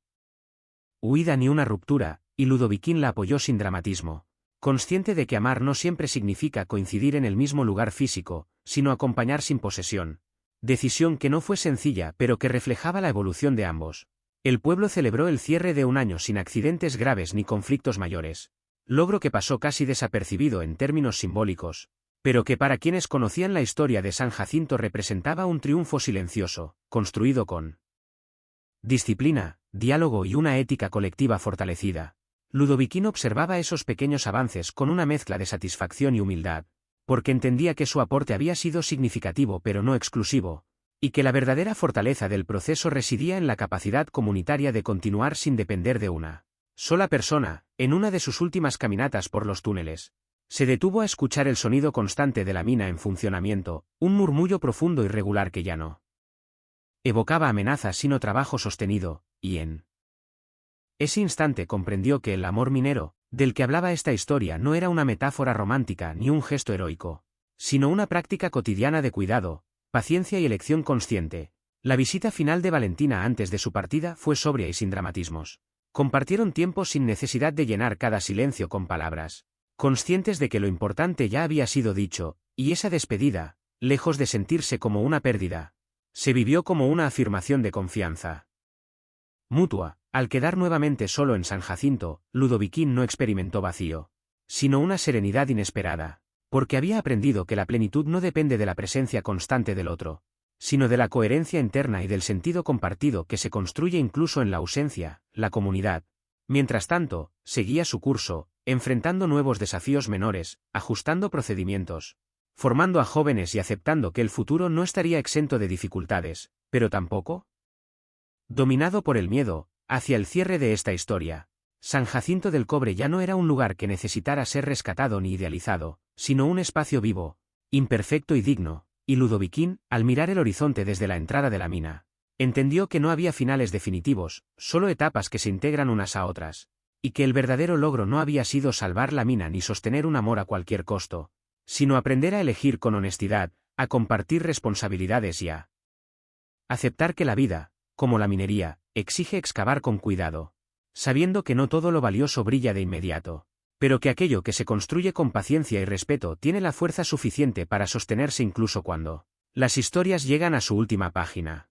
huida ni una ruptura, y Ludoviquín la apoyó sin dramatismo, consciente de que amar no siempre significa coincidir en el mismo lugar físico, sino acompañar sin posesión. Decisión que no fue sencilla, pero que reflejaba la evolución de ambos. El pueblo celebró el cierre de un año sin accidentes graves ni conflictos mayores. Logro que pasó casi desapercibido en términos simbólicos, pero que para quienes conocían la historia de San Jacinto representaba un triunfo silencioso, construido con disciplina, diálogo y una ética colectiva fortalecida. Ludoviquín observaba esos pequeños avances con una mezcla de satisfacción y humildad, porque entendía que su aporte había sido significativo pero no exclusivo, y que la verdadera fortaleza del proceso residía en la capacidad comunitaria de continuar sin depender de una sola persona. En una de sus últimas caminatas por los túneles, se detuvo a escuchar el sonido constante de la mina en funcionamiento, un murmullo profundo y regular que ya no evocaba amenaza sino trabajo sostenido, y en ese instante comprendió que el amor minero, del que hablaba esta historia, no era una metáfora romántica ni un gesto heroico, sino una práctica cotidiana de cuidado, paciencia y elección consciente. La visita final de Valentina antes de su partida fue sobria y sin dramatismos. Compartieron tiempo sin necesidad de llenar cada silencio con palabras, conscientes de que lo importante ya había sido dicho, y esa despedida, lejos de sentirse como una pérdida, se vivió como una afirmación de confianza mutua. Al quedar nuevamente solo en San Jacinto, Ludoviquín no experimentó vacío, sino una serenidad inesperada, porque había aprendido que la plenitud no depende de la presencia constante del otro, sino de la coherencia interna y del sentido compartido que se construye incluso en la ausencia. La comunidad, mientras tanto, seguía su curso, enfrentando nuevos desafíos menores, ajustando procedimientos, formando a jóvenes y aceptando que el futuro no estaría exento de dificultades, pero tampoco dominado por el miedo. Hacia el cierre de esta historia, San Jacinto del Cobre ya no era un lugar que necesitara ser rescatado ni idealizado, sino un espacio vivo, imperfecto y digno, y Ludoviquín, al mirar el horizonte desde la entrada de la mina, entendió que no había finales definitivos, solo etapas que se integran unas a otras, y que el verdadero logro no había sido salvar la mina ni sostener un amor a cualquier costo, sino aprender a elegir con honestidad, a compartir responsabilidades y a aceptar que la vida, como la minería, exige excavar con cuidado, sabiendo que no todo lo valioso brilla de inmediato, pero que aquello que se construye con paciencia y respeto tiene la fuerza suficiente para sostenerse incluso cuando las historias llegan a su última página.